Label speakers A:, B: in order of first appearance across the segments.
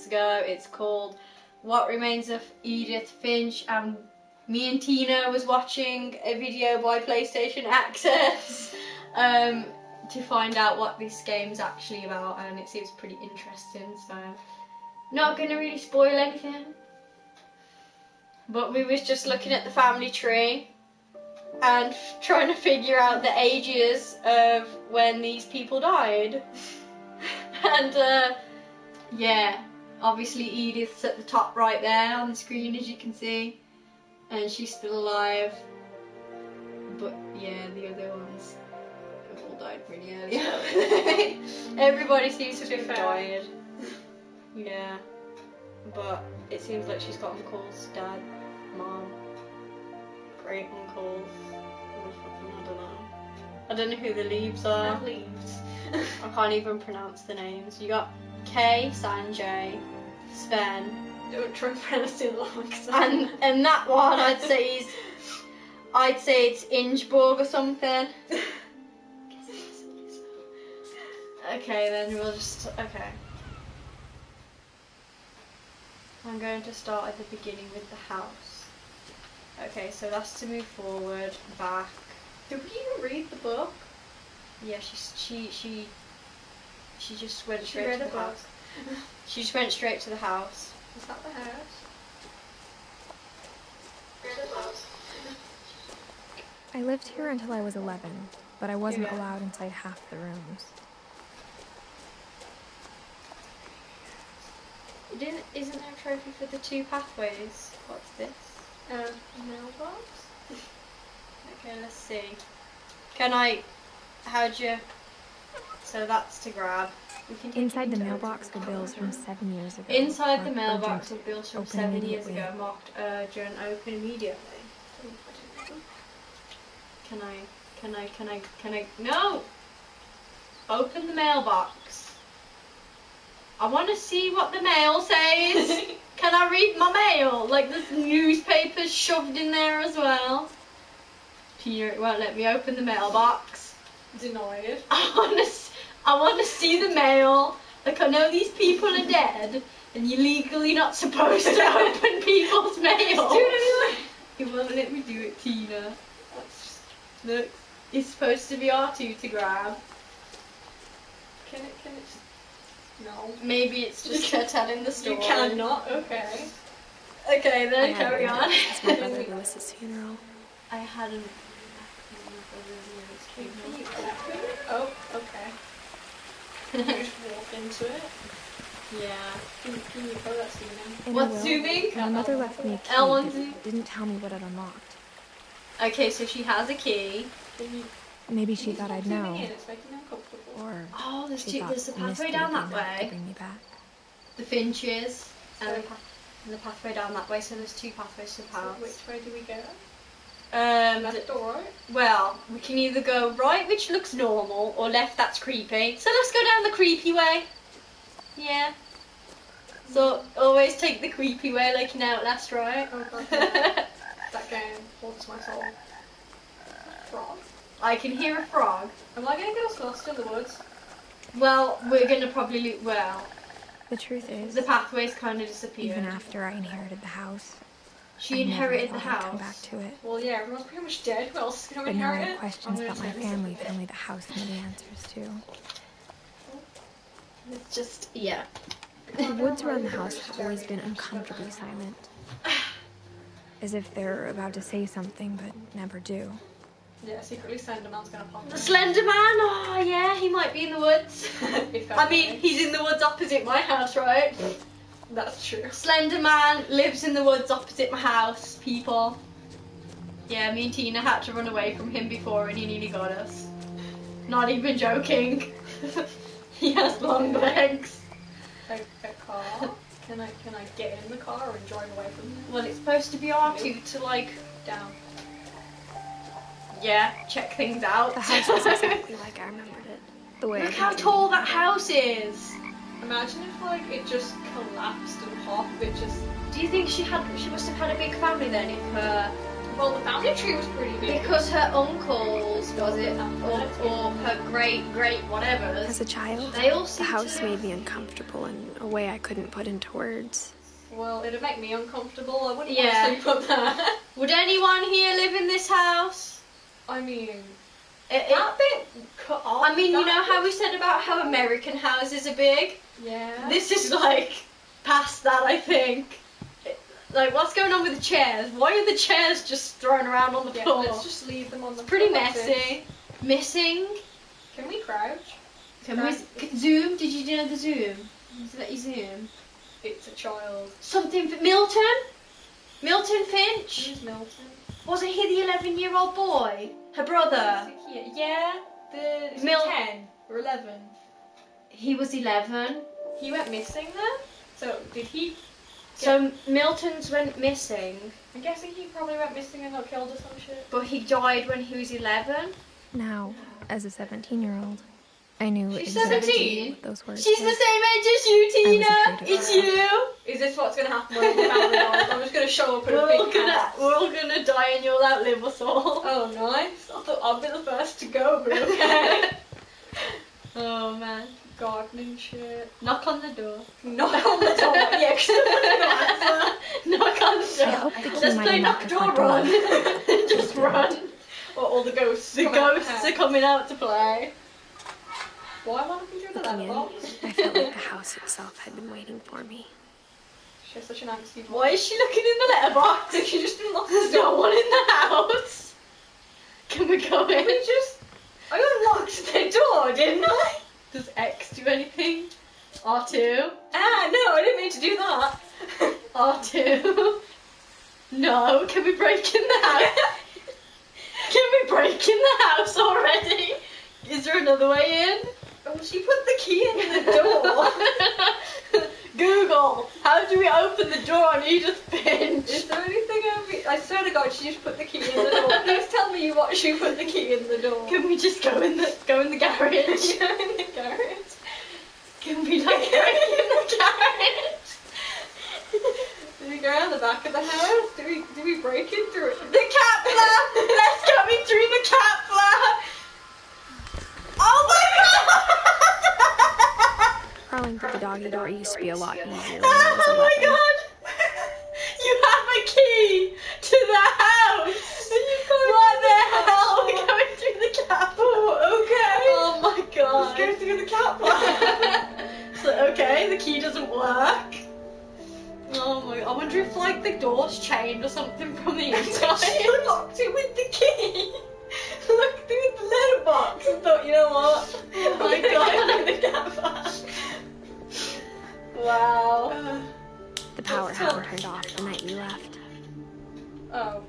A: months ago. It's called What Remains of Edith Finch, and me and Tina was watching a video by PlayStation Access to find out what this game's actually about, and it seems pretty interesting, so not going to really spoil anything. But we was just looking at the family tree and trying to figure out the ages of when these people died. And yeah, obviously Edith's at the top right there on the screen, as you can see, and she's still alive. But yeah, the other ones have all died pretty early. Everybody seems to have died. Yeah, but it seems like she's got uncles, dad, mom, great uncles. I don't know who the leaves are.
B: Leaves.
A: I can't even pronounce the names. You got Kay, Sanjay, Sven,
B: Don't try and pronounce it long.
A: and that one I'd say it's Ingeborg or something. Okay, then we'll just I'm going to start at the beginning with the house. Okay, so that's to move forward, back.
B: Did we even read the book?
A: Yeah, she just went straight
B: read
A: to
B: a
A: the
B: book.
A: house. She just went straight to the house.
B: Is that the house? Read the house.
C: I lived here until I was 11, but I wasn't allowed inside half the rooms.
A: Isn't there a trophy for the 2 pathways? What's this?
B: Mailbox?
A: Okay, let's see. So that's to grab.
C: Inside the mailbox were bills from 7 years ago.
A: Inside the
C: marked
A: mailbox were
C: urgent.
A: bills from
C: Open
A: 7 years
C: immediately.
A: ago, marked urgent, open immediately. Can I, no! Open the mailbox. I want to see what the mail says. Can I read my mail? Like, there's newspapers shoved in there as well. Tina won't let me open the mailbox.
B: Denied.
A: I want to see the mail. Like, I know these people are dead, and you're legally not supposed to open people's mail.
B: Do it anyway.
A: You won't let me do it, Tina. Look, it's supposed to be R2 to grab.
B: Can it no.
A: Maybe it's just her telling the story.
B: You cannot, okay.
A: Okay, then carry on.
C: It's my brother Lewis's funeral.
A: I hadn't.
B: Oh, okay. You just walk into it.
A: Yeah.
B: Can you throw that scene in?
C: In
A: What's
C: a will,
A: zooming?
C: my mother left me a key,
A: L1
C: but
A: zoom.
C: didn't tell me what it unlocked.
A: Okay, so she has a key.
C: Maybe she thought I'd know.
B: It's making them comfortable.
C: Or
A: Oh, there's
C: she thought
A: there's a
C: I missed
A: pathway down
C: it
A: that
C: enough to
A: way.
C: bring me back.
A: The Finches and
B: So-
A: the pathway down that way. So there's 2 pathways to the
B: So
A: house.
B: which way do we go?
A: Um,
B: Left or right?
A: well, we can either go right, which looks normal, or left, that's creepy. So let's go down the creepy way. Yeah. So always take the creepy way, like in Outlast, right?
B: Oh god, yeah. That game haunts my soul. Frog?
A: I can hear a frog.
B: Am I gonna get us lost in the woods?
A: Well, we're gonna probably
C: The truth is,
A: the pathways kind of disappeared.
C: even after I inherited the house,
A: She
C: I never
A: inherited the
C: thought I'd come back
A: house.
C: to it.
B: Well, yeah, everyone's pretty much dead. Who else is gonna
C: But now I
B: inherit
C: have
B: it?
C: questions
B: I'm
C: about my
B: gonna say
C: family
B: this.
C: if only the house knew the answers to.
A: It's just yeah.
C: The woods around the house have always been uncomfortably silent. As if they're about to say something, but never do.
B: Yeah, secretly Slenderman's gonna pop in.
A: The Slender Man. Oh yeah, he might be in the woods.
B: If
A: I mean,
B: only.
A: he's in the woods opposite my house, right?
B: That's true.
A: Slender Man lives in the woods opposite my house, people. Yeah, me and Tina had to run away from him before and he nearly got us. Not even joking. He has long legs.
B: Like a car. Can I get in the car and drive away from him?
A: Well, it's supposed to be R2 to like,
B: Down.
A: yeah, check things out.
C: The house was exactly like I remembered it. The way
A: Look
C: I
A: how
C: pictured
A: tall
C: it.
A: that house is.
B: Imagine if like it just collapsed and half of it just.
A: Do you think she must have had a big family then if her
B: Well, the family tree was pretty big.
A: Because her uncles, was it, or her great whatever.
C: As a child,
A: They all
C: the
A: seem
C: house
A: to...
C: made me uncomfortable in a way I couldn't put into words.
B: Well, it'd make me uncomfortable. I wouldn't
A: Yeah.
B: want to sleep up there.
A: Would anyone here live in this house?
B: I mean,
A: It-
B: that bit cut off.
A: I mean, you
B: that
A: know how
B: bit-
A: we said about how American houses are big?
B: Yeah.
A: This is like past that, I think. Like, what's going on with the chairs? Why are the chairs just thrown around on the
B: Yeah,
A: floor?
B: let's just leave them on the
A: It's pretty
B: floor like this.
A: messy. Missing.
B: Can we crouch?
A: Can we zoom? Did you know the zoom? Did let you zoom?
B: It's a child.
A: Something for Milton? Milton Finch?
B: Who's Milton?
A: Wasn't he the 11-year-old boy? Her brother?
B: Yeah. Is he
A: Mil-
B: 10 or 11?
A: He was 11.
B: He went missing then? So, did he...
A: So Milton's went missing,
B: I'm guessing he probably went missing and got killed or some shit.
A: but he died when he was 11.
C: Now, as a 17-year-old, I knew
A: She's
C: exactly
A: 17?
C: what those words
A: She's the
C: meant.
A: same age as you, Tina.
C: afraid of
A: It's
C: her.
A: you.
B: Is this what's going to happen when the family dies? I'm just going to show up in a big house.
A: We're all gonna die and you'll outlive us all.
B: Oh, nice. I thought I'd be the first to go, but okay.
A: Oh man.
B: Gardening shit.
A: Knock on the door.
B: Knock on the door. Yeah, because
A: Knock on the door.
C: I hope the key
A: Let's
C: might
A: play
C: unlock
A: knock
C: the
A: door
C: front
A: run. Just run.
B: Or all the ghosts.
A: The
B: come out
A: ghosts
B: of
A: are coming out to play.
B: Why won't I do the
C: Looking in,
B: letterbox?
C: I felt like the house itself had been waiting for me.
B: She has such an angsty voice.
A: Why is she looking in the letterbox?
B: Did she just unlock the
A: There's
B: door?
A: no one in the house. Can we go in?
B: We just... I unlocked the door, didn't I?
A: Does X do anything? R2?
B: Ah, no, I didn't mean to do that.
A: R2? No, can we break in the house? Can we break in the house already? Is there another way in?
B: Oh, she put the key in the door.
A: Google, how do we open the door on Edith Finch?
B: Is there anything over... I swear to God, she just put the key in the door. Please tell me what she put the key in the door.
A: Can we just go in the garage?
B: Go in the garage.
A: Can we like go in the garage?
B: Do we go around the back of the house? Do we break in through it?
A: The cat flap! Let's go in through the cat flap! Oh my god!
C: Crawling through the doggy door used to be a lot easier when I was
A: Oh
C: 11.
A: my god! You have a key to the house! What the hell? We're going through the cat flap.
B: Okay.
A: Oh my god.
B: Let's go through the cat flap.
A: So, okay, the key doesn't work. Oh my, I wonder if like the door's chained or something from the inside.
B: She unlocked it with the key. Looked through the letterbox and thought, you know what?
A: Oh my god.
B: the cat flap.
A: Wow.
C: The power hadn't turned off the night we left.
B: Oh,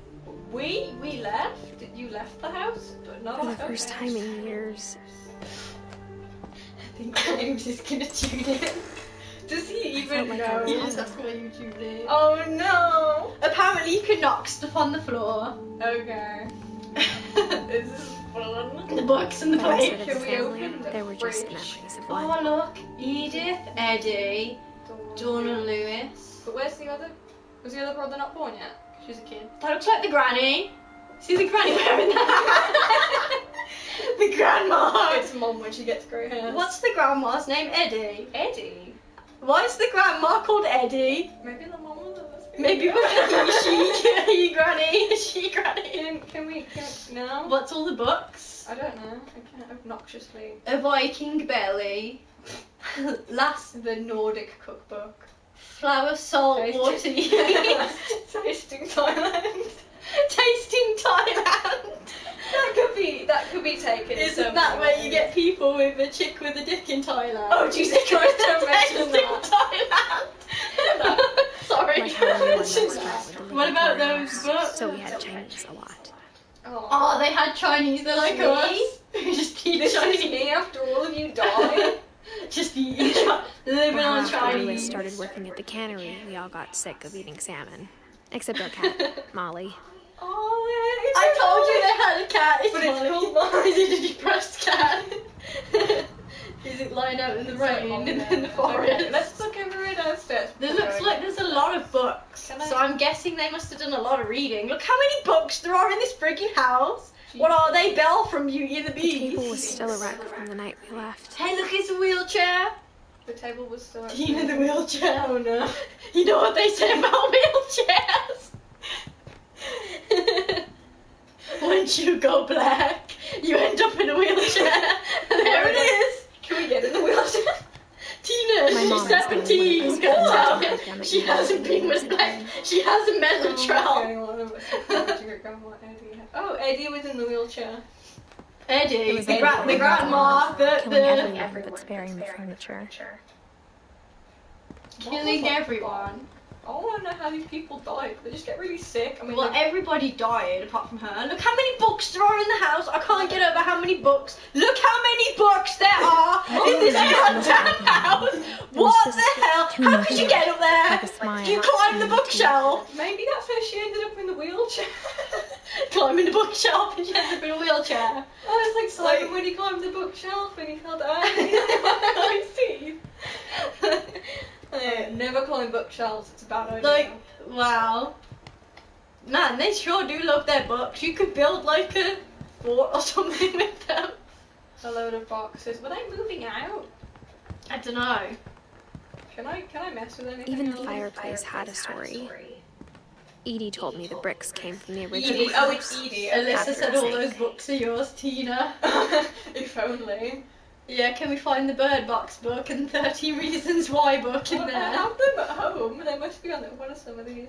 B: we left? You left the house? But not
C: For the
B: okay.
C: first time in years,
A: I think James is gonna tune in.
B: Does he even
C: felt like I
B: know?
C: was
A: He just asked where you tune in.
B: Oh no!
A: Apparently you can knock stuff on the floor.
B: Okay. This is fun.
A: The books and the
C: outside
A: plate.
C: of
B: Can
C: the
B: we
C: family,
B: open the
C: there were just
B: fridge?
C: memories of one.
A: Oh look, Edith, Eddie, Dawn and Lewis.
B: But where's the other? Was the other brother not born yet? She's a kid.
A: That looks like the granny. See the granny wearing that? The grandma.
B: It's mum when she gets grey hair.
A: What's the grandma's name? Eddie.
B: Eddie?
A: Why is the grandma called Eddie?
B: Maybe the mum was a lesbian.
A: Maybe we're she granny. She granny.
B: Can we no?
A: What's all the books?
B: I don't know. I can't obnoxiously.
A: A Viking belly. Last
B: The Nordic cookbook.
A: flour, salt, water.
B: Tasting Thailand.
A: Tasting Thailand.
B: That could be taken.
A: Isn't that where you get people with a chick with a dick in Thailand?
B: Oh, Jesus Christ, don't mention
A: Tasting
B: that.
A: Thailand. Sorry.
C: Like how everyone else
A: Mention
C: traveled
A: that.
C: to
A: What
C: leave
A: about
C: the
A: those
C: house,
A: books?
C: So we had Chinese a lot.
A: Oh, they had Chinese. They're like
B: Me?
A: us. We just eat
B: This is
A: Chinese.
B: me after all of you died.
A: Just eating living
C: Well,
A: on
C: after Lewis
A: Chinese.
C: started working at the cannery, we all got sick of eating salmon. Except our cat, Molly.
B: Oh,
A: I told you they had a cat. It's
B: But it's
A: Molly.
B: called Molly.
A: Is it a depressed cat? Is it lying out in the rain in the forest?
B: Okay, let's look over go downstairs.
A: There looks like there's a lot of books, so I'm guessing they must have done a lot of reading. Look how many books there are in this freaking house. What are they? Belle from Beauty and the
C: The
A: Beast.
C: table was still a wreck from the night we left.
A: Hey, look, it's a wheelchair.
B: The table was still.
A: Tina the wheelchair.
B: Oh no.
A: You know what they say about wheelchairs? Once you go black, you end up in a wheelchair. There it is.
B: Can we get in the wheelchair?
A: Tina,
C: My
A: she's
C: mom is
A: 17.
C: the
A: Go
C: one
A: tell
C: who's
A: me.
C: been
A: She hasn't been with black. She has a mental trial.
B: Oh, Eddie was in the wheelchair.
C: It
A: Eddie,
C: was
A: the
C: Eddie.
A: grandma,
C: Killing
A: the
C: everyone but sparing the furniture.
A: killing everyone.
B: I want to know how these people died. They just get really sick. I mean,
A: Well, everybody died apart from her. Look how many books there are in the house. I can't get over how many books. Look how many books there are in this goddamn house. What the hell? How could you get up
C: Like a
A: there?
C: smile.
A: Do you climb the bookshelf?
B: maybe that's where she ended up in the wheelchair.
A: Climbing the bookshelf and she ends up in a wheelchair.
B: Oh, it's like Simon when he climbed the bookshelf and he fell down. I see. Never climb bookshelves. It's a bad idea.
A: Like, wow. Man, they sure do love their books. You could build like a fort or something with them.
B: a load of boxes. Were they moving out?
A: I don't know.
B: Can I mess with anything?
C: Even the
B: else?
C: fireplace had a story. Edie told me the bricks came from the original
A: Edie,
B: Oh,
C: house.
B: it's Edie.
A: Alyssa said all
C: sake.
A: those books are yours, Tina.
B: If only.
A: Yeah, can we find the Bird Box book and 30 Reasons Why book in
B: Well, I
A: there?
B: have them at home. They must be on it. What are some of these?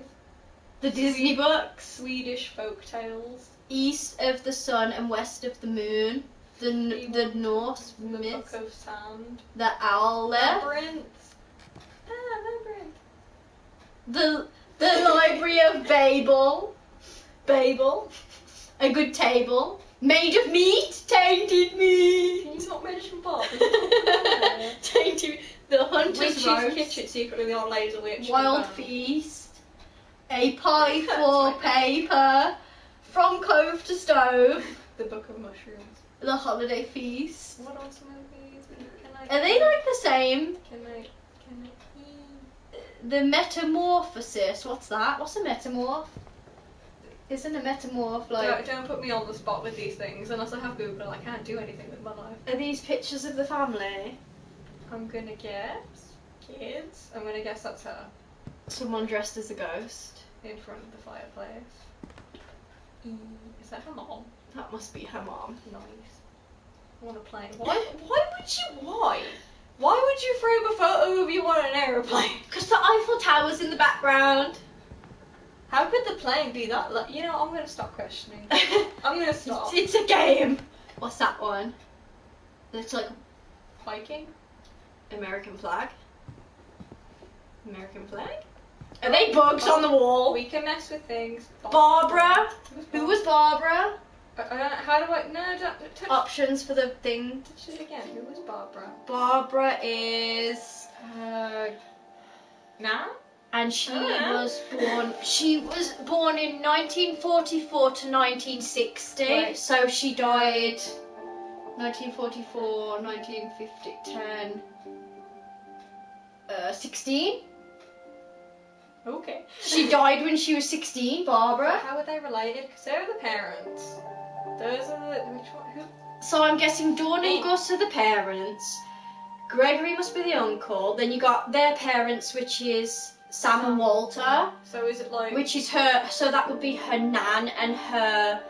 A: The Disney books.
B: Swedish folk tales.
A: East of the Sun and West of the Moon. The Norse
B: The Book
A: myth.
B: of Sand.
A: The Owl.
B: Labyrinth. Labyrinth.
A: The Library of Babel. Babel. A Good Table. Made of meat. Tainted meat.
B: Can you not mention Bob?
A: Tainted. The Hunter's
B: Witch's
A: Roast.
B: Kitchen, secretly the old lady's a witch.
A: Wild Feast. A Pie for Paper. From Cove to Stove.
B: The Book of Mushrooms.
A: The Holiday Feast.
B: What else movies?
A: Are they like the same?
B: Can I
A: The Metamorphosis. What's that? What's a metamorph? Isn't a metamorph like...
B: Don't put me on the spot with these things. Unless I have Google, I can't do anything with my life.
A: Are these pictures of the family?
B: I'm gonna guess kids. I'm gonna guess that's her
A: Someone dressed as a ghost.
B: in front of the fireplace. Is that her mom?
A: That must be her mom.
B: Nice. I want a plane. Why would you frame a photo of you on an aeroplane?
A: Because the Eiffel Tower's in the background.
B: How could the plane be that? You know, I'm gonna stop questioning. I'm gonna stop.
A: It's a game. What's that one? It's like
B: Hiking?
A: American flag. American flag? Are they bugs on the wall?
B: We can mess with things.
A: Barbara? Who was Barbara?
B: How do I? No, don't touch.
A: Options for the thing.
B: Touch it again. Who was Barbara?
A: Barbara is...
B: Now?
A: And she
B: Ah.
A: was born in 1944 to 1960.
B: Right.
A: So she died 1944, 1950, 10, 16.
B: Okay.
A: She died when she was 16, Barbara.
B: How are they related? Because they're the parents. Those are the. Which one? Who?
A: So I'm guessing Dawn and Gus are the parents. Gregory must be the uncle. Then you got their parents, which is Sam and Walter,
B: So is it like.
A: which is her. So that would be her nan and her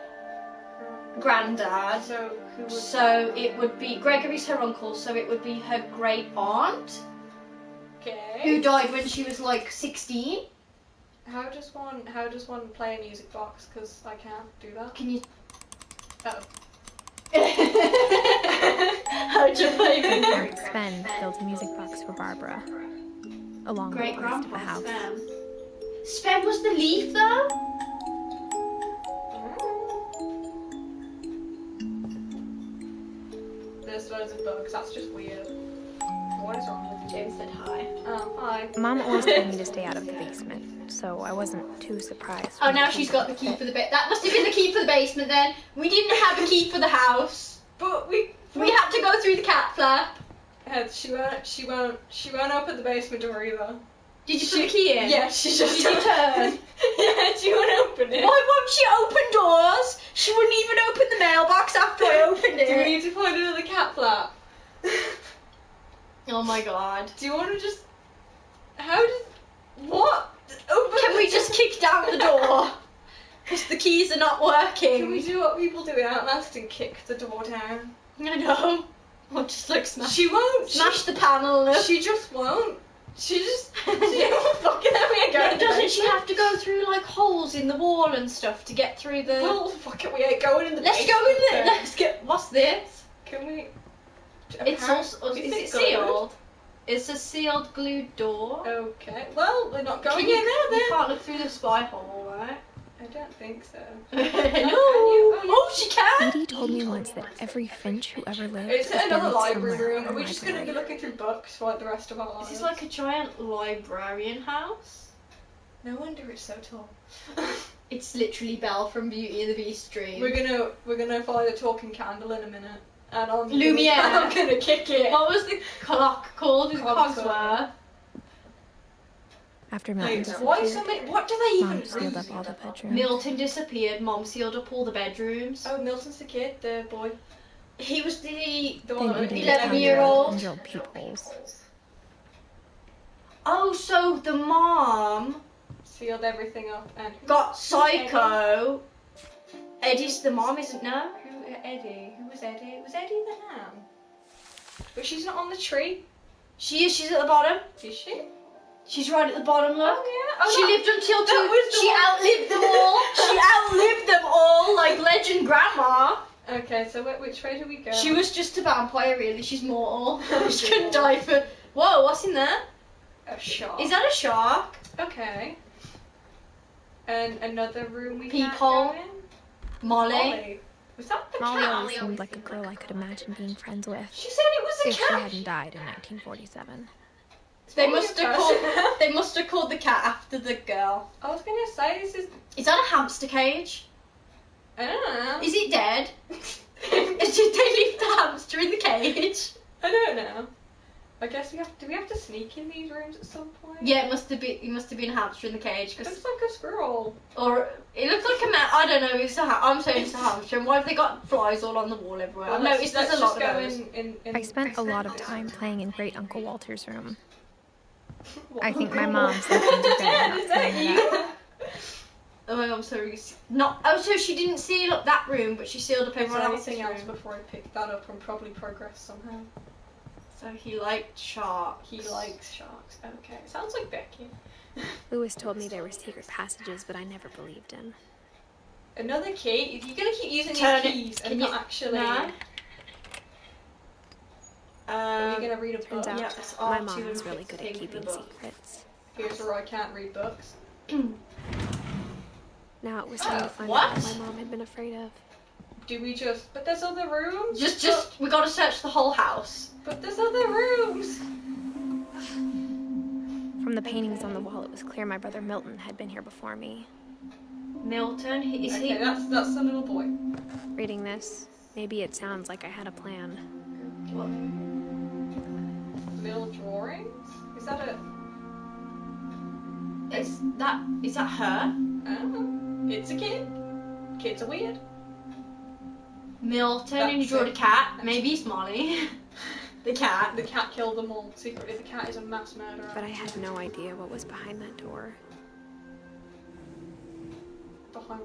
A: granddad.
B: So who was.
A: So it would be Gregory's her uncle. So it would be her great aunt
B: Okay.
A: who died when she was like 16.
B: How does one play a music box? Because I can't do that.
A: Can you?
B: Oh.
A: How'd you play
C: Aunt Sven built a music box for Barbara, along with
A: Great
C: the rest of the
A: grandpa
C: house.
A: Sven. Sven was the leaf though.
B: There's loads of bugs. That's just weird. What is wrong with you?
A: James said hi.
B: Oh, hi.
C: Mom always told me to stay out of the basement, so I wasn't too surprised.
A: Oh,
C: when
A: now
C: it
A: she's
C: came
A: got the
C: to
A: key
C: it.
A: for the that must have been the key for the basement then. We didn't have a key for the house.
B: But we
A: We had to go through the cat flap.
B: She won't open the basement door either.
A: Did you put the key in?
B: Yeah, she just...
A: Did you turn?
B: Yeah, she won't open it.
A: Why won't she open doors? She wouldn't even open the mailbox after I opened it.
B: Do we need to find another cat flap?
A: Oh my god.
B: Do you want to just... What? Open
A: Can we just kick down the door? Because the keys are not working.
B: Can we do what people do in Outlast and kick the door down?
A: I know. Or just like smash.
B: She won't.
A: Smash the panel.
B: She just won't. She won't fucking let me go.
A: Doesn't she have to go through like holes in the wall and stuff to get through the...
B: Well, fuck it, we ain't going in the
A: Let's
B: basement
A: go in
B: then.
A: there. Let's get... What's this?
B: Can we...
A: It's also... Is it
B: good?
A: sealed? It's a sealed glued door.
B: Okay. Well, we're not going
A: Can
B: in
A: you,
B: there then.
A: You can't look through the spy hole, right?
B: I don't think so.
A: No. Oh, she can.
C: Edie told me once that every Finch who ever lived
B: It's
C: was
B: another
C: buried
B: library
C: somewhere
B: room.
C: in
B: Are
C: a
B: we just going to be
C: library.
B: looking through books for like the rest of our lives?
A: This is like a giant librarian house.
B: No wonder it's so tall.
A: It's literally Belle from Beauty and the Beast dream.
B: We're gonna find a talking candle in a minute, and
A: Lumiere.
B: I'm gonna kick it.
A: What was the clock called? It was
B: Cogsworth.
A: Cogsworth.
C: After Milton
B: Why
C: disappeared,
B: so many? What do they even
C: Mom sealed up all the bedrooms.
A: Milton disappeared. Mom sealed up all the bedrooms.
B: Oh, Milton's the kid, the boy.
A: He was the
C: They
B: one that
C: hid in the
A: 11-year-old.
C: and drilled peepholes.
A: Oh, so the mom
B: sealed everything up and
A: got psycho. Eddie's the mom, isn't no?
B: Eddie? Who was Eddie? Was Eddie the ham? But she's not on the tree.
A: She is. She's at the bottom.
B: Is she?
A: She's right at the bottom. Look.
B: Oh yeah.
A: She lived until
B: that was the
A: she
B: one-
A: outlived them all. She outlived them all, like Legend Grandma.
B: Okay, so which way do we go?
A: She was just a vampire, really. She's mortal. She couldn't die for. Whoa, what's in there?
B: a shark.
A: Is that a shark?
B: Okay. And another room we
A: Peephole.
B: can't go in?
A: Molly.
B: Was that the
C: Molly
B: cat?
C: always seemed like a girl I could imagine being friends with,
B: She said it was a
C: if she
B: cat.
C: hadn't died in 1947.
A: They
B: Oh,
A: must
B: your
A: have
B: person.
A: called. They must have called the cat after the girl.
B: I was gonna say this is.
A: Is that a hamster cage?
B: I don't know.
A: Is it dead? Did they leave the hamster in the cage?
B: I don't know. I guess we have. Do we have to sneak in these rooms at some point?
A: Yeah, it must have been. It must have been a hamster in the cage,
B: Looks
A: cause,
B: like a squirrel.
A: or it looked like a man. I don't know. It's a. I'm saying it's a hamster. And why have they got flies all on the wall everywhere? I've noticed there's a lot of those.
B: in
C: I spent a lot of time playing in Great Uncle Walter's room.
B: What?
C: I think my mom's looking to
B: Dad, is that you?
A: Oh my god, I'm sorry. Not. Oh, so she didn't seal up that room, but she sealed up
B: Is
A: everyone
B: there
A: else's
B: anything else
A: room.
B: before I pick that up and probably progress somehow?
A: So he liked sharks.
B: He likes sharks. Okay, sounds like Becky.
C: Lewis told me there were secret passages, but I never believed him.
B: Another key? If you're gonna keep using
A: Turn
B: these
A: it.
B: keys
A: Can
B: and
A: you-
B: not actually,
A: No.
B: are we gonna read a book?
C: Turns out
A: yeah, it's
C: my
A: R2
C: mom is
A: and
C: really good at
A: 15
C: keeping
A: for the book.
C: secrets.
B: Here's where I can't read books.
C: Now it was time to find
A: what?
C: out what my mom had been afraid of.
B: Do we just? But there's other rooms.
A: Just we gotta search the whole house.
B: But there's other rooms.
C: From the paintings on the wall, it was clear my brother Milton had been here before me.
A: Milton, is
B: Okay,
A: he?
B: that's the little boy.
C: Reading this, maybe it sounds like I had a plan.
A: What?
B: Mill drawings. Is that a?
A: Is that her?
B: I don't know. It's a kid. Kids are weird.
A: Milton, and you drew the cat. Maybe it's Molly. The cat.
B: The cat killed them all. Secretly, the cat is a mass murderer.
C: But I had no idea what was behind that door.
B: Behind.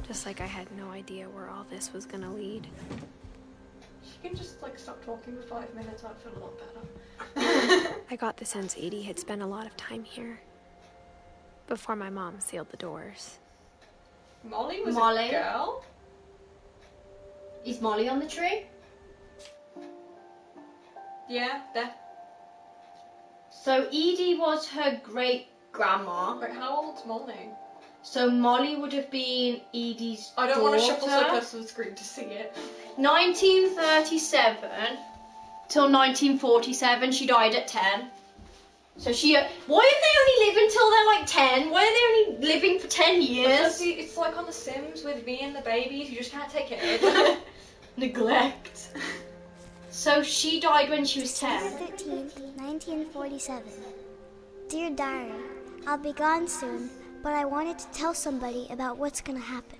C: Just like I had no idea where all this was gonna lead.
B: She can just like stop talking for 5 minutes. I'd feel a lot better.
C: I got the sense Edie had spent a lot of time here. Before my mom sealed the doors.
B: Molly was
A: Molly?
B: a girl.
A: Is Molly on the tree?
B: Yeah, that.
A: So Edie was her great grandma.
B: Wait, how old's Molly?
A: So Molly would have been Edie's
B: I don't want to shuffle so
A: daughter.
B: close to the screen to see it.
A: 1937 till 1947. She died at 10. So why did they only live until they're like 10? Why are they only living for 10 years?
B: It's like on The Sims with me and the babies, you just can't take care of them.
A: Neglect. So she died when she was 10.
D: December 13th, 1947. Dear Diary, I'll be gone soon, but I wanted to tell somebody about what's gonna happen.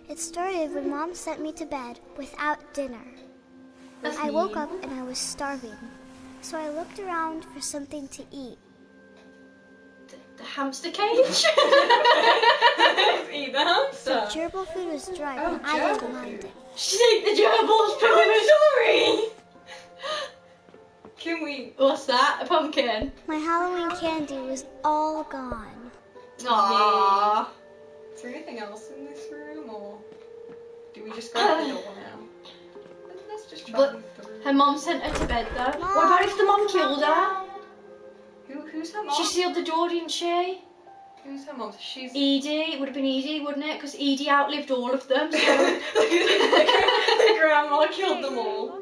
D: It started when Mom sent me to bed without dinner. I woke up and I was starving, so I looked around for something to eat.
A: The hamster cage?
B: Eat the hamster.
D: Gerbil food was dry,
B: Oh,
D: but I didn't mind it.
A: She ate the gerbil's food.
B: I'm sorry. Can we?
A: What's that? A pumpkin?
D: My Halloween candy was all gone.
A: Aww.
B: Is there anything else in this room, or do we just grab the door now? Let's just try
A: But
B: and through.
A: her mom sent her to bed though.
D: Mom,
A: What about if the mom killed her?
B: Who's her mom?
A: She sealed the door, didn't she?
B: Who's her mom? She's.
A: Edie. It would have been Edie, wouldn't it? Because Edie outlived all of them. So.
B: The grandma killed them all.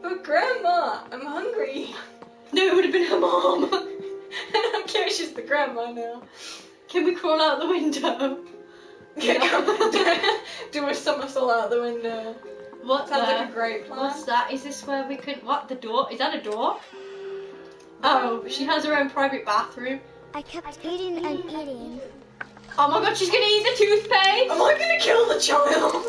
B: But grandma, I'm hungry.
A: No, it would have been her mom.
B: And I'm curious she's the grandma now.
A: Can we crawl out the window?
B: Do a somersault out the window.
A: What's
B: Sounds
A: that?
B: like a great plan.
A: What's that? Is this where we can... What? The door? Is that a door? Oh, she has her own private bathroom.
D: I kept eating and eating.
A: Oh my god, she's gonna eat the toothpaste!
B: Am I gonna kill the child?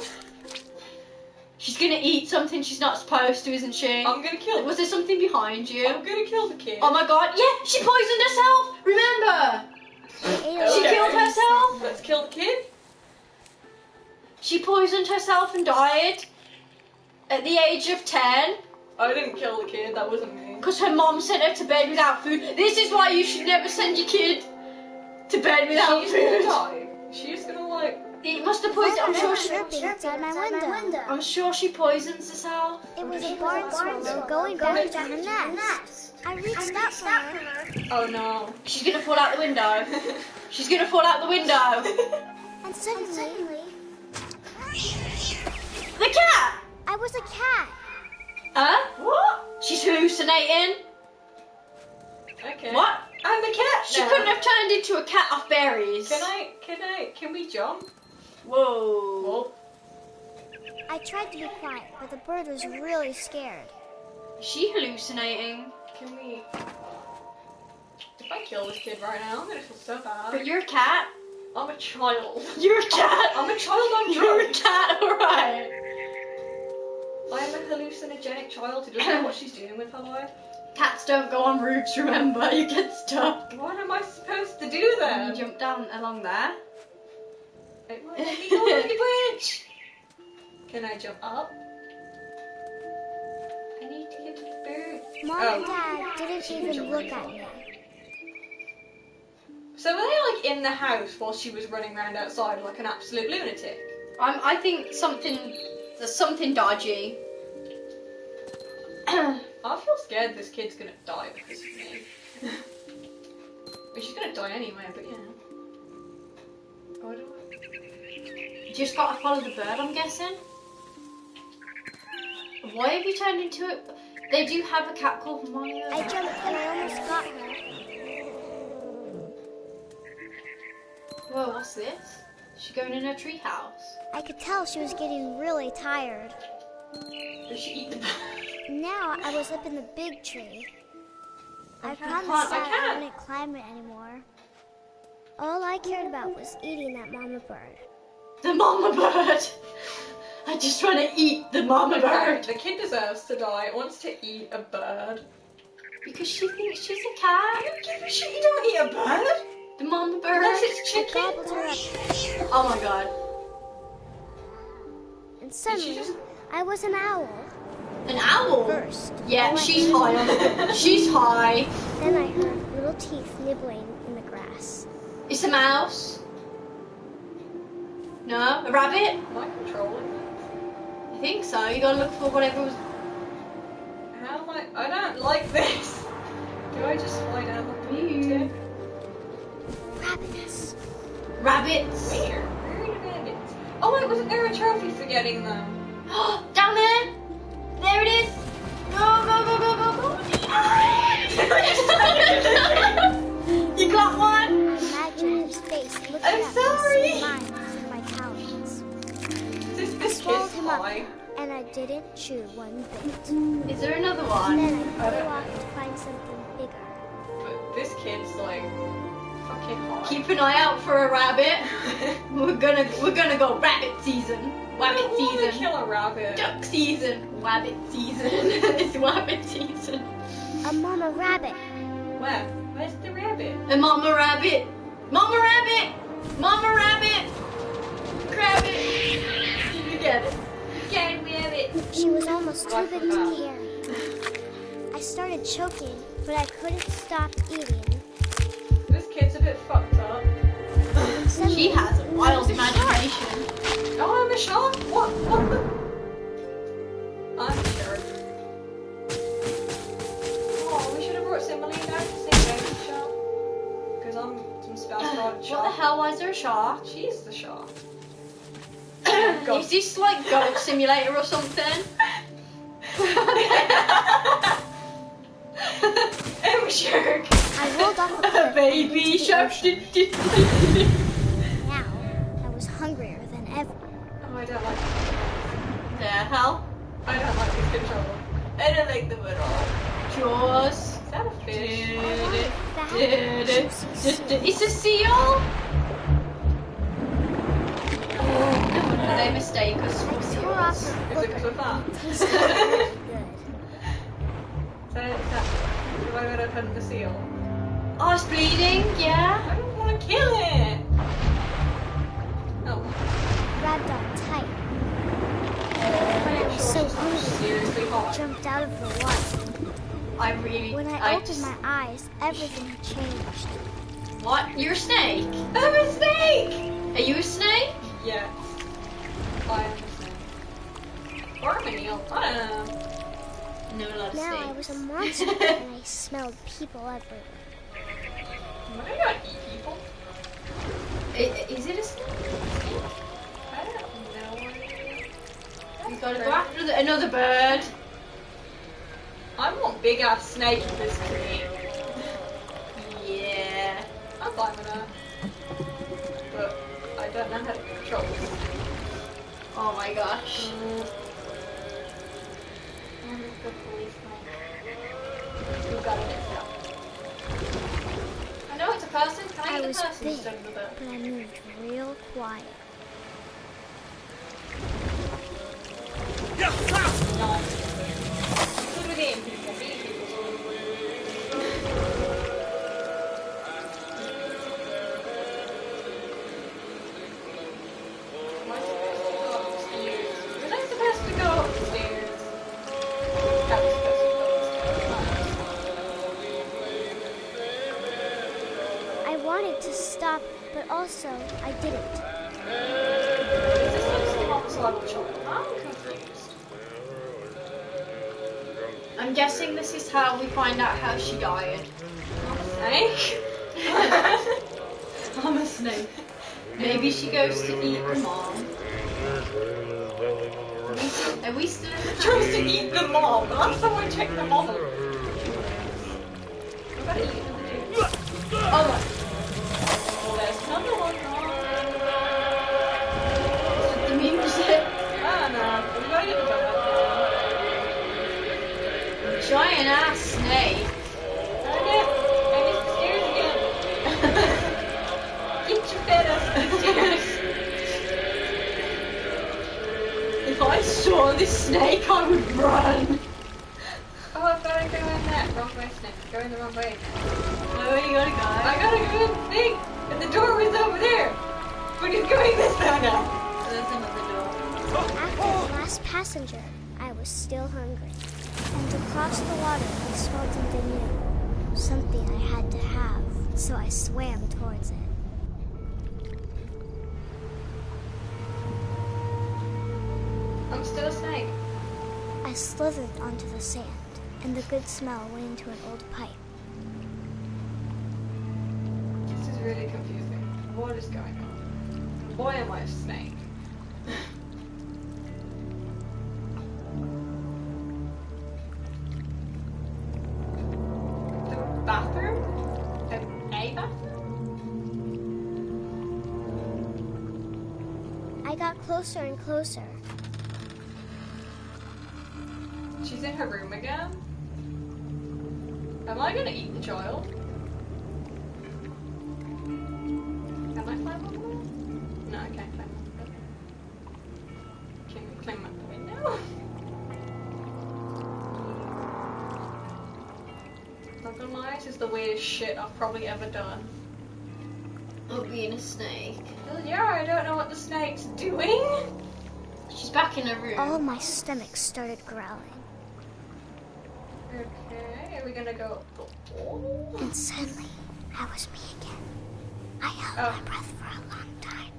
A: She's gonna eat something she's not supposed to, isn't she?
B: I'm gonna kill.
A: Was there something behind you?
B: I'm gonna kill the kid.
A: Oh my god, yeah, she poisoned herself! Remember? She killed herself?
B: Let's kill the kid.
A: She poisoned herself and died at the age of 10
B: I didn't kill the kid, that wasn't me.
A: because her mom sent her to bed without food. This is why you should never send your kid to bed without
B: She's gonna
A: food.
B: die. She's gonna like.
A: It must have poisoned. I'm sure she.
D: Chirping outside my window.
A: I'm sure she poisons herself.
D: It was a barn swallow going back to her nest. I reached out for her.
B: Oh no.
A: She's gonna fall out the window. She's gonna fall out the window.
D: And suddenly,
A: The cat.
D: I was a cat.
A: Huh?
B: What?
A: She's hallucinating.
B: Okay.
A: What?
B: I'm a cat.
A: She
B: now.
A: couldn't have turned into a cat off berries.
B: Can we jump?
A: Whoa.
B: Oh.
D: I tried to be quiet, but the bird was really scared.
A: Is she hallucinating?
B: Can we? If I kill this kid right now, I'm gonna feel so bad.
A: But you're a cat.
B: I'm a child.
A: You're a cat.
B: I'm a child on
A: You're a
B: drugs.
A: cat, alright.
B: I am a hallucinogenic child who doesn't know what she's doing with her life.
A: Cats don't go on roofs, remember? You get stuck.
B: What am I supposed to do
A: And
B: then?
A: you jump down along there.
B: It won't let me go on the bridge. Can I jump up? I need to get to the bird.
D: Mom
B: Oh.
D: and Dad didn't even look at me.
B: So were they like in the house while she was running around outside like an absolute lunatic?
A: I think there's something dodgy.
B: I feel scared this kid's gonna die because of me. But she's gonna die anyway, but you know. What do
A: You just gotta follow the bird, I'm guessing. Why have you turned into it? They do have a cat called Molly.
D: I jumped and I almost got her.
A: Whoa, what's this? Is she going in her treehouse?
D: I could tell she was getting really tired.
B: Does she eat the bird?
D: Now I was up in the big tree. I promised
B: I
D: Dad I
B: can't.
D: wouldn't climb it anymore. All I cared about was eating that mama bird.
A: The mama bird! I just want to eat the mama bird.
B: The kid deserves to die. It wants to eat a bird.
A: Because she thinks she's a cat.
B: You don't give a shit. You don't eat a bird.
A: The mama bird.
B: Unless it's
D: I
B: chicken.
D: gobbled her up,
A: Oh my god.
D: and suddenly I was an owl.
A: An owl?
D: First,
A: Yeah,
D: I
A: she's
D: went
A: high on it. She's high.
D: Then I heard little teeth nibbling in the grass.
A: It's a mouse. No? A rabbit?
B: Am I controlling this?
A: I think so. You gotta look for whatever was.
B: How am I don't like this. Do I just fly down the beach?
D: Rabbits.
A: Rabbits.
B: Where? Where are the rabbits? Oh wait, wasn't there a trophy for getting them?
A: Down there! There it is! Go, go, go, go, go, go!
B: lie.
D: and I didn't chew one bit.
A: Is there another
D: And
A: one?
D: then I flew off to find something bigger.
B: But this kid's like fucking hot.
A: Keep an eye out for a rabbit. We're gonna go rabbit season. Wabbit
B: I wanna
A: season.
B: kill a rabbit.
A: Duck season. Wabbit season. It's wabbit season.
D: A mama rabbit.
B: Where? Where's the rabbit?
A: A mama rabbit. Mama rabbit. Mama rabbit. Grab it. You get it. Get rabbit.
D: She was almost too
B: Like
D: big
B: that.
D: to carry. I started choking, but I couldn't stop eating.
B: This kid's a bit fucked up.
D: Suddenly,
A: She has a wild
D: there was a shark.
A: imagination.
B: Oh, I'm a shark? What? I'm a shark. Oh, we should have brought Simile down to say baby shark. Because I'm some spellbound
A: What the
B: shark.
A: hell? Why is there a shark?
B: She's the shark.
A: Is this like Goat Simulator or something?
B: I'm a shark.
D: I rolled off a cliff and
A: Baby
D: into the
A: shark.
D: ocean. Now, I was hungrier than ever.
B: Oh, I don't like
A: The hell?
B: I don't like this controller. I don't like them at all.
A: Jaws.
B: Is that a fish?
D: I wanted fat, juicy sea.
A: It's a seal. No, they mistake us for
D: I tore off
A: seals.
D: her
B: Is it because
D: hooker.
B: of that?
D: It tasted really good.
B: Is that have I got to hunt the seal?
A: Oh, it's bleeding. Yeah.
B: I don't want to kill it. Oh.
D: Grabbed on tight. When I was so hungry,
B: Seriously
D: I
B: hot.
D: jumped out of the water.
A: I really.
D: When I opened my eyes, everything had changed.
A: What? You're a snake?
B: I'm a snake!
A: Are you a snake?
B: Yes. I am a snake. Or a eel. I don't know.
A: No, not a
D: Now
A: snake.
D: I was a monster and I smelled people everywhere.
B: What do you got, eat people?
A: Is it a snake?
B: I don't know.
A: We gotta go after another bird.
B: I want big ass snake in this tree.
A: Yeah.
B: I'm fine with that. But I don't know how to control this.
A: Oh my gosh.
B: The policeman. You got it now.
A: I know it's a person. Can I
D: I
A: eat the
D: was
A: person
D: big,
A: instead of the bird?
D: but I moved real quiet.
B: Nice. Good with eating people. Eating people. Am I supposed to go upstairs? Was I supposed to go upstairs? That was supposed to go upstairs.
D: I wanted to stop, but also I didn't.
B: Is this like some oxalate chocolate? I'm confused.
A: I'm guessing this is how we find out how she died.
B: Snake?
A: I'm a snake. Maybe she goes to eat the mom. Are we still in the
B: Tries to eat the mom. Last time I checked the mom. I've got to eat another dude. Oh my. Oh, there's another one.
A: the music?
B: I don't know. We gotta get the dog out
A: Giant ass snake.
B: there. I missed the stairs again. Get your fed ass up the stairs.
A: If I saw this snake, I would run.
B: Oh, I've got to go in that. Wrong way, snake. Go in the wrong way.
A: Where you gotta
B: I
A: go?
B: gotta go in the thing. And the door was over there. But it's going this way now.
A: There's another door.
D: After the last passenger, I was still hungry. And across the water, I smelled something new. Something I had to have, so I swam towards it.
B: I'm still a snake.
D: I slithered onto the sand, and the good smell went into an old pipe.
B: This is really confusing. What is going on? Why am I a snake? The bathroom? A bathroom?
D: I got closer and closer.
B: She's in her room again. Am I gonna eat the child? Can I climb up there? No, I can't climb up there. Can we climb up the window? Not gonna lie, this is the weirdest shit I've probably ever done.
A: Or being a snake.
B: Well, yeah, I don't know what the snake's doing.
A: She's back in her room.
D: All my stomach started growling.
B: Okay, are we gonna go up the wall?
D: And suddenly, I was me again. I held my breath for a long time,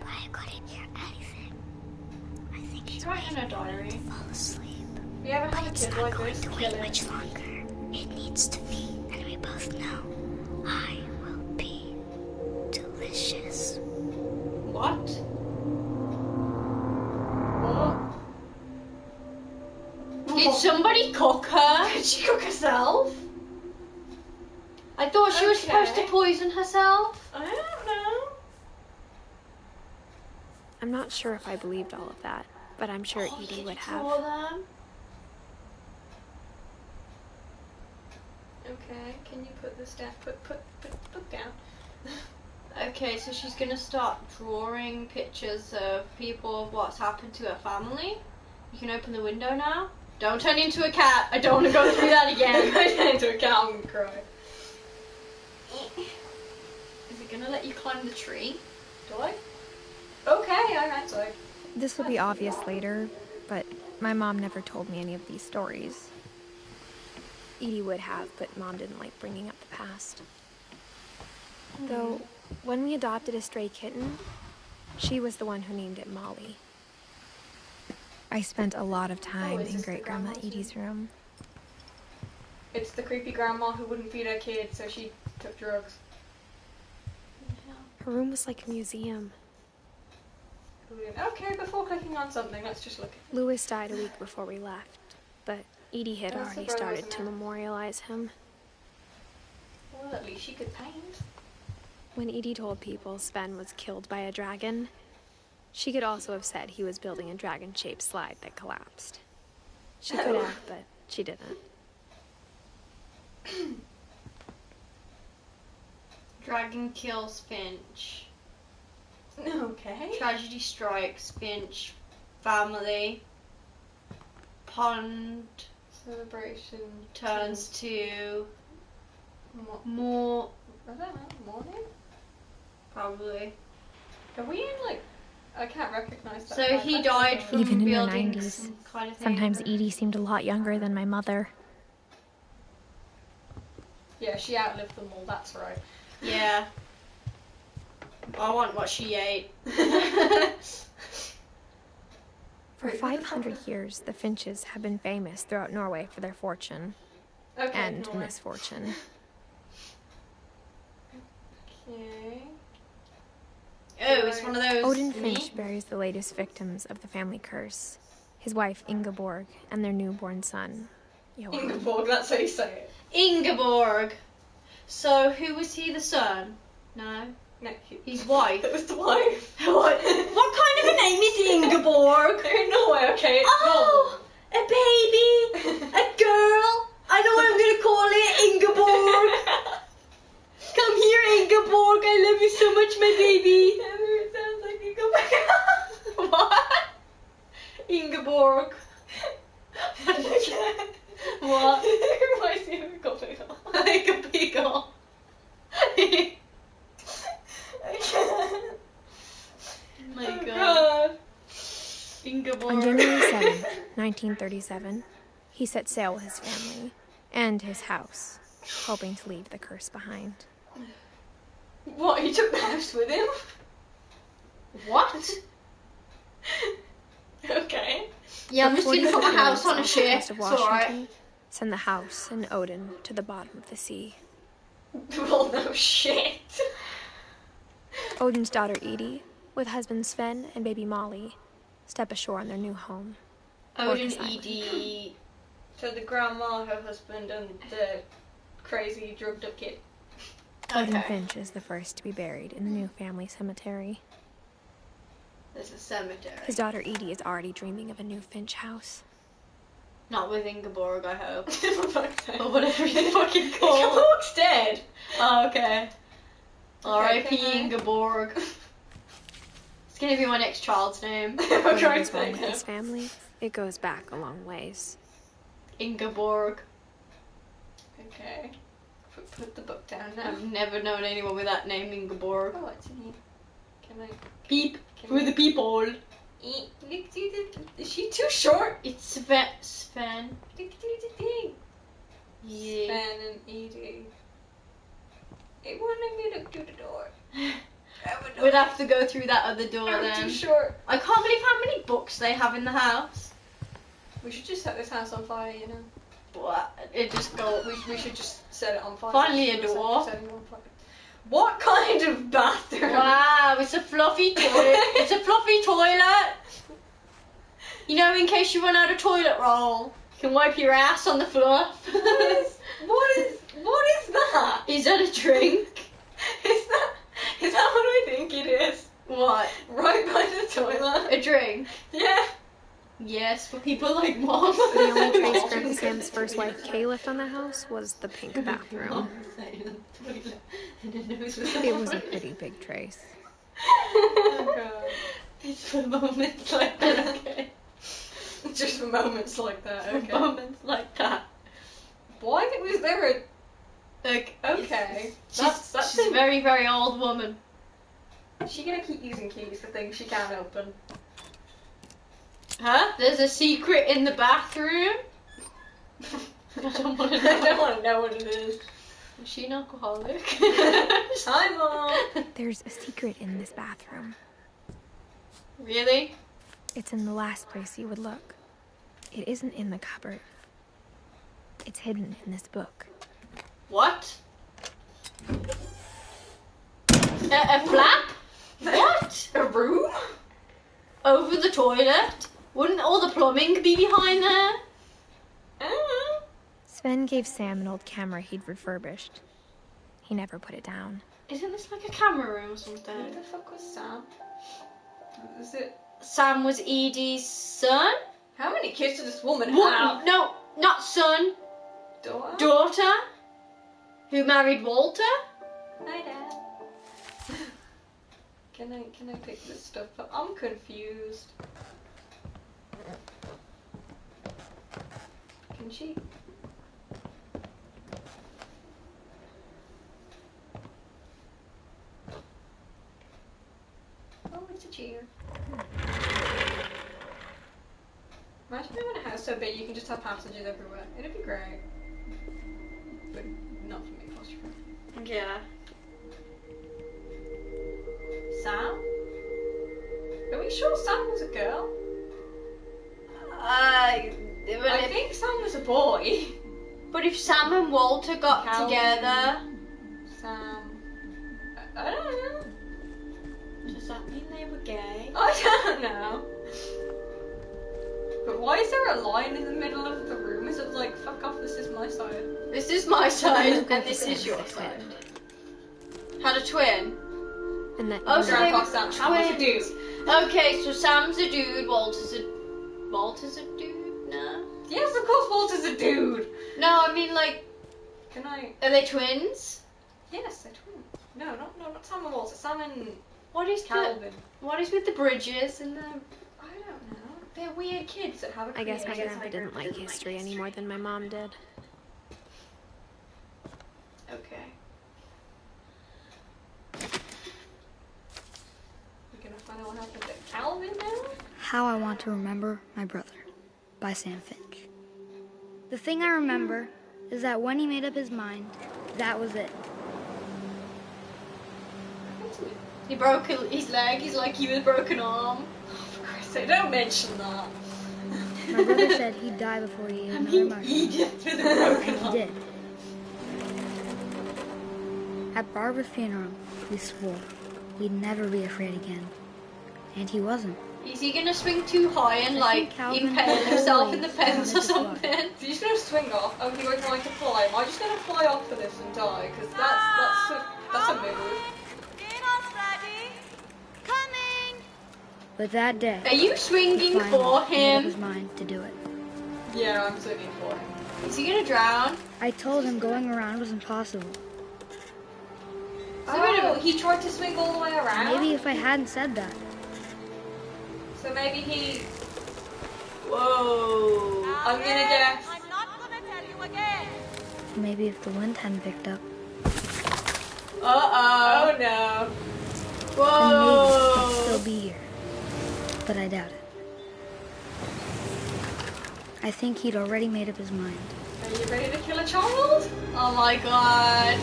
D: but I couldn't hear anything. I think
A: She's
D: it's
A: writing her diary.
D: to fall asleep.
B: You ever
D: But
B: had a
D: it's
B: kid
D: not
B: like
D: going
B: this?
D: to
B: Kill
D: wait
B: it.
D: much longer. It needs to be, and we both know I will be delicious.
A: What?
B: What?
A: Did somebody cook her?
B: Did she cook herself?
A: I thought she was supposed to
B: Okay.
A: poison herself.
B: I don't know.
C: I'm not sure if I believed all of that, but I'm sure Edie would have.
A: Draw them.
B: Okay, can you put this down? Put down.
A: Okay, so she's gonna start drawing pictures of people of what's happened to her family. You can open the window now. Don't turn into a cat. I don't want to go through that again.
B: If I turn into a cat, I'm gonna cry.
A: Is it gonna let you climb the tree?
B: Do I? Okay, I'm outside.
C: This will be obvious later, but my mom never told me any of these stories. Edie would have, but Mom didn't like bringing up the past. Though, when we adopted a stray kitten, she was the one who named it Molly. I spent a lot of time
B: is
C: in
B: this the
C: Great-Grandma
B: grandma too?
C: Edie's room.
B: It's the creepy grandma who wouldn't feed her kid, so she took drugs.
C: Her room was like a museum.
B: Okay, before clicking on something, let's just look at it.
C: Louis died a week before we left, but Edie had
B: That's the
C: already
B: brother,
C: started
B: isn't
C: to
B: it?
C: memorialize him.
B: Well, at least she could paint.
C: When Edie told people Sven was killed by a dragon, she could also have said he was building a dragon-shaped slide that collapsed. She could have, but she didn't.
A: Dragon kills Finch.
B: Okay.
A: Tragedy strikes Finch family. Pond
B: Celebration
A: turns to
B: Mo-
A: more,
B: I don't know, morning?
A: probably.
B: Are we in like? I can't recognize that.
A: So he died from
C: Even in her
A: building
C: 90s,
A: some kind of thing.
C: Sometimes Edie seemed a lot younger than my mother.
B: Yeah, she outlived them all. That's right.
A: Yeah. I want what she ate.
C: For 500 years, the Finches have been famous throughout Norway for their fortune
B: Okay.
C: and
B: Norway.
C: misfortune.
B: Okay.
A: Oh, it's one of those.
C: Odin
A: me?
C: Finch buries the latest victims of the family curse, his wife Ingeborg and their newborn son, Johan.
B: Ingeborg, that's how you say it.
A: Ingeborg. So who was he? The son? No.
B: No,
A: His wife.
B: It was the wife.
A: What kind of a name is Ingeborg?
B: They're in Norway, okay? It's
A: Oh, a baby, a girl. I know what I'm gonna call it, Ingeborg. Come here, Ingeborg. I love you so much, my baby.
B: It sounds like Ingeborg.
A: What? Ingeborg. What?
B: It reminds me of a couple.
A: Like a beagle.
B: I can't.
A: My
B: Oh,
A: God. Ingeborg.
C: On January 7th, 1937, he set sail with his family and his house, hoping to leave the curse behind.
B: What, he took the house with him?
A: What?
B: Okay.
A: Yeah, I'm just gonna put my house on a
C: off the
A: ship.
C: coast of
A: It's alright.
C: Washington, send the house and Odin to the bottom of the sea.
B: Well, no shit.
C: Odin's daughter Edie, with husband Sven and baby Molly, step ashore on their new home.
A: Odin,
C: Orcas Island.
A: Edie.
B: So the grandma, her husband, and the crazy drugged up kid.
C: Odin
A: Okay.
C: Finch is the first to be buried in the new family cemetery.
A: There's a cemetery.
C: His daughter Edie is already dreaming of a new Finch house.
A: Not with Ingeborg, I hope.
B: For fuck's sake.
A: Or whatever you fucking call it.
B: Ingeborg's dead.
A: Oh, okay. R.I.P.
B: can I-
A: Ingeborg. It's gonna be my next child's name.
B: I'm trying
C: Whatever's
B: to
C: wrong
B: say
C: with this family, it goes back a long ways.
A: Ingeborg.
B: Okay. Put the book down now.
A: I've never known anyone with that name, Ingeborg.
B: Oh, what's in here? Can I...
A: Peep
B: Can
A: for
B: I-
A: the people.
B: Is she too short?
A: It's Sven.
B: Look at the thing.
A: Yeah.
B: Sven and Edie. It won't let me look through the door.
A: We'd have to go through that other door
B: I'm
A: then.
B: too short.
A: I can't believe how many books they have in the house.
B: We should just set this house on fire, you know.
A: What? It just go.
B: We should just set it on fire.
A: Finally a
B: Just
A: door.
B: set it on fire. What kind of bathroom?
A: Wow, it's a fluffy toilet. It's a fluffy toilet. You know, in case you run out of toilet roll, you can wipe your ass on the fluff.
B: What is that?
A: Is that a drink?
B: Is that what I think it is?
A: What?
B: Right by the toilet.
A: A drink?
B: Yeah.
A: Yes, for people like Mom.
C: The only trace from Sam's first wife, Kay, left on the house was the pink bathroom. It was a pretty big trace.
B: Oh god.
A: It's for moments like that, okay?
B: Just for moments like that,
A: For
B: okay.
A: moments like that.
B: Why was there a...
A: Like,
B: Okay.
A: She's a very, very old woman.
B: Is she gonna keep using keys for things she can't open?
A: Huh? There's a secret in the bathroom. I don't want to know.
B: I don't want to know what it is.
A: Is she an alcoholic?
B: Hi, Mom.
C: There's a secret in this bathroom.
A: Really?
C: It's in the last place you would look. It isn't in the cupboard. It's hidden in this book.
A: What? A flap? What?
B: A room?
A: Over the toilet? Wouldn't all the plumbing be behind there?
C: Sven gave Sam an old camera he'd refurbished. He never put it down.
A: Isn't this like a camera room or
B: Who
A: something?
B: the fuck was Sam? Was it...
A: Sam was Edie's son?
B: How many kids did this woman
A: What?
B: have?
A: No, not son.
B: Daughter?
A: Daughter? Who married Walter?
B: Hi, Dad. Can I pick this stuff up? I'm confused. Can she? Oh, it's a chair. Imagine having a house so big you can just have passages everywhere. It'd be great. But not for me, claustrophobic.
A: Yeah. Sam?
B: Are we sure Sam was a girl?
A: I
B: I think Sam was a boy.
A: But if Sam and Walter got
B: Calvin.
A: together,
B: Sam. I don't know.
A: does that mean they were gay?
B: I don't know. But why is there a line in the middle of the room? Is it like, fuck off, this is my side?
A: This is my side,
C: Go
A: and
C: for
A: this
C: Sam
A: is your
C: with the
A: side.
C: twin.
A: Had a twin.
C: And that
A: Oh, so they
B: Grandpa
A: were
B: Sam was a dude.
A: Okay, so Sam's a dude, Walter's a dude? No.
B: Yes, of course Walter's a dude.
A: No, I mean like,
B: Can I?
A: are they twins?
B: Yes, they're twins. No, not Sam and Walter. Sam and
A: What is
B: Calvin.
A: What is with the bridges and the?
B: I don't know. They're weird kids that have a
C: I guess my
B: creative-
C: grandpa didn't like history any more than my mom did.
A: Okay.
B: We're gonna find out what happened to Calvin now?
E: How I Want to Remember My Brother by Sam Finch. The thing I remember is that when he made up his mind, that was it.
A: He broke his leg. He's like he was broken arm.
B: For Christ's sake, don't mention that.
E: My brother said he'd die before he ate another mushroom.
A: Edith with a broken
E: And he
A: arm.
E: did. At Barbara's funeral, he swore he'd never be afraid again. And he wasn't.
A: Is he gonna swing too high and
E: I
A: like
E: think Calvin
A: impale himself in the
E: always
A: fence or
E: wanted to fly.
A: something?
B: So you're just gonna swing off? Oh, he won't like to fly. Am I just gonna fly off for this and die? Because that's a move.
E: But that day,
A: Are you
E: he
A: swinging
E: finally
A: for
E: made up
A: him?
E: his mind to do it.
B: Yeah, I'm swimming for him.
A: Is he gonna drown?
E: I told him going around was impossible.
B: Oh, he tried to swing all the way around?
E: Maybe if I hadn't said that.
B: So maybe he...
A: Whoa.
B: I'm gonna guess.
F: I'm not gonna tell you again.
E: Maybe if the wind hadn't picked up,
A: Uh-oh.
B: Oh no.
E: then maybe I'd
A: Whoa.
E: still be here. But I doubt it. I think he'd already made up his mind.
B: Are you ready to kill a child?
A: Oh my god.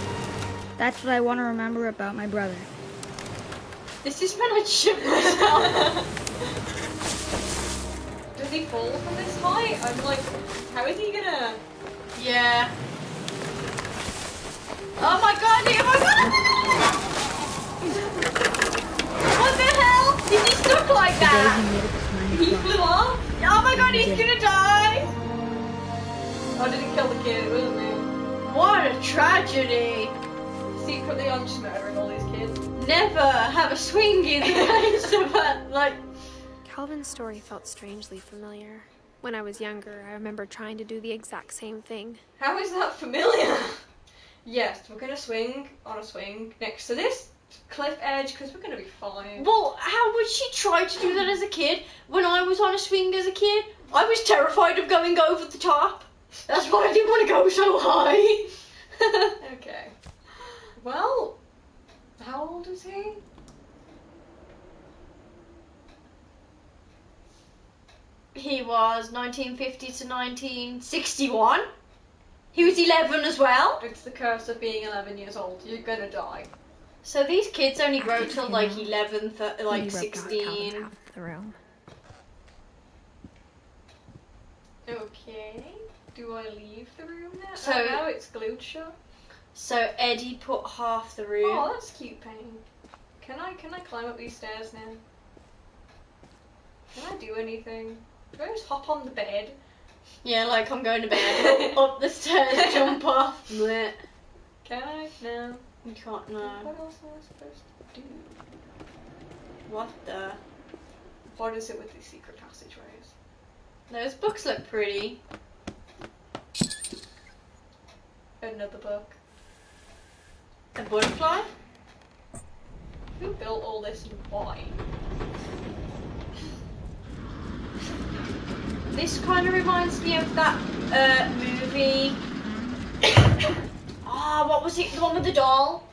E: That's what I want to remember about my brother.
A: This is when I shit myself.
B: Does he fall from this height? I'm like, how is he gonna...
A: Yeah. Oh my god, oh my god! What the hell? Is he stuck like
E: The day
A: that?
E: he made up his mind
B: He
E: to fly.
B: flew off?
A: Oh my god, he's gonna die!
B: I didn't kill the kid, it wasn't me.
A: What a tragedy.
B: Secretly, I'm just murdering all these kids.
A: Never have a swing in the face of a, like...
C: Calvin's story felt strangely familiar. When I was younger, I remember trying to do the exact same thing.
B: How is that familiar? Yes, we're gonna swing on a swing next to this cliff edge because we're gonna be fine.
A: Well, how would she try to do that as a kid? When I was on a swing as a kid, I was terrified of going over the top. That's why I didn't want to go so high.
B: Okay. Well, how old is he?
A: He was 1950 to 1961. He was 11 as well.
B: It's the curse of being 11 years old. You're gonna die.
A: So these kids only grow till like 11, like
C: He roped off Calvin's
A: 16.
C: half of the room.
B: Okay. Do I leave the room now?
A: So-
B: Oh, now it's glued shut.
A: So Eddie put half the room.
B: Oh, that's cute, Penny. Can I climb up these stairs now? Can I do anything? Do I just hop on the bed?
A: Yeah, like I'm going to bed. Up the stairs, jump off. Blech.
B: Can I? No.
A: You can't know.
B: What else am I supposed to do?
A: What the?
B: What is it with these secret passageways?
A: Those books look pretty.
B: Another book.
A: A butterfly?
B: Who built all this and why?
A: This kind of reminds me of that movie. What was it? The one with the doll?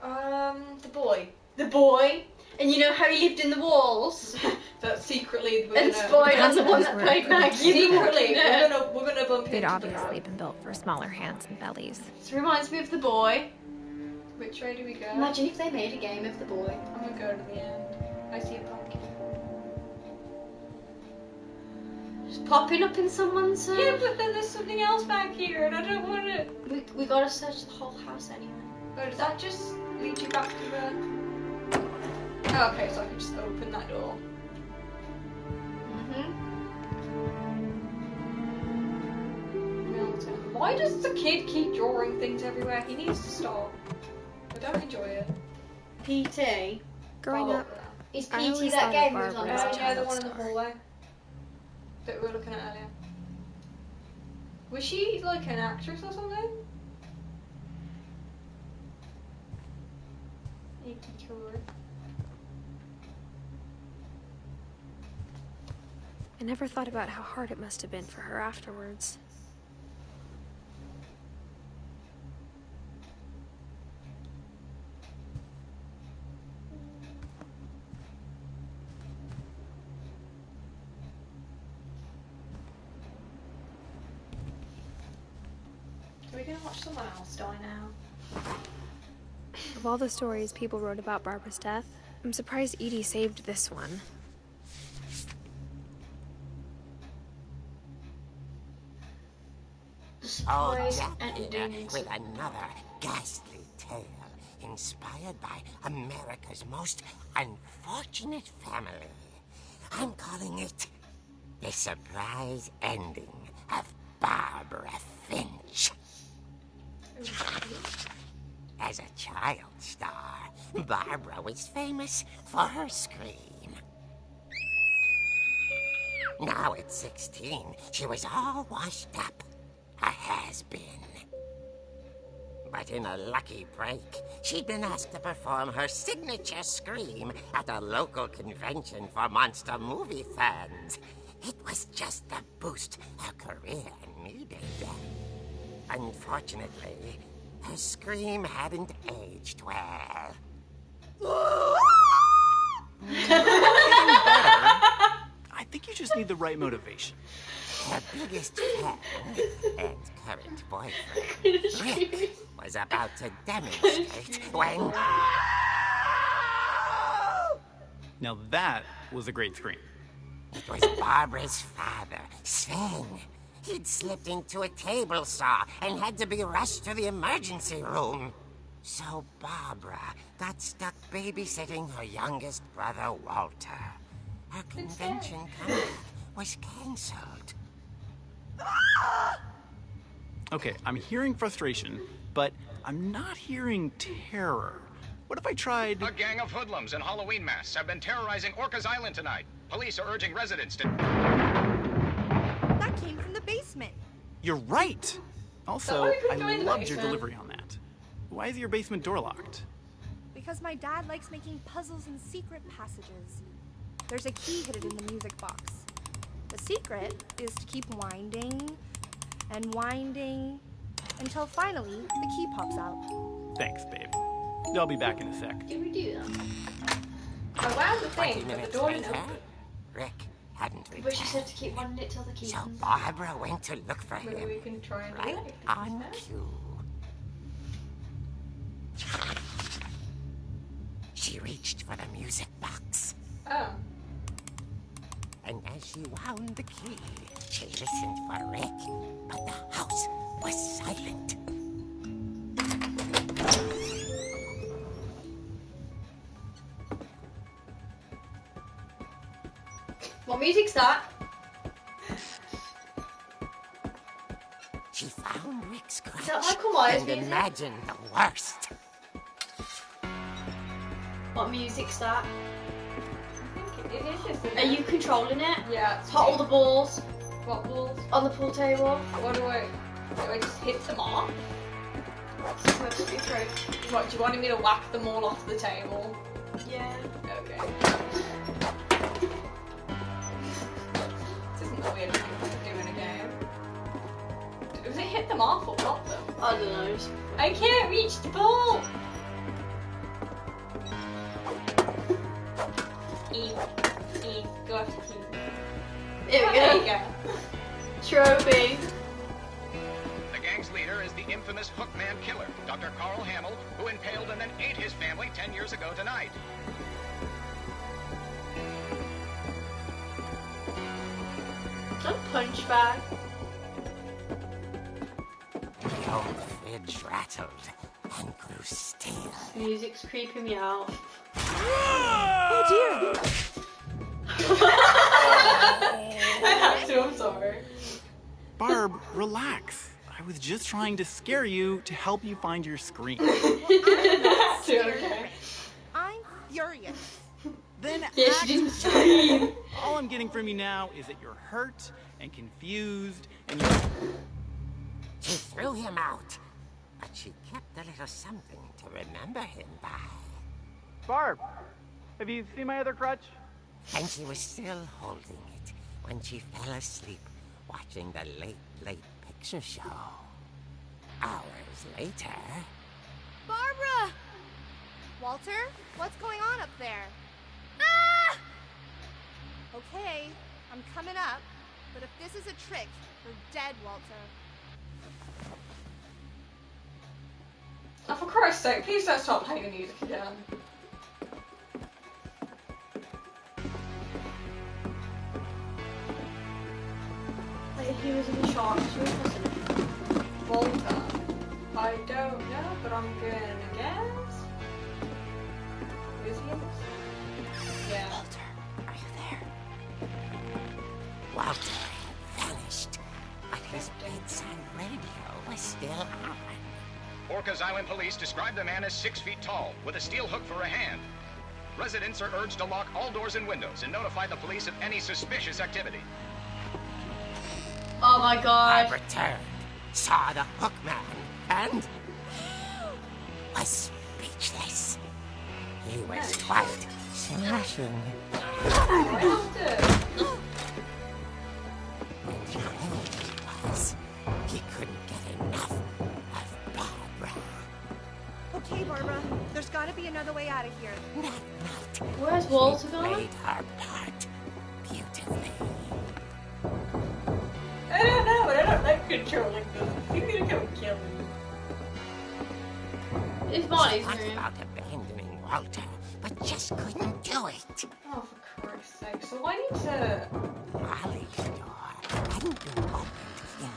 B: The boy.
A: The boy. And you know how he lived in the walls?
B: That secretly we're
A: And
B: gonna...
A: spied on the one that
C: Where-
A: played Maggie.
B: Secretly,
A: Yeah.
B: we're gonna bump
C: They'd
B: into
C: obviously
B: the
C: been built for smaller hands and bellies.
A: This reminds me of the boy.
B: Which way do we go?
A: Imagine if they made a game of the boy.
B: I'm gonna go to the end. I see a pumpkin.
A: Just popping up in someone's.
B: Yeah, but then there's something else back here, and I don't want it.
A: We gotta search the whole house anyway.
B: Or does that just lead you back to the... Oh, okay, so I can just open that door.
A: Mhm.
B: Milton. Why does the kid keep drawing things everywhere? He needs to stop. I don't enjoy it.
A: PT.
C: Growing
B: Follow
C: up,
B: that.
A: Is
C: I
A: PT
C: always
A: that
C: thought of
A: game we was
C: Barbara
A: on?
C: as a
B: Yeah, the
C: child
B: one in the
C: star.
B: hallway that we were looking at earlier. Was she like an actress or something?
C: I never thought about how hard it must have been for her afterwards.
B: Are we gonna watch someone else die now?
C: Of all the stories people wrote about Barbara's death, I'm surprised Edie saved this one.
G: Oh,
A: Surprise
G: Jack
A: endings.
G: with another ghastly tale inspired by America's most unfortunate family. I'm calling it The Surprise Ending of Barbara Finch. As a child star, Barbara was famous for her scream. Now at 16, she was all washed up. A has-been. But in a lucky break, she'd been asked to perform her signature scream at a local convention for monster movie fans. It was just the boost her career needed. Unfortunately, her scream hadn't aged well.
H: I think you just need the right motivation.
G: Her biggest fan and current boyfriend, Rick, was about to demonstrate when...
H: Now that was a great scream.
G: It was Barbara's father, Sven. He'd slipped into a table saw and had to be rushed to the emergency room. So Barbara got stuck babysitting her youngest brother, Walter. Her convention comeback was cancelled.
H: Okay, I'm hearing frustration, but I'm not hearing terror. What if I tried...
I: A gang of hoodlums in Halloween masks have been terrorizing Orcas Island tonight. Police are urging residents to...
F: That came from the basement.
H: You're right! Also,
B: why we couldn't go
H: I
B: in the
H: loved your
B: basement?
H: delivery on that. Why is your basement door locked?
F: Because my dad likes making puzzles and secret passages. There's a key hidden in the music box. The secret is to keep winding and winding until finally the key pops out.
H: Thanks, babe. I'll be back in a sec.
A: Did we do that?
B: I wound the
G: 20
B: thing, but the
G: minutes
B: door didn't
G: later,
B: open.
G: Rick hadn't returned.
A: But she said to keep winding it till the key
G: So
A: comes.
G: Barbara went to look for
B: Maybe
G: him
B: we can try and do
G: right
B: it.
G: on cue. She reached for the music box,
B: Oh.
G: and as she wound the key, she listened for Rick, but the house was silent.
A: What music's that?
G: She found Rick's crutch
A: that Michael Myers
G: and
A: music?
G: imagined the worst.
A: What music's that?
B: I think it is just...
A: Are you controlling it?
B: Yeah, it's
A: Hot all the balls
B: What balls?
A: on the pool table.
B: What do I just hit them off?
A: It's supposed to be true.
B: What, do you want me to whack them all off the table?
A: Yeah.
B: Okay. This isn't the weirdest thing to do in a game. Was it hit them off or pop them?
A: I don't know.
B: I can't reach the ball! E. Go after Q.
A: Here we
B: There
A: go.
B: you go.
A: Trophy.
I: The gang's leader is the infamous Hookman killer, Dr. Carl Hamill, who impaled and then ate his family 10 years ago tonight.
A: A punch bag.
G: The old fridge rattled and grew still.
A: Music's creeping me out.
F: Oh dear!
B: I have to, I'm sorry.
H: Barb, relax. I was just trying to scare you to help you find your scream.
B: I have to, okay.
F: I'm furious.
H: Then
A: Yeah,
H: act
A: she didn't scream.
H: All I'm getting from you now is that you're hurt and confused and you're...
G: She threw him out, but she kept a little something to remember him by.
H: Barb, have you seen my other crutch?
G: And she was still holding it when she fell asleep watching the late picture show. Hours later...
F: Barbara! Walter, what's going on up there? Ah! Okay, I'm coming up, but if this is a trick, you're dead, Walter.
B: Oh, for Christ's sake, please don't stop playing the music again.
A: Like he was in the shark's room, wasn't he?
B: Volta. I don't know, but I'm gonna guess. Is he in this? Yeah.
G: Walter, are you there? Walter had vanished, but his bedside radio was still on.
I: Orcas Island police describe the man as 6 feet tall, with a steel hook for a hand. Residents are urged to lock all doors and windows and notify the police of any suspicious activity.
A: Oh my god.
G: I returned, saw the hookman, and was speechless. He was quite smashing. And he was. He couldn't get enough of Barbara.
F: Okay, Barbara. There's got to be another way out of here.
G: That night,
A: Where's Walter
G: she
A: gone?
G: played her part beautifully.
B: I don't know, but I don't like controlling this. He's gonna come kill me.
A: It's Molly's
G: Thought
A: room.
G: about abandoning Walter, but just couldn't do it.
B: Oh, for Christ's sake. So I need to...
G: Molly's door hadn't been opened in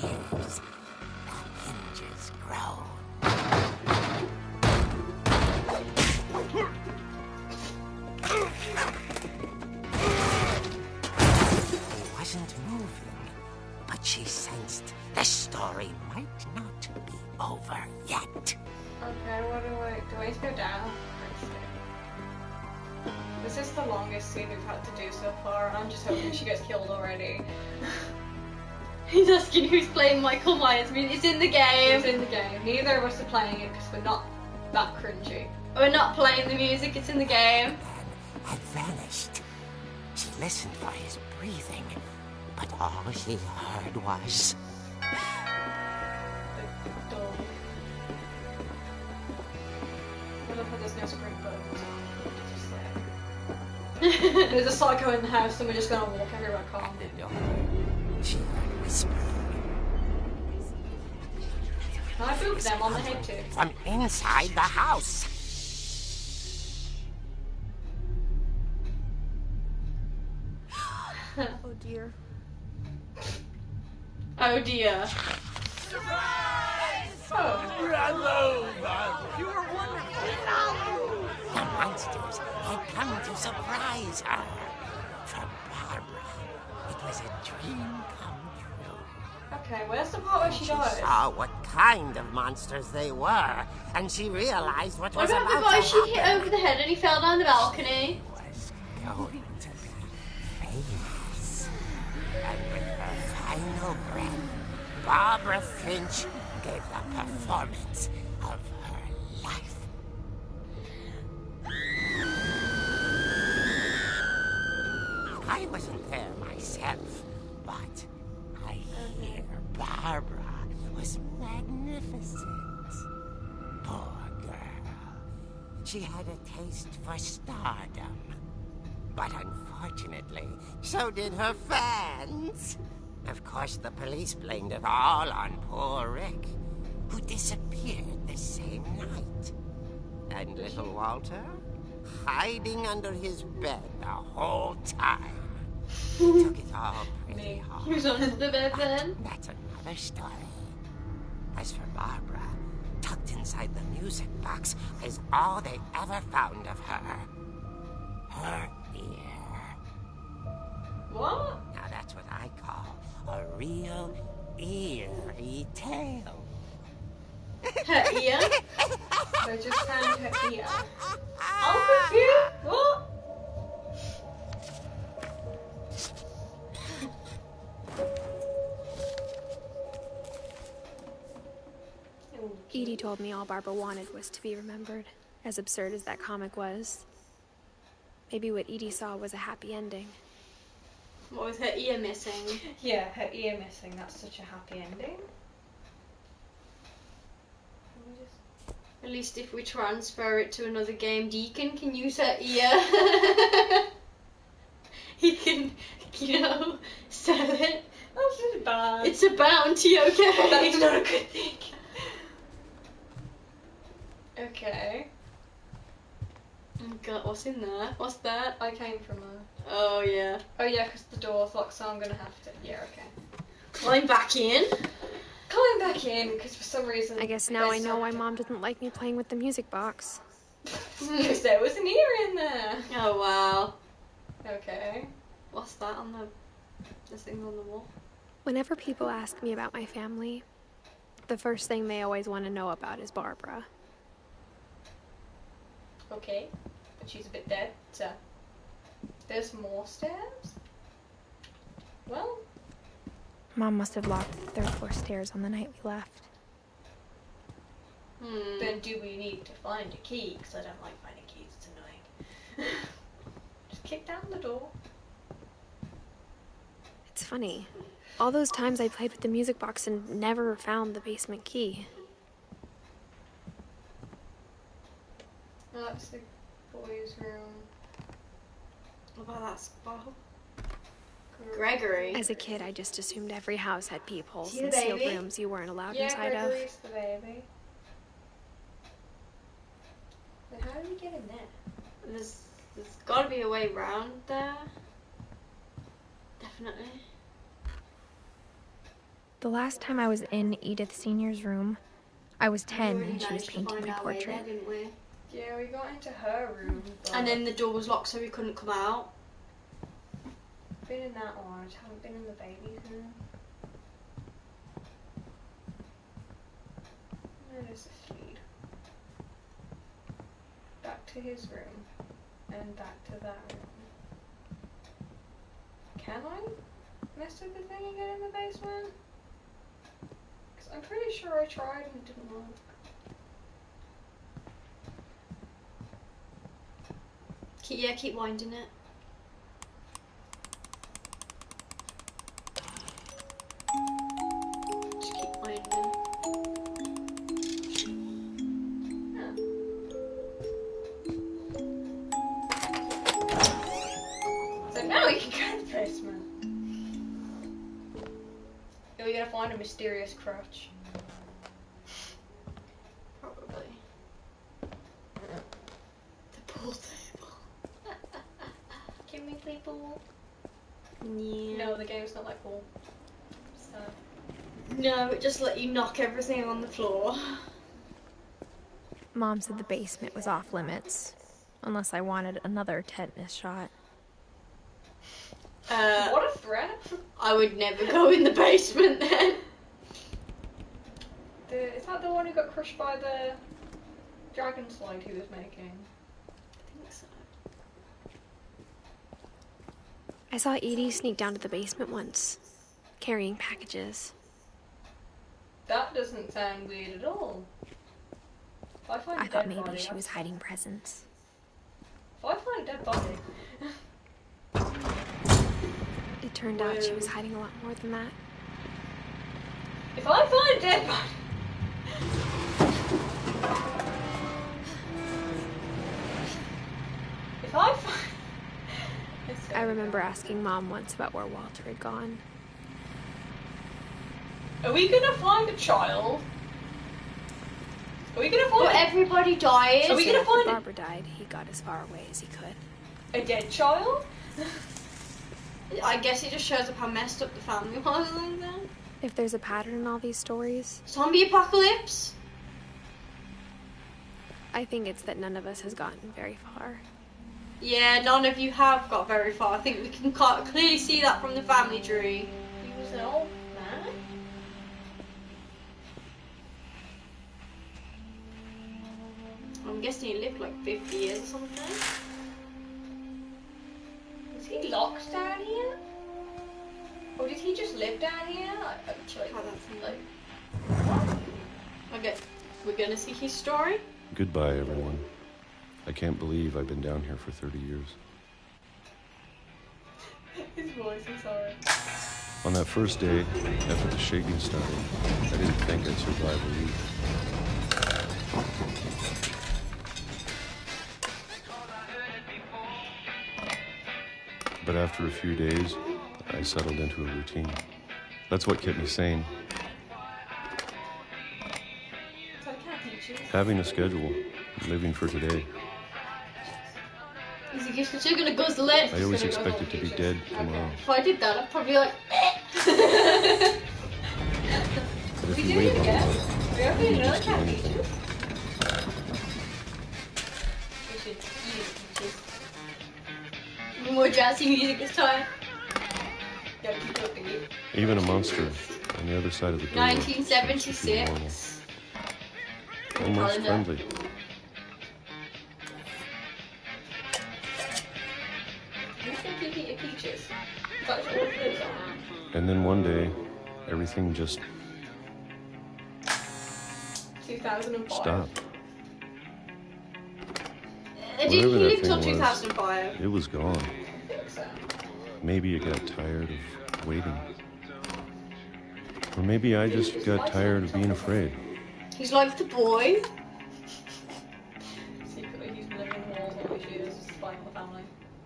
G: years. The hinges grown. He wasn't moving, but she sensed the story might not be over yet.
B: Okay, what do I need to go down? This is the longest scene we've had to do so far, and I'm just hoping she gets killed already.
A: He's asking who's playing Michael Myers. I mean, it's in the game.
B: It's in the game. Neither of us are playing it because we're not that cringy.
A: We're not playing the music, it's in the game.
G: Had vanished. She listened for his breathing, but all she heard was...
B: The door. I love how there's no spring buttons. It's just like... There's a psycho in the house and we're just gonna walk everywhere calm.
G: The door. She heard whispering.
B: Can I boop them on the head too?
G: From inside the house.
F: Oh dear.
A: Oh dear.
G: The monsters had come to surprise her. For Barbara, it was a dream come true.
B: Okay, where's the part where she
G: She
B: dies?
G: saw what kind of monsters they were, and she realized what
A: What
G: was
A: about the
G: about
A: guy
G: to
A: she hit
G: happen.
A: over the head and he fell down the balcony?
G: Was going to be famous. And with her final breath, Barbara Finch gave the performance of her life. I wasn't there myself, but I hear Barbara was magnificent. Poor girl. She had a taste for stardom. But unfortunately, so did her fans. Of course, the police blamed it all on poor Rick, who disappeared the same night. And little Walter, hiding under his bed the whole time. Took it all pretty hard.
A: He was under the bed then.
G: That's another story. As for Barbara, tucked inside the music box is all they ever found of her. Her ear.
B: What?
G: Now that's what I call a real eerie tale.
A: Her ear?
B: They just found her ear. I'm confused. What?
C: Edie told me all Barbara wanted was to be remembered, as absurd as that comic was. Maybe what Edie saw was a happy ending.
A: What was her ear missing?
B: Yeah, her ear missing. That's such a happy ending.
A: At least if we transfer it to another game, Deacon can use her ear. He can, you know, sell it.
B: That's just bad.
A: It's a bounty, okay?
B: That's not a good thing. Okay.
A: Oh god, what's in there? What's that?
B: I came from a...
A: Oh yeah.
B: Oh yeah, because the door's locked, so I'm gonna have to... Yeah, okay.
A: Climb back in.
B: Coming back in, because for some reason...
C: I guess now I know why Mom didn't like me playing with the music box.
B: Because there was an ear in there.
A: Oh wow.
B: Okay.
A: What's that on the thing on the wall?
C: Whenever people ask me about my family, the first thing they always want to know about is Barbara.
B: Okay. she's a bit dead. So there's more stairs. Well,
C: Mom must have locked the third floor stairs on the night we left.
B: then do we need to find a key? Because I don't like finding keys. It's annoying. Just kick down the door.
C: It's funny. All those times I played with the music box and never found the basement key.
B: Oh, that's the boys' room.
A: What about that spot? Gregory.
C: As a kid, I just assumed every house had peepholes
A: See the
C: and sealed
A: baby?
C: rooms you weren't allowed
B: Yeah,
C: inside
B: Gregory's the baby. Then how do we get in there?
A: There's got to be a way round there. Definitely.
C: The last time I was in Edith Senior's room, I was 10
A: We
C: and she was
A: managed to
C: painting
A: find
C: my
A: our way
C: portrait.
A: there, didn't we?
B: Yeah, we got into her room. But
A: And then the door was locked, so we couldn't come out.
B: been in that one. I just haven't been in the baby's room. Where does this lead? Back to his room. And back to that room. Can I mess with the thing and get in the basement? Because I'm pretty sure I tried and it didn't work.
A: Keep winding it. Just keep winding.
B: Yeah. So now we can go to the basement. Are we gonna find a mysterious crutch?
A: Probably. The pool table.
B: Can we play pool?
A: Yeah.
B: No, the game's not like pool. So.
A: No, it just let you knock everything on the floor.
C: Mom said the basement was off limits, unless I wanted another tetanus shot.
B: What a threat!
A: I would never go in the basement then.
B: Is that the one who got crushed by the dragon slide he was making?
A: I think so.
C: I saw Edie sneak down to the basement once, carrying packages.
B: That doesn't sound weird at all. If I find a
C: I thought
B: dead
C: maybe
B: body,
C: she was hiding presents.
B: If I find a dead body,
C: It turned out she was hiding a lot more than that.
B: if I find a dead body, if I find,
C: I remember asking Mom once about where Walter had gone.
B: Are we gonna find a child? Are we gonna find
A: Well, everybody dies.
B: Are we gonna
C: After
B: find
C: Barbara died, he got as far away as he could.
B: a dead child?
A: I guess it just shows up how messed up the family was like that.
C: If there's a pattern in all these stories,
A: Zombie apocalypse?
C: I think it's that none of us has gotten very far.
A: Yeah, none of you have got very far. I think we can clearly see that from the family tree.
B: He was an old man.
A: I'm guessing he lived like 50 years or something.
B: Is he locked down here? Or did he just live down here? Like,
A: How that's like. Okay, we're gonna see his story.
J: Goodbye, everyone. I can't believe I've been down here for 30 years.
B: His voice, I'm sorry.
J: On that first day, after the shaking started, I didn't think I'd survive a week. But after a few days, I settled into a routine. That's what kept me sane.
B: So I can't teach you.
J: Having a schedule, living for today.
A: Is he just gonna guzzle it?
J: I always expected to be dead tomorrow.
A: If I did that, I'd probably like.
J: But if
B: We
J: you
B: do
J: wait
B: it
J: long
B: again.
J: enough,
B: We are
J: you
B: doing
J: can
B: another
J: just do
B: cat
J: anything.
B: feature. We should use features.
A: More jazzy music this time.
B: Gotta keep up the game.
J: Even a monster on the other side of the door.
A: 1976.
J: Almost
A: Calendar.
J: friendly.
B: 2 peaches. That's what it lives on.
J: And then one day, everything just
B: 2005.
J: stopped.
A: He
J: Whatever that
A: lived
J: thing
A: till
J: was,
A: 2005.
J: it was gone.
B: I think so.
J: Maybe it got tired of waiting. Or maybe I just got tired of being afraid.
A: He's like the boy.
B: Secretly, he's been living in the walls all these years, spying on the family.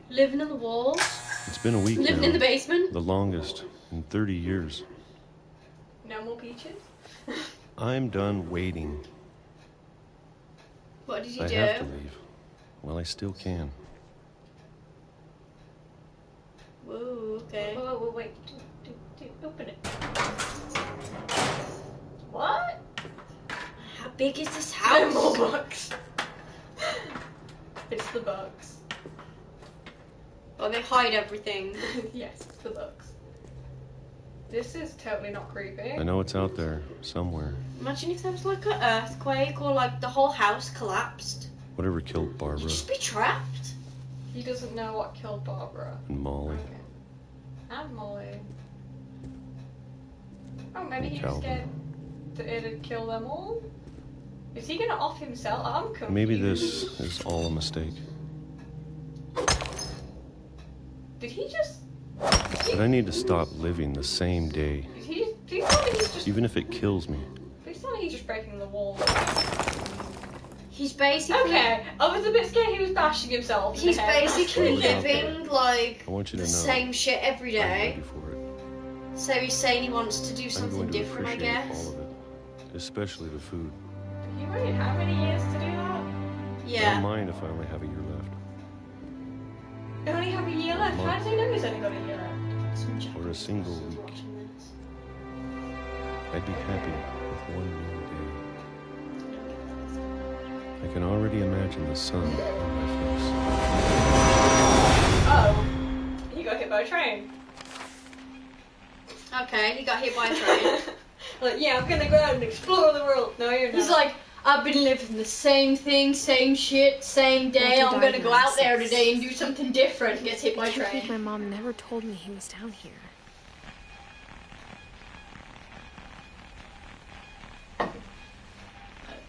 A: Living in the walls.
J: It's been a week
A: Living
J: now.
A: in the basement.
J: The longest in 30 years.
B: No more peaches?
J: I'm done waiting.
A: What did you
J: I
A: do?
J: have to leave. Well, I still can.
A: Whoa, okay.
B: Whoa, wait. Open it. What?
A: How big is this
B: No
A: house?
B: more bugs. It's the bugs.
A: Oh, they hide everything.
B: Yes, it's the bugs. This is totally not creepy.
J: I know it's out there, somewhere.
A: Imagine if there was like an earthquake or like the whole house collapsed.
J: Whatever killed Barbara
A: You'd just be trapped.
B: He doesn't know what killed Barbara.
J: and Molly.
B: And Molly. Oh, maybe
J: And
B: he was
J: Calvin.
B: scared that it'd kill them all? Is he gonna off himself? I'm confused.
J: Maybe this is all a mistake.
B: Did he just...
J: But I need to stop living the same day.
B: Did he just... Please tell me he's just...
J: Even if it kills me.
B: Please tell me he's just breaking the wall.
A: He's basically...
B: Okay, I was a bit scared he was bashing himself. in
A: He's
B: the head.
A: basically
J: What's out there?
A: living like
J: I want you to
A: the
J: know.
A: same shit every
J: I'm
A: day.
J: ready for it.
A: So he's saying he wants to do
J: I'm
A: something
J: going to
A: different, I
J: appreciate
A: guess.
J: all of it. Especially the food.
B: He waited how many years to do that?
J: I don't
A: Yeah.
J: mind if I only have a year left.
B: They only have a year left. How does he know he's only got a year left?
J: Or a single week. I'd be happy with one new day. I can already imagine the sun on my
B: Oh, he got hit by a train.
A: Okay, he got hit by a train.
B: Like, yeah, I'm gonna go out and explore the world. No, you're not.
A: He's like, I've been living the same thing, same shit, same day.
C: Walter
A: I'm
C: died
A: gonna
C: in
A: go out there
C: 96.
A: today and do something different. Gets hit by
C: I
A: a
C: can't believe
A: train.
C: my mom never told me he was down here.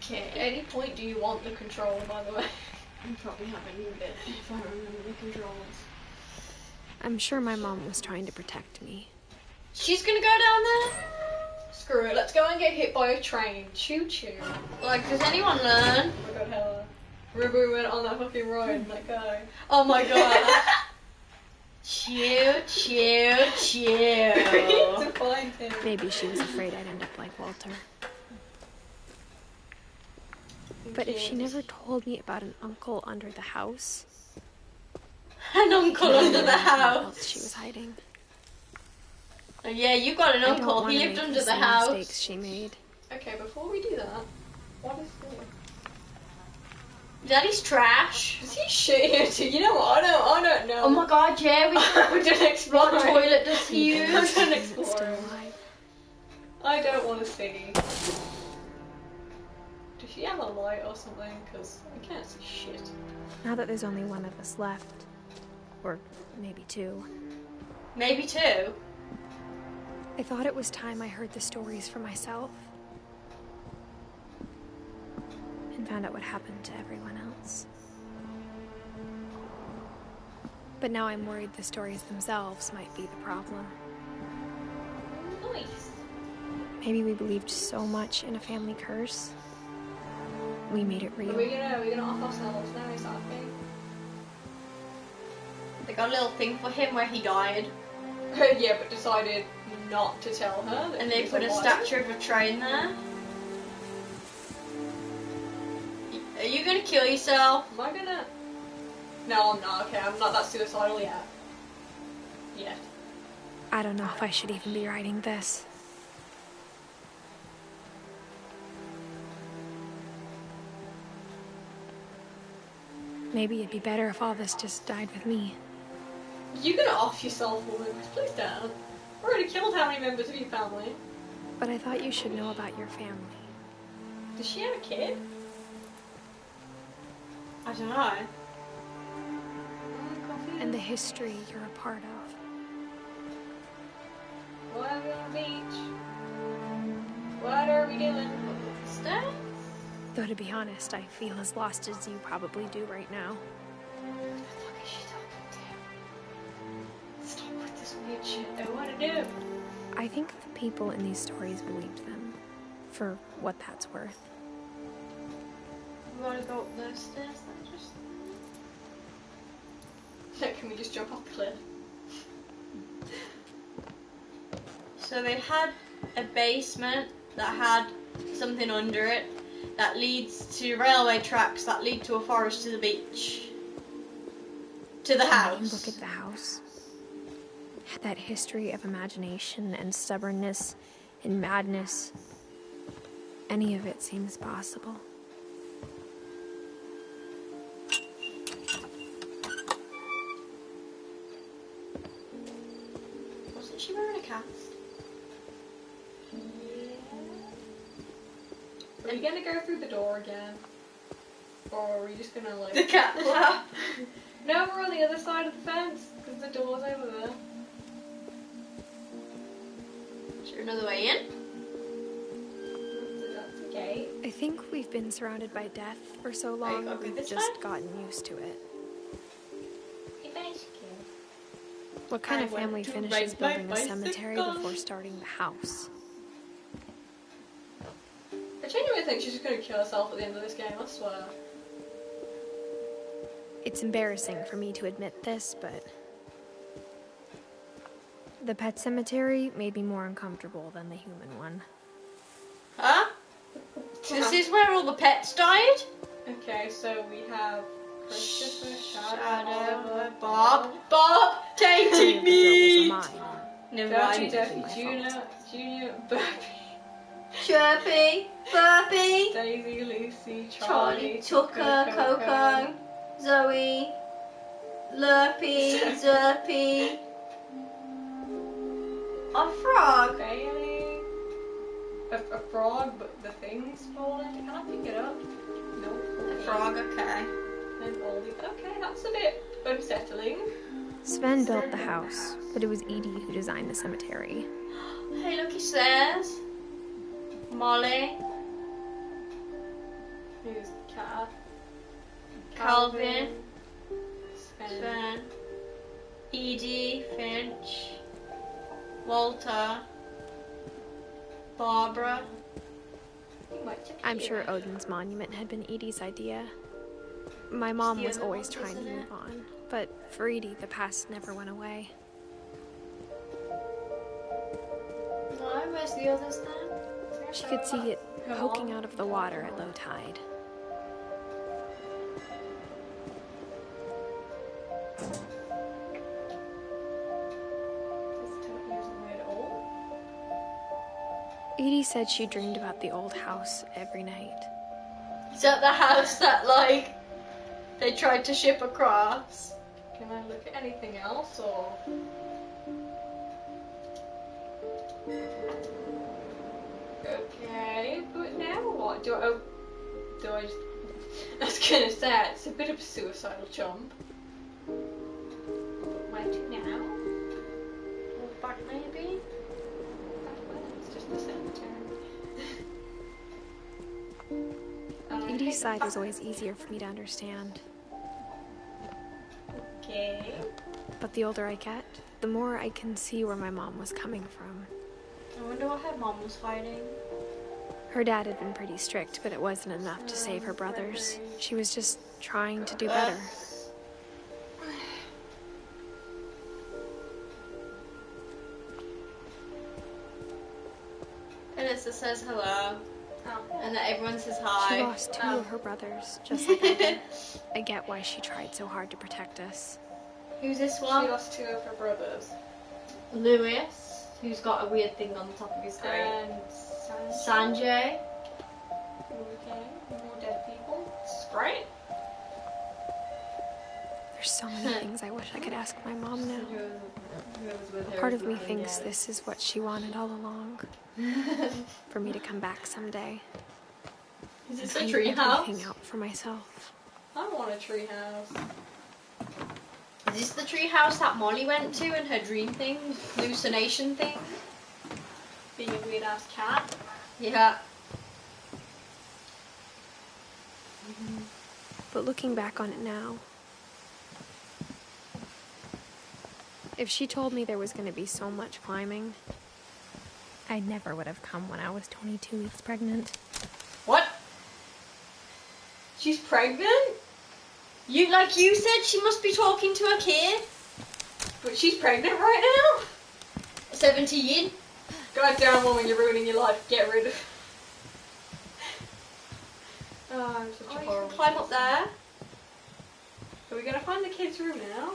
A: Okay.
B: At any point do you want the control, by the way?
A: I'm probably having a bit if I remember the controls.
C: I'm sure my mom was trying to protect me.
A: She's gonna go down there?
B: Screw it, let's go and get hit by a train. Choo choo.
A: Like, does anyone learn?
B: Oh my god, Hella. Remember we went on that fucking ride and that guy.
A: Oh my god. Chill, chill, chill.
B: We need to find him.
C: Maybe she was afraid I'd end up like Walter. But if she never told me about an uncle under the house,
A: An uncle under the
C: what
A: house.
C: else she was hiding.
A: Oh, yeah, you got an
C: I don't
A: uncle.
C: wanna
A: He lived
C: make
A: under the
C: same
A: house.
C: mistakes she made.
B: Okay, before we do that, what is this?
A: Daddy's trash.
B: Is he shit here too? You know what? I don't know.
A: Oh my god, yeah,
B: We're gonna explore.
A: what toilet does he
B: We're
A: use?
B: gonna
C: Still
B: explore.
C: alive.
B: I don't want to see. Does she have a light or something? Because I can't see shit.
C: Now that there's only one of us left, or maybe two,
A: Maybe two.
C: I thought it was time I heard the stories for myself and found out what happened to everyone else. But now I'm worried the stories themselves might be the problem.
B: Nice.
C: Maybe we believed so much in a family curse, we made it
B: Are
C: real.
B: we gonna off ourselves now? Is that okay?
A: They got a little thing for him where he died.
B: Yeah, but decided not to tell her. That
A: And
B: he
A: they
B: was
A: put a
B: alive.
A: statue of a train there. Are you gonna kill yourself?
B: Am I gonna? No, I'm not. Okay, I'm not that suicidal yet. Yet.
C: I don't know if I should even be writing this. Maybe it'd be better if all this just died with me.
B: You gonna off yourself, woman? Please don't. We already killed how many members of your family?
C: But I thought you should know about your family.
B: Does she have a kid?
A: I don't know.
C: and the history you're a part of.
B: Why are we on the beach? What are we doing?
A: Stairs?
C: Though to be honest, I feel as lost as you probably do right now.
B: What the fuck is she talking to? Stop with this weird shit. I want to do.
C: I think the people in these stories believed them, for what that's worth.
A: We wanna go up those stairs then, just...
B: Can we just jump off the cliff?
A: So they had a basement that had something under it that leads to railway tracks that lead to a forest to the beach. To the house.
C: And look at the house. Had that history of imagination and stubbornness and madness. Any of it seems possible.
A: Wasn't she wearing a cast?
B: Are we gonna go through the door again? Or are we just gonna like...
A: The cat flap.
B: No, we're on the other side of the fence, because the door's over there.
A: Is there another way in?
B: That's a gate.
C: I think we've been surrounded by death for so long,
A: I'll go
C: we've
A: this
C: just
A: side.
C: gotten used to it.
B: Bicycle.
C: What kind
A: I
C: of
A: went
C: family
A: to
C: finishes
A: ride my
C: building a cemetery
A: bicycle.
C: before starting the house?
B: I genuinely think she's just gonna kill herself at the end of this game, I swear.
C: It's embarrassing for me to admit this, but the pet cemetery made me more uncomfortable than the human one.
A: Huh? This is where all the pets died?
B: Okay, so we have Christopher, Shadow,
A: Shadow, Bob, tainted
C: The
A: me!
C: gerbils are mine.
A: Never
B: Duffy,
A: mind.
C: Duffy,
B: Duffy, Junior, Burpee,
A: Chirpy, Burpee,
B: Daisy, Lucy,
A: Charlie, Tucker, Coco, Zoe, Lurpy, Zerpy, a frog.
B: Bailey, a frog, but the thing's falling. Can I pick it up? No.
A: A frog, okay.
B: And Oldie. Okay, that's a bit unsettling.
C: Sven built the house, but it was Edie who designed the cemetery.
A: Hey, look, it says Molly,
B: Who's Cat?
A: Calvin,
B: Sven.
A: Sven, Edie Finch, Walter, Barbara.
C: I'm sure Odin's monument had been Edie's idea. My mom was always trying to move on, but for Edie, the past never went away.
A: No, where's the others then?
C: She could see it poking out of the water at low tide. Edie said she dreamed about the old house every night.
A: Is that the house that, like, they tried to ship across?
B: Can I look at anything else, or...? Okay, but now what? Do I just... I was gonna say, it's a bit of a suicidal jump. Where to now?
A: Or back, maybe?
B: It's just the cemetery.
C: Edie's side was always easier for me to understand.
B: Okay.
C: But the older I get, the more I can see where my mom was coming from.
A: I wonder what her mom was hiding.
C: Her dad had been pretty strict, but it wasn't enough to save her brothers. She was just trying to do better.
A: Alyssa says hello. And that everyone says hi.
C: She lost 2 of her brothers, just like I did. I get why she tried so hard to protect us.
A: Who's this
B: She
A: one?
B: lost 2 of her brothers.
A: Lewis, who's got a weird thing on the top of his brain.
B: And
A: Sanjay.
B: Okay, more dead people. It's great.
C: There's so many things I wish I could ask my mom now.
A: Whoever's with her
C: Part
A: is
C: of me
A: lying
C: thinks
A: dead.
C: this is what she wanted all along. For me to come back someday.
A: Is this
C: and
A: a
C: find
A: tree house?
C: everything out for myself.
B: I want a tree house.
A: Is this the tree house that Molly went to in her dream thing? Hallucination thing?
B: Being a weird ass cat.
A: Yeah.
C: But looking back on it now, if she told me there was going to be so much climbing, I never would have come when I was 22 weeks pregnant.
B: What? She's pregnant?
A: Like you said, she must be talking to a kid.
B: But she's pregnant right now?
A: 17.
B: Goddamn woman, you're ruining your life. Get rid of. Oh, I'm such a
A: You
B: horrible.
A: can climb up there.
B: Are we gonna find the kids' room now?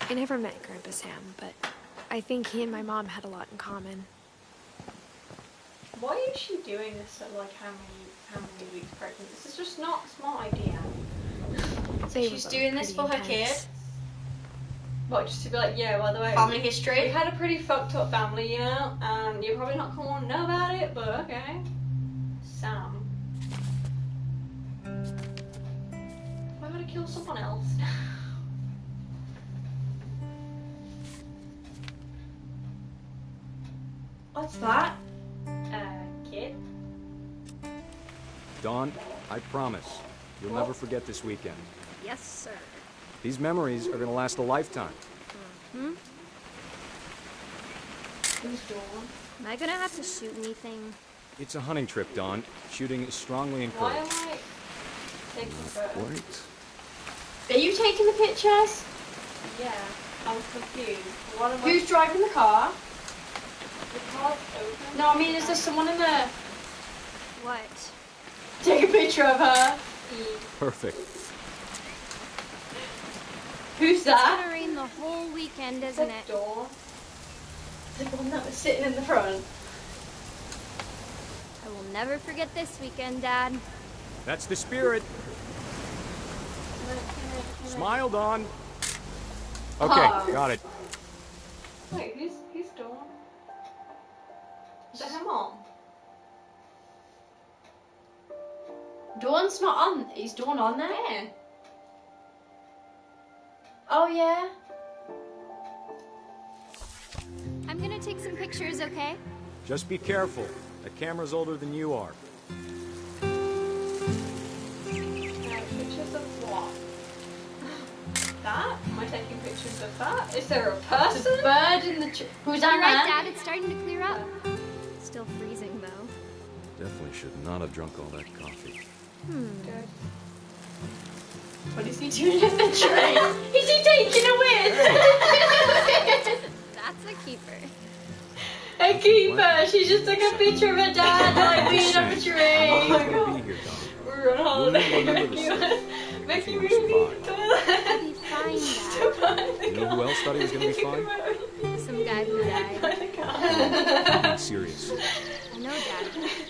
C: I never met Grandpa Sam, but I think he and my mom had a lot in common.
B: Why is she doing this at like how many weeks pregnant? This is just not a smart idea.
C: They
A: She's
C: were both
A: doing this for
C: pretty
A: her kid.
C: intense.
B: What, just to be like, yeah, by the way,
A: Family
B: we
A: history.
B: had a pretty fucked up family, you know, and you're probably not gonna want to know about it, but okay. Sam. Why would I kill someone else?
A: What's that?
B: Kid?
K: Dawn, I promise, you'll never forget this weekend.
F: Yes, sir.
K: These memories are gonna last a lifetime.
B: Who's Dawn?
F: Am I gonna have to shoot anything?
K: It's a hunting trip, Dawn. Shooting is strongly
B: Why am
K: encouraged.
B: I taking photos?
J: What?
A: Are you taking the pictures?
B: Yeah, I'm confused. What am
A: Who's driving the car?
B: The car's open?
A: No, I mean, is there someone in there?
F: What?
A: Take a picture of her.
K: Perfect.
A: Who's
F: It's
A: that?
F: gonna rain the whole weekend, isn't it?
B: Dawn.
A: The one that was sitting in the front.
F: I will never forget this weekend, Dad.
K: That's the spirit. Smile, Dawn. Okay,
A: Oh.
K: got it.
B: Wait, who's Dawn? Is that her mom?
A: Dawn's not on. Is Dawn on there?
B: Yeah.
A: Oh, yeah.
F: I'm gonna take some pictures, okay?
K: Just be careful. The camera's older than you are.
B: Pictures of what? That? Am I taking pictures of that? Is there a person?
A: The bird in the tree. Who's
F: You're
A: on
F: right,
A: there?
F: Dad. It's starting to clear up. Still freezing, though.
J: Definitely should not have drunk all that coffee.
B: Good.
A: What is he doing in the tree? Is he taking a whiz?
F: That's a keeper.
A: A keeper. She just took a picture of her dad like being on a
K: I'm
A: tree.
K: not gonna be here, Dawn.
B: We're on holiday.
K: You'll never remember this
B: Mickey,
K: She
B: we
K: was
B: need
K: fine.
F: I'll be fine, Dad.
K: You know who else thought he was gonna be fine?
F: Some guy who died.
K: I'm serious.
F: I know, Dad.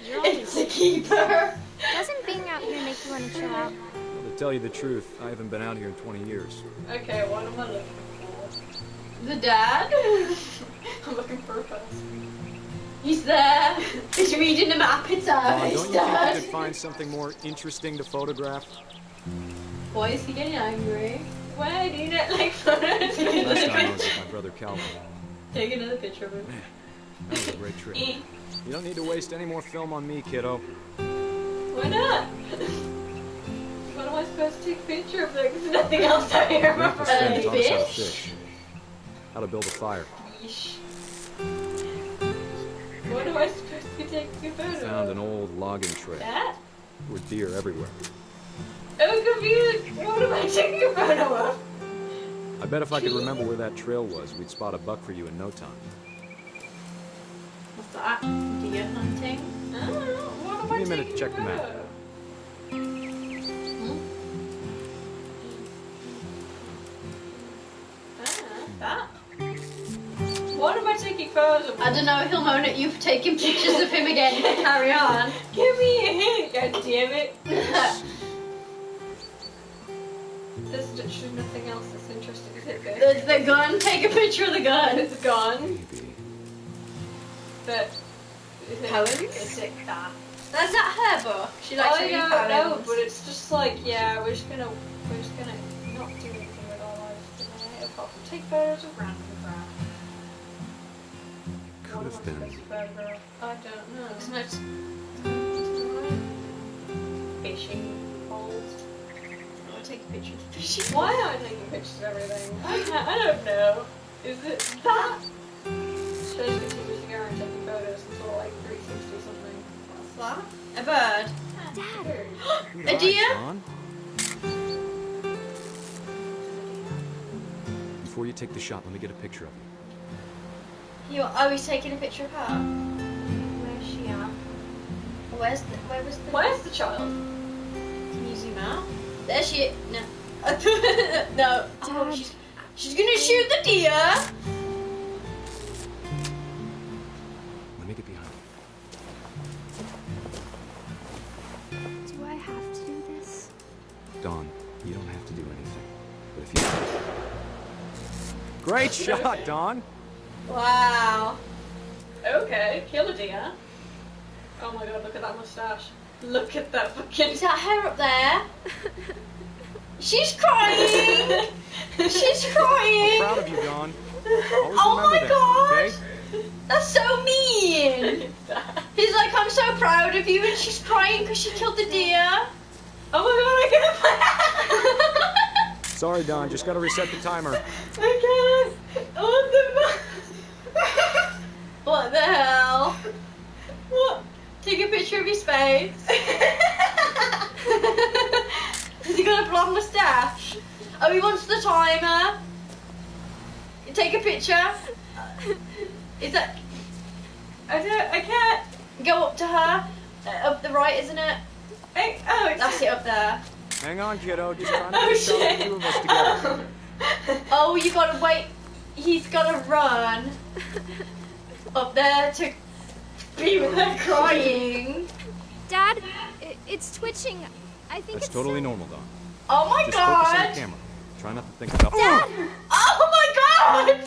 F: You're
A: It's
F: always...
A: a keeper.
F: Doesn't being out here make you want to chill out?
K: Well, to tell you the truth, I haven't been out here in 20 years.
B: Okay, what am I looking for?
A: The dad?
B: I'm looking for a person.
A: He's there. He's reading the map. It's
K: Dawn,
A: our
K: don't you think
A: dad.
K: you could find something more interesting to photograph?
A: Why is he getting angry? Why do you not like photos? Take
K: Last
A: another
K: time I was
A: picture.
K: with my brother Calvin.
A: Take another picture of him.
K: That was a great trip. You don't need to waste any more film on me, kiddo.
B: Why not? What am I supposed to take a picture of? Like, there's nothing else out here.
K: Grandpa Stan taught us how to
A: fish?
K: fish. How to build a fire.
B: Yeesh. What am I supposed to be taking a photo
K: Found an
B: of?
K: old logging trail.
B: That?
K: With deer everywhere.
B: I'm confused. What am I taking a photo of?
K: I bet if I could remember where that trail was, we'd spot a buck for you in no time.
A: What's that? Deer hunting?
B: I don't know. What am
K: Give
B: I
K: me a minute
B: taking
K: to check the map.
B: photo of? That? What am I taking photos of?
A: I don't know. He'll moan at you for taking pictures of him again. Carry on.
B: Give me a hint, god damn it. There's literally nothing else that's interesting, is it? Babe?
A: The gun. Take a picture of the gun.
B: It's gone.
J: Maybe.
B: But is it,
A: Poems?
B: is it that?
A: That's not her book. She likes
B: I
A: reading
B: don't know,
A: poems.
B: but it's just like, yeah, we're just gonna not do anything with our lives today. apart from take photos of random crap.
K: Could have been.
B: Photograph? I don't know.
A: Isn't it?
B: Fishing poles.
A: I want to take a picture of the fishing.
B: Why am I taking pictures of everything? I don't know. Is it that? Shows continues to go around taking photos until like 360 something.
A: What's that? A bird.
K: Good
A: A
K: eye,
A: deer?
K: John. Before you take the shot, let me get a picture of you.
A: Are we taking a picture of her? Where's she at?
B: Where's the child?
A: Can you zoom out? There she is. No. No. Oh, she's gonna shoot the deer.
K: Let me get behind you.
C: Do I have to do this?
K: Dawn, you don't have to do anything. But if you... Great shot, Dawn!
A: Wow.
B: Okay, kill a deer. Oh my god, look at that mustache. Look at that fucking...
A: Is that her up there? She's crying! She's crying!
K: I'm proud of you, Dawn. Always
A: Oh
K: remember
A: my
K: that,
A: god!
K: okay?
A: That's so mean! He's like, I'm so proud of you, and she's crying because she killed the deer.
B: Oh my god, I can't...
K: Sorry, Dawn, just gotta reset the timer.
B: I can't. What the fuck?
A: What the hell?
B: What?
A: Take a picture of his face. Has he got a blonde moustache? Oh, he wants the timer. Take a picture. Is that...
B: I can't.
A: Go up to her. Up the right, isn't it?
B: Oh, it's...
A: That's it up there.
K: Hang on, kiddo, just trying to get a shot of the two of us together.
A: Oh, you gotta wait. He's gotta run up there to be with her crying.
C: Dad, it's twitching. I think
K: That's
C: it's
K: totally normal, Dawn.
A: Oh my
K: Just focus on
A: god!
K: the camera. Try not to think about...
A: Dad! Oh my god!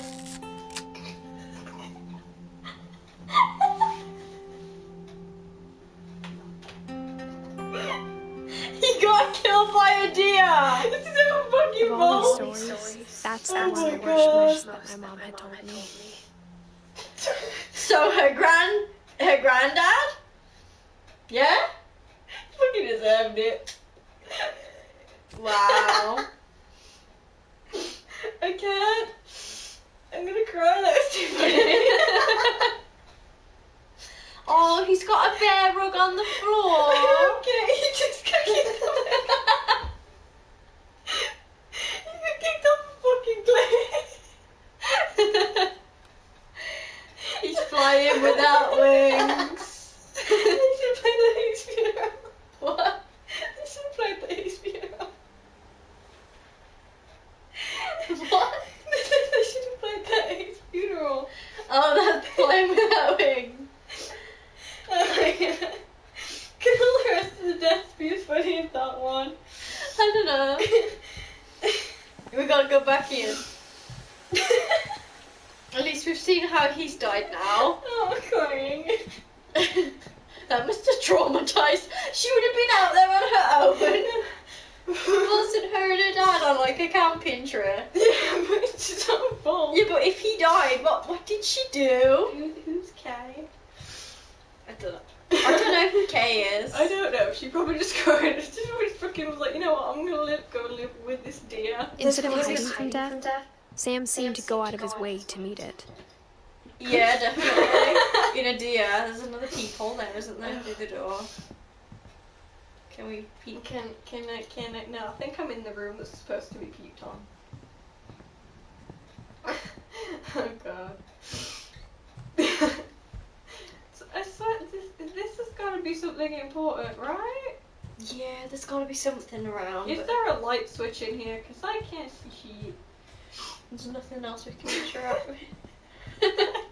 A: He got killed by a deer! This is so fucking
C: Of all
A: bold!
C: the stories, that's the
A: Oh
C: one
A: my
C: I wish
A: God.
C: most that my mom had told me.
A: So her granddad? Yeah? Fucking deserved it. Wow. I can't. I'm gonna cry, that was too funny. Oh, he's got a bear rug on the floor. Okay, he just got kicked off. He got kicked off the fucking plane. He's flying without wings. They should play the Higgs funeral. What? They should play the Higgs funeral. What? They should have played the Higgs funeral. Oh, that's flying without wings. Oh my god. Could all the rest of the deaths be as funny as that one? I don't know. We gotta go back in. At least we've seen how he's died now. Oh, I'm crying. That must have traumatized. She would have been out there on her own. Wasn't her and her dad on like a camping trip? Yeah, but it's not her fault. Yeah, but if he died, what did she do? Who's Kay? I don't know. I don't know who Kay is. I don't know. She probably just cried. She just fucking was like, you know what? I'm gonna go live with this deer.
C: Instead of hiding from death, Sam seemed to go out of his way to meet it.
A: Yeah, definitely. In a deer, there's another peephole there, isn't there, through the door? Can we peek? Can I? No, I think I'm in the room that's supposed to be peeked on. Oh god. I swear, this has got to be something important, right? Yeah, there's got to be something around. Is there a light switch in here? Because I can't see shit. There's nothing else we can interact with. I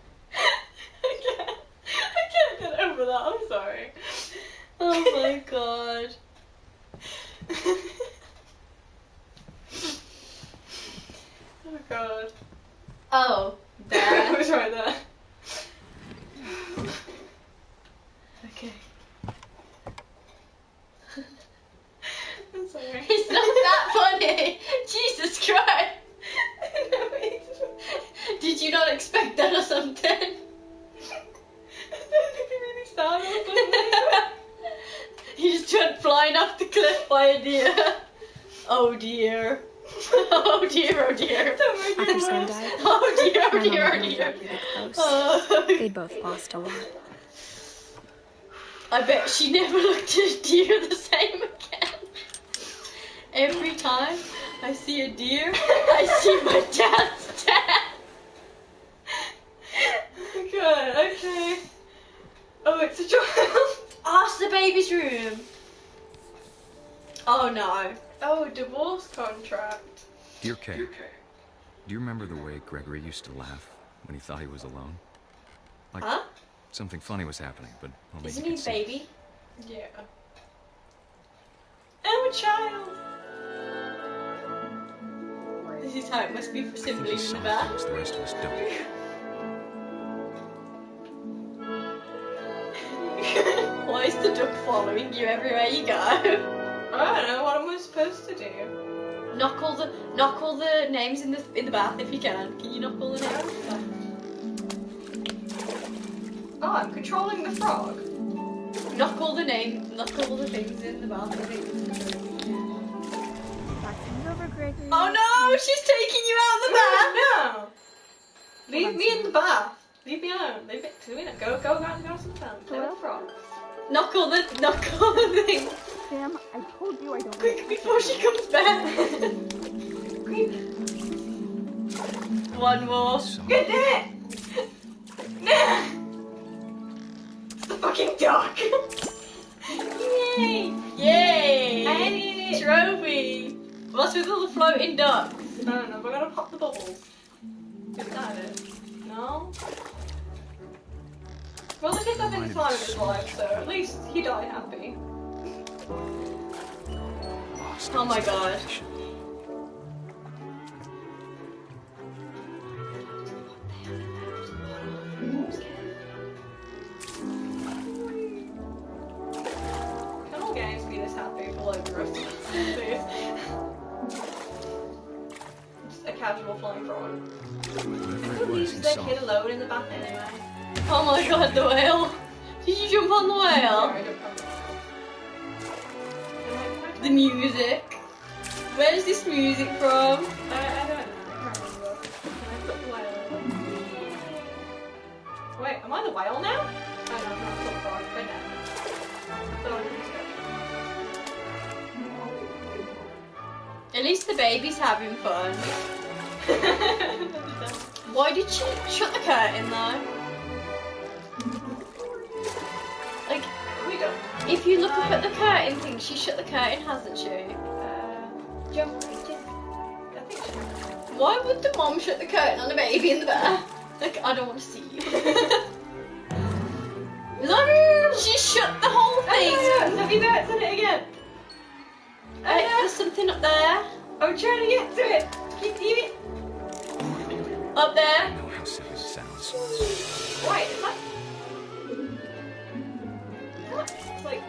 A: can't get over that, I'm sorry. Oh my god. Oh god. Oh, there. It was right there. Okay. I'm sorry. It's not that funny. Jesus Christ. Did you not expect that or something?
B: I don't think he really sad or something.
A: He just went flying off the cliff by a deer. Oh dear. Oh dear, oh dear.
C: After Sam died,
A: Oh dear, oh
C: my
A: dear,
C: mom
A: oh
C: and I
A: dear.
C: got really close.
A: Oh.
C: They both lost a lot.
A: I bet she never looked at a deer the same again. Every time I see a deer, I see my dad's dad.
B: Good, okay. Oh, it's a child.
A: Oh, it's the baby's room. Oh no.
B: Oh, divorce contract.
K: Dear Kay, do you remember the way Gregory used to laugh when he thought he was alone? Like
A: Huh?
K: something funny was happening, but only
A: Isn't
K: he
A: he
K: could
A: a
K: see.
A: baby?
B: Yeah. I'm a child.
A: This is how it must be for
K: I think he
A: siblings
K: saw
A: in the back.
K: things the rest of us don't.
A: Why is the duck following you everywhere you go?
B: I don't know, what am I supposed to do?
A: Knock all the names in the bath if you can. Can you knock all the names?
B: Oh, I'm controlling the frog.
A: Knock all the things in the bath. I think.
F: Back things over, Gregory.
A: Oh no, she's taking you out of the bath.
B: No! Leave me in the bath. Leave me alone. Leave it to me. Go have some fun. Play with the frog.
A: Knock all the things.
F: Sam, I told you I don't
A: Quick, before she comes back.
B: Quick.
A: One more.
B: Get it! It's the fucking duck! Yay!
A: Yay!
B: I did it!
A: Trophy! What's with all the floating ducks?
B: I don't know, we're gonna pop the bubbles. Is that it? No? Well, the kid's having the time of his life, so at least he died happy.
K: Lost
A: Oh
K: in
A: my god.
K: speculation.
B: Can all games be this happy for like the rest of us, please? Just a casual flying frog.
K: Whatever it
B: Who
K: was
B: leaves
K: he
B: their
K: saw.
B: kid alone in the bath anyway?
A: Oh my god, the whale! Did you jump on the whale?
B: Sorry, I don't know.
A: The music. Where is this music from?
B: I don't know. I can't remember. Can I put the whale in? Wait, am I the whale now? Oh no, I'm not the frog. Okay. I thought I was
A: At least the baby's having fun. Why did she shut the curtain though? Like,
B: we don't.
A: if you look up at the curtain thing, she shut the curtain, hasn't she?
B: Jump. I think she.
A: Why would the mom shut the curtain on the baby in the bath? Like, I don't want to see you. Look, she shut the whole thing.
B: Have you done it again?
A: There's something up there.
B: I'm trying to get to it. Keep it.
A: Up
K: I
A: there.
K: know how silly it sounds.
B: Wait, is that? It's like.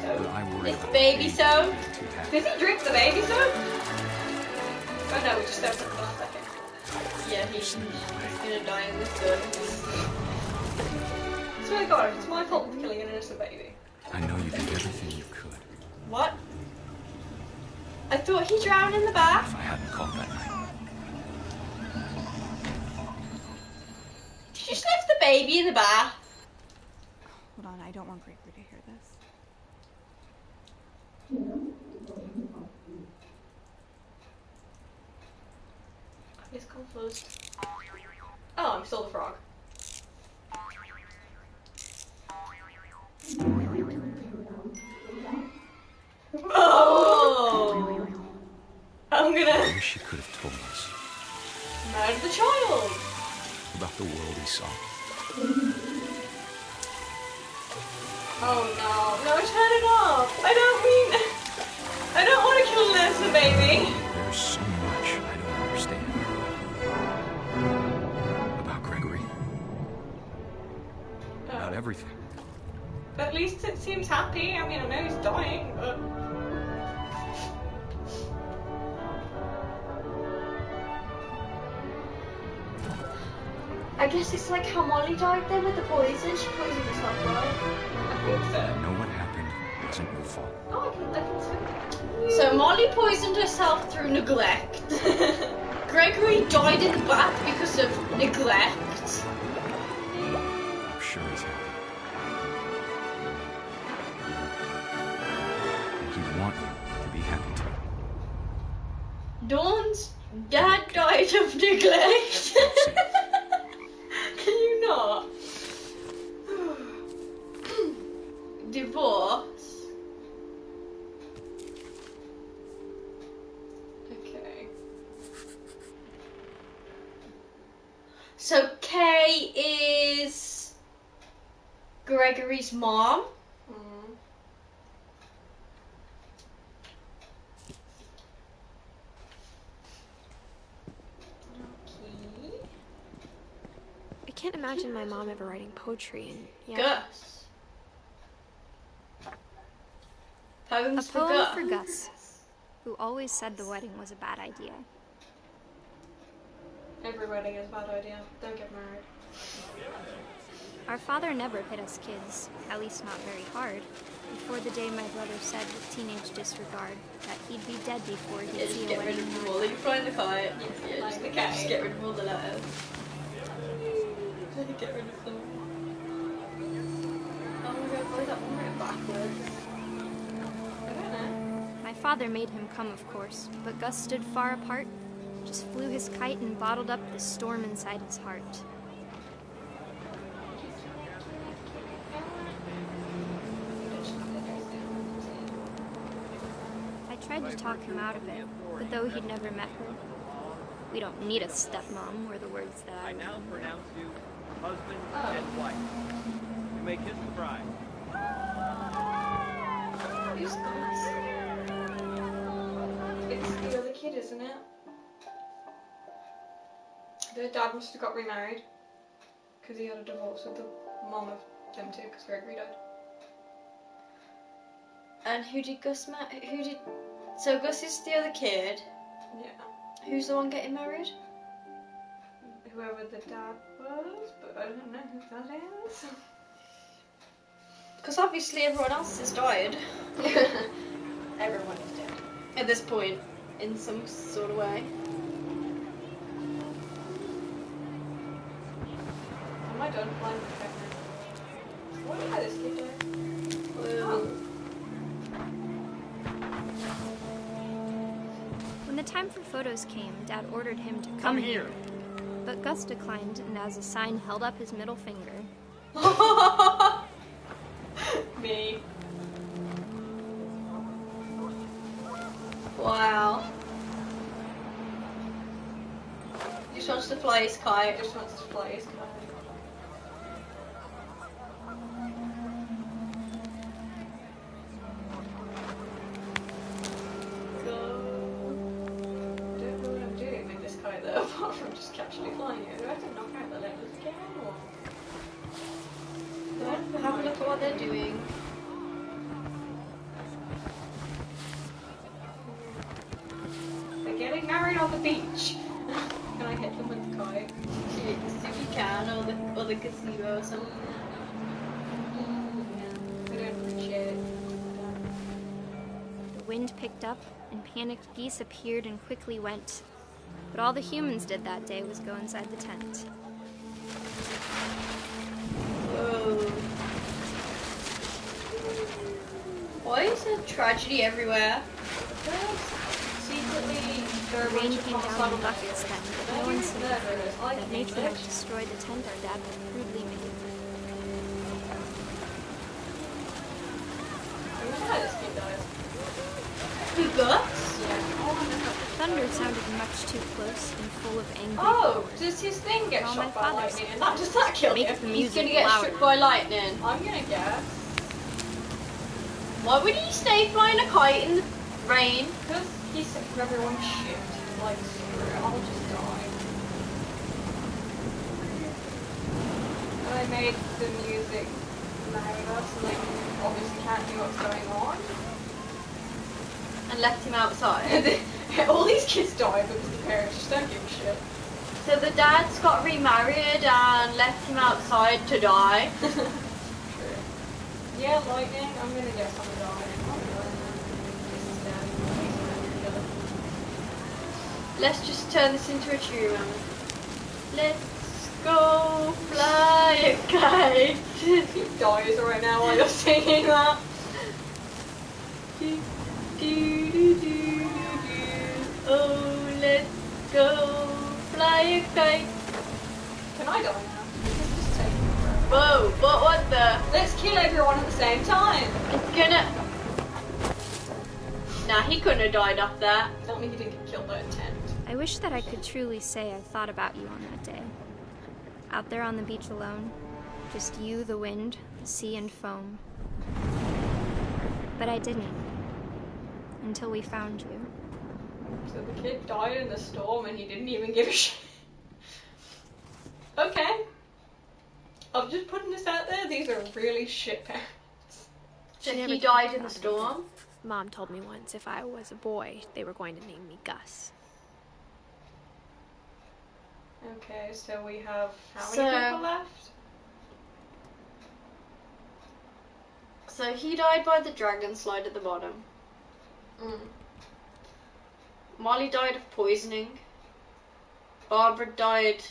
B: So.
K: But I worry
A: It's
K: about
A: baby
K: being
A: soap.
K: too happy.
B: Does he drink the baby soap? Oh no, we just don't for a second.
A: Yeah, he's gonna die in the sun.
B: I swear to God, it's my fault for killing an innocent baby.
K: I know you did everything you could.
A: What? I thought he drowned in the bath.
K: If I hadn't called that night.
A: Did you just leave the baby in the bath?
F: Hold on, I don't want Gregory to hear this.
B: It's confused. Oh, I'm still the frog.
A: Oh!
B: I'm
K: I
B: gonna
K: wish he could have told us
B: murder the child.
K: about the world he saw.
B: Oh no, no, turn it off. I don't want to kill an innocent baby.
K: There's so much I don't understand about Gregory. About everything.
B: At least it seems happy. I mean, I know he's dying, but.
A: I guess it's like how Molly died then with the poison. She poisoned herself, right?
B: I think so.
K: I know what happened wasn't your fault.
B: Oh, I can see.
A: So Molly poisoned herself through neglect. Gregory died in the bath because of neglect.
K: I'm sure he's happy. And he'd want you to be happy too.
A: Dawn's dad died of neglect. Can you not? Divorce.
B: Okay.
A: So Kay is Gregory's mom.
C: I can't imagine my mom ever writing poetry and yeah.
A: Gus. Poems
C: A
A: for
C: poem
A: Gus.
C: for Gus, who always said the wedding was a bad idea.
B: Every wedding is a bad idea. Don't get married.
C: Our father never hit us kids, at least not very hard, before the day my brother said with teenage disregard that he'd be dead before he'd
A: Yeah,
C: see
A: just
C: a
A: get rid
C: wedding
A: of
C: in
A: all.
C: life.
A: You find the kite. Yeah,
B: Like
A: just,
B: the cat.
A: just get rid of all the letters. Get rid of them. Oh my god, why is that one written backwards?
B: I don't know.
C: My father made him come, of course, but Gus stood far apart, just flew his kite and bottled up the storm inside his heart. I tried to talk him out of it, but though he'd never met her, we don't need a stepmom, were the words that I
L: now
C: learned.
L: pronounce you husband and wife. You may kiss the bride.
B: Who's Gus? It's the other kid, isn't it? The dad must have got remarried because he had a divorce with the mom of them two because Gregory died.
A: And who did Gus marry? Who did? So Gus is the other kid.
B: Yeah.
A: Who's the one getting married?
B: Whoever the dad was, but I don't know who that is.
A: Because obviously everyone else has died. Everyone is dead at this point, in some sort of way.
B: Am I done playing with Pepper? What about this kid died? Oh.
C: When the time for photos came, Dad ordered him to come here. But Gus declined and as a sign held up his middle finger.
B: Me.
A: Wow. He just wants to fly his kite.
B: Just wants to fly his kite. Apart from just casually flying it, do I have to knock out the letters again, or?
A: Have a look at what they're doing.
B: They're getting married on the beach. Can I hit them with the kite?
A: Yes, if you can, or the gazebo or something.
B: I don't appreciate it.
C: The wind picked up and panicked geese appeared and quickly went. But all the humans did that day was go inside the tent.
A: Whoa. Why is there tragedy everywhere?
B: Secretly,
C: The rain came down in buckets then, but no one seemed afraid that nature had destroyed the tent our dad had crudely made.
A: Who, Gus?
C: Thunder sounded much too close and full of anger.
B: Oh, does his thing get
C: All
B: shot
C: my
B: by
C: father
B: lightning?
C: said.
B: And that does that kill
C: Make
B: him?
C: the
A: He's
C: music
A: gonna get
C: louder.
A: struck by lightning.
B: I'm gonna guess.
A: Why would he stay flying a kite in the rain?
B: Because he's sick of everyone's shit. Like, screw it, I'll just die. And I made the music louder so they obviously can't hear what's going on.
A: And left him outside.
B: All these kids die because the parents just don't give a shit.
A: So the dad's got remarried and left him outside to die.
B: True. Yeah, lightning. I'm gonna guess I'm dying.
A: Let's just turn this into a tune. Let's go fly a kite.
B: He dies right now while you're singing that.
A: Do, do, do, do, do. Oh, let's go fly a kite.
B: Can I die now? Just take me forever.
A: Whoa, but what the?
B: Let's kill everyone at the same time.
A: It's gonna... Nah, he couldn't have died off that.
B: Tell me he didn't get killed by a tent.
C: I wish that I could truly say I thought about you on that day. Out there on the beach alone, just you, the wind, the sea, and foam. But I didn't. Until we found you.
B: So the kid died in the storm and he didn't even give a shit. Okay. I'm just putting this out there. These are really shit parents.
A: So
C: She never
A: he
C: told me
A: died in the
C: about
A: storm?
C: Mom told me once if I was a boy, they were going to name me Gus.
B: Okay, so we have how many people left?
A: So he died by the dragon slide at the bottom. Molly died of poisoning. Barbara died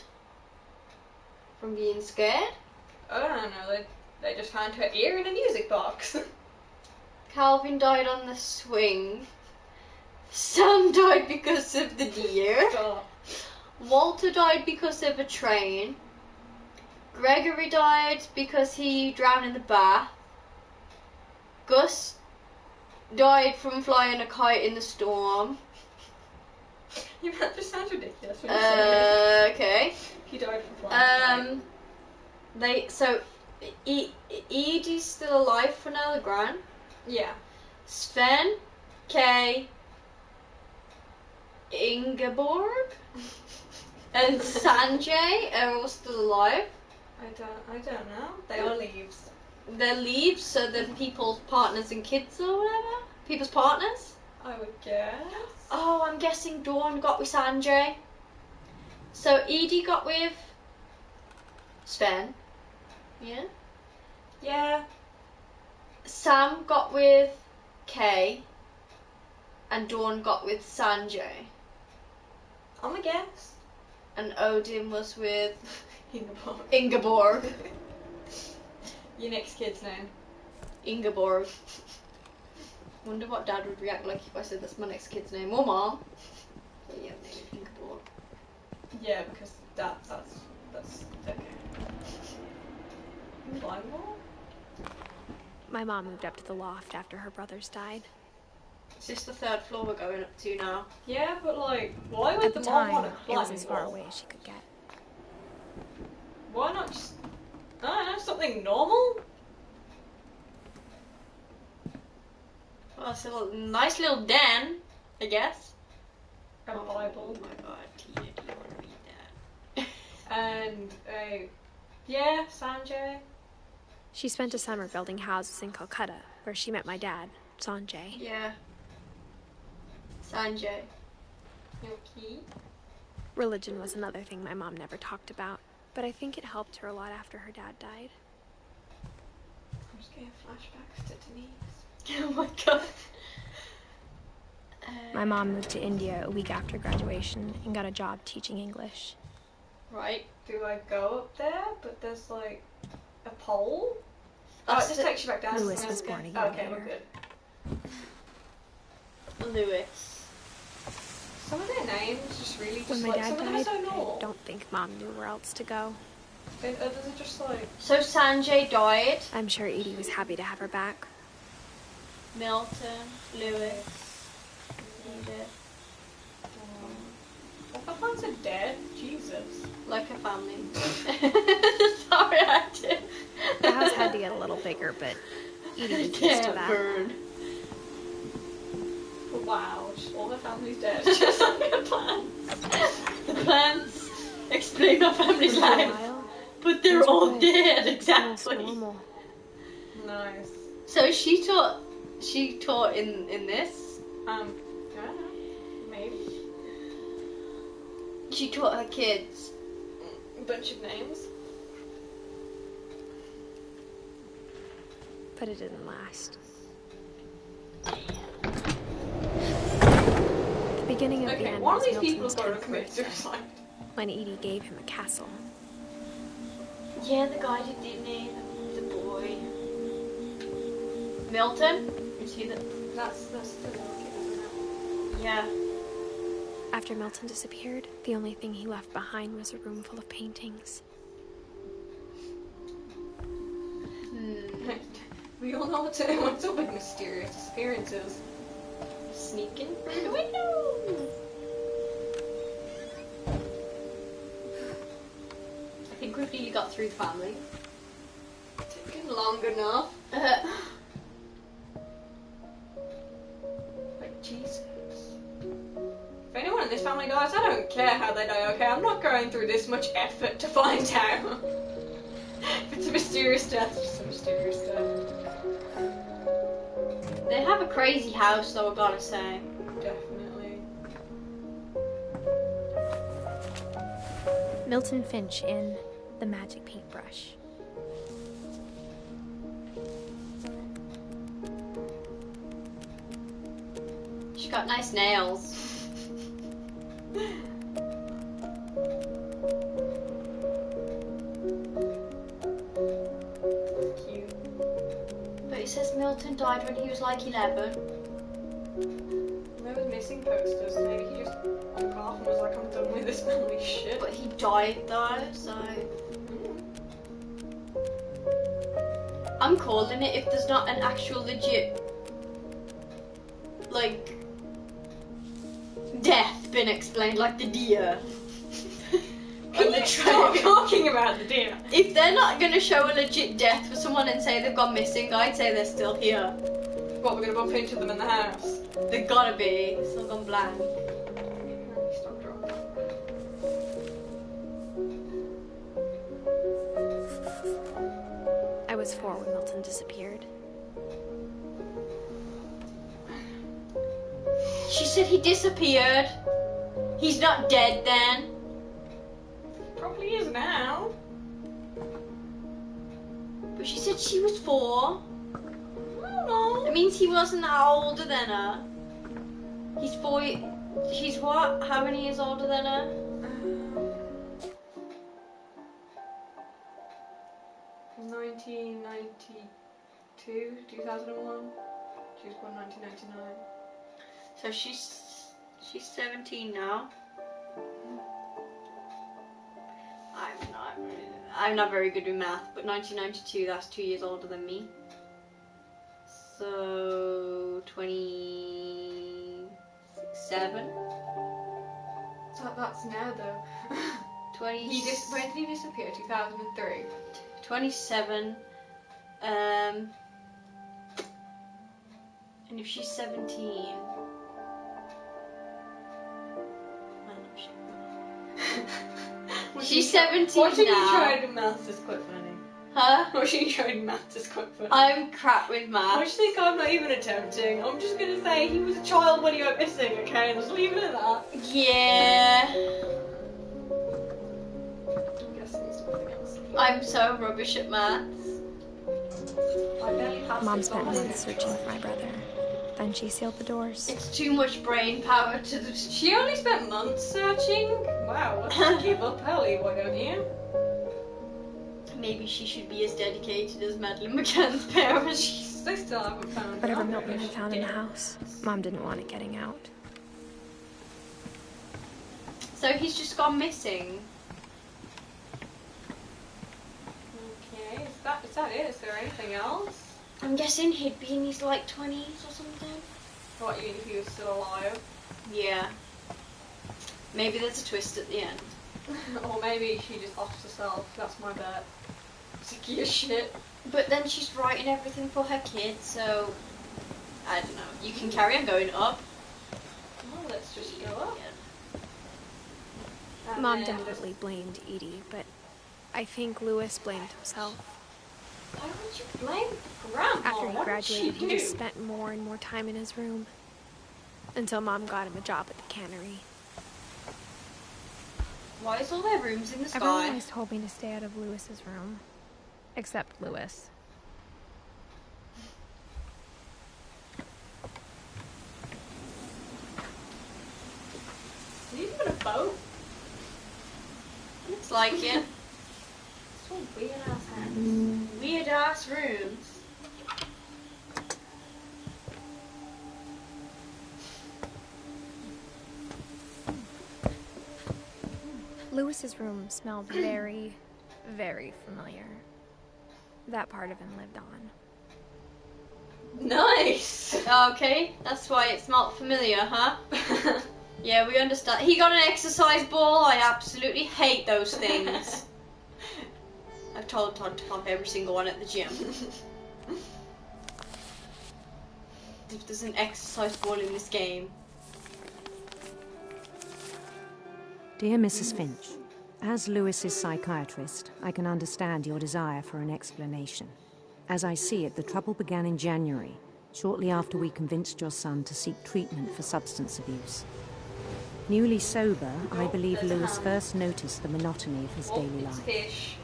A: from being scared.
B: I don't know, they just found her ear in a music box.
A: Calvin died on the swing. Sam died because of the deer.
B: Stop.
A: Walter died because of a train. Gregory died because he drowned in the bath. Gus died from flying a kite in the storm.
B: That just sounds ridiculous when you say it.
A: Okay.
B: He died from flying a kite.
A: Edie's still alive for now, the Gran.
B: Yeah.
A: Sven, Kay, Ingeborg, and Sanjay are all still alive.
B: I don't know. They are leaves.
A: They're leaves, so they're people's partners and kids or whatever. People's partners.
B: I would guess.
A: Oh, I'm guessing Dawn got with Sanjay. So Edie got with Sven. Yeah.
B: Yeah.
A: Sam got with Kay. And Dawn got with Sanjay.
B: I'm a guess.
A: And Odin was with
B: Ingeborg.
A: Ingeborg.
B: Your next kid's name.
A: Ingeborg. Wonder what Dad would react like if I said that's my next kid's name, or Mom. But yeah, name Ingeborg.
B: Yeah, because that's okay. Climbable?
C: My mom moved up to the loft after her brothers died.
A: Is this the third floor we're going up to now?
B: Yeah, but like, why would
C: At
B: the
C: the
B: mom
C: time,
B: want to
C: it
B: climb
C: was as far
B: wall?
C: away as she could get.
B: Why not just, I don't know, something normal?
A: Well, it's a nice little den, I guess.
B: A Bible.
A: Oh my god, Tia, do you want to read that?
B: And yeah, Sanjay.
C: She spent a summer building houses in Calcutta, where she met my dad, Sanjay.
A: Yeah. Sanjay.
B: Okay.
C: Religion was another thing my mom never talked about, but I think it helped her a lot after her dad died.
B: I'm just getting flashbacks to Denise.
A: Oh my god.
C: My mom moved to India a week after graduation and got a job teaching English.
A: Right.
B: Do I go up there? But there's like a pole? Oh, it
A: That's
B: just
A: the-
B: takes you back down.
C: Lewis was born a year
B: Okay, we're
C: later.
B: good.
A: Lewis.
B: Some of their names just really just
C: When my
B: like,
C: dad
B: some of them are
C: died,
B: so
C: I
B: normal.
C: don't think Mom knew where else to go.
B: And others are just like,
A: So Sanjay died.
C: I'm sure Edie was happy to have her back.
A: Milton, Lewis, Edith.
B: what the ones are dead? Jesus.
A: Like a family. Sorry, I did.
C: The house had to get a little bigger, but Edie was used to
A: Can't
C: that.
A: burn.
B: Wow, just all the family's dead. Just like the plants.
A: The plants explain our family's
C: For a
A: life,
C: while,
A: but they're
C: things were
A: all
C: good.
A: dead,
C: It was almost
A: exactly.
C: normal.
B: Nice.
A: So she taught in this.
B: I don't know. Maybe.
A: She taught her kids
B: a bunch of names.
C: But it didn't last. The beginning of the
B: Okay,
C: end
B: one of
C: was
B: these people
C: Milton's
B: has got to
C: 10th
B: commit
C: birthday,
B: suicide.
C: when Edie gave him a castle.
A: Yeah, the guy did, didn't he? The boy. Milton? Is he the...
B: That's the kid, isn't it?
A: Yeah.
C: After Milton disappeared, the only thing he left behind was a room full of paintings.
B: We all know what's up with mysterious disappearances.
A: Sneaking through the window. I think we've nearly got through the family.
B: Taking long enough. Like, Jesus. If anyone in this family dies, I don't care how they die, okay? I'm not going through this much effort to find out. If it's a mysterious death, it's just a mysterious death.
A: They have a crazy house, though, I gotta say.
B: Definitely.
C: Milton Finch in The Magic Paintbrush.
A: She's got nice nails. Cute. But it says Milton died when he was like 11.
B: There was missing posters. Maybe he just woke off and was like, I'm done with this family shit.
A: But he died though, so... I'm calling it if there's not an actual legit, like, death been explained, like the deer.
B: Can you stop talking about the deer?
A: If they're not going to show a legit death for someone and say they've gone missing, I'd say they're still here.
B: What, we're going to bump into them in the house?
A: They've got to be. It's not gone blank.
B: Stop dropping.
C: I was 4 when Milton disappeared.
A: She said he disappeared. He's not dead then.
B: Probably is now.
A: But she said she was 4.
B: I don't know.
A: It means he wasn't older than her. He's 4. He's what? How many years older than her?
B: 1992, 2001. She was born 1999.
A: So she's 17 now. I'm not very good with math, but 1992, that's 2 years older than me. So 27.
B: So that's now though.
A: 20.
B: When did he disappear? 2003.
A: 27. And if she's 17. She's 17
B: Watching
A: now.
B: you try to do maths is quite funny.
A: Huh?
B: Watching you try to do maths is quite funny.
A: I'm crap with maths.
B: I just think I'm not even attempting. I'm just gonna say he was a child when he went missing, okay? And just leave it at that.
A: Yeah.
B: I'm guessing something else.
A: I'm so rubbish at maths.
B: I barely passed
C: Mom
B: it,
C: spent
B: honestly.
C: months searching for my brother. Then she sealed the doors.
A: It's too much brain power to the...
B: She only spent months searching? Wow, let's give up early, why don't you?
A: Maybe she should be as dedicated as Madeline McCann's parents.
B: They still haven't found
C: Whatever
B: her.
C: Milton had found in the house, Mom didn't want it getting out.
A: So he's just gone missing.
B: Okay, is that it? Is there anything else?
A: I'm guessing he'd be in his like 20s or something.
B: What, you mean if he was still alive?
A: Yeah. Maybe there's a twist at the end.
B: Or maybe she just offs herself. That's my bet. Sicky as shit.
A: But then she's writing everything for her kids, so I don't know. You can carry on going up.
B: Well, let's just go up. And
C: Mom
B: then
C: definitely blamed Edie, but I think Lewis blamed himself.
B: Why would you blame Grandma?
C: After he
B: What
C: graduated,
B: did she
C: he just
B: do?
C: spent more and more time in his room. Until Mom got him a job at the cannery.
A: Why is all their rooms in the sky?
C: Everyone always told me to stay out of Lewis's room. Except Lewis.
B: Is he even a boat?
A: Looks like it.
B: It's one weird ass house.
A: Weird ass rooms.
C: Lewis's room smelled very, very familiar. That part of him lived on.
B: Nice!
A: Okay, that's why it smelled familiar, huh? Yeah, we understand. He got an exercise ball. I absolutely hate those things. I've told Todd to pop every single one at the gym. If there's an exercise ball in this game.
M: Dear Mrs. Finch, as Lewis's psychiatrist, I can understand your desire for an explanation. As I see it, the trouble began in January, shortly after we convinced your son to seek treatment for substance abuse. Newly sober, I believe Lewis first noticed the monotony of his daily life.
B: Fish.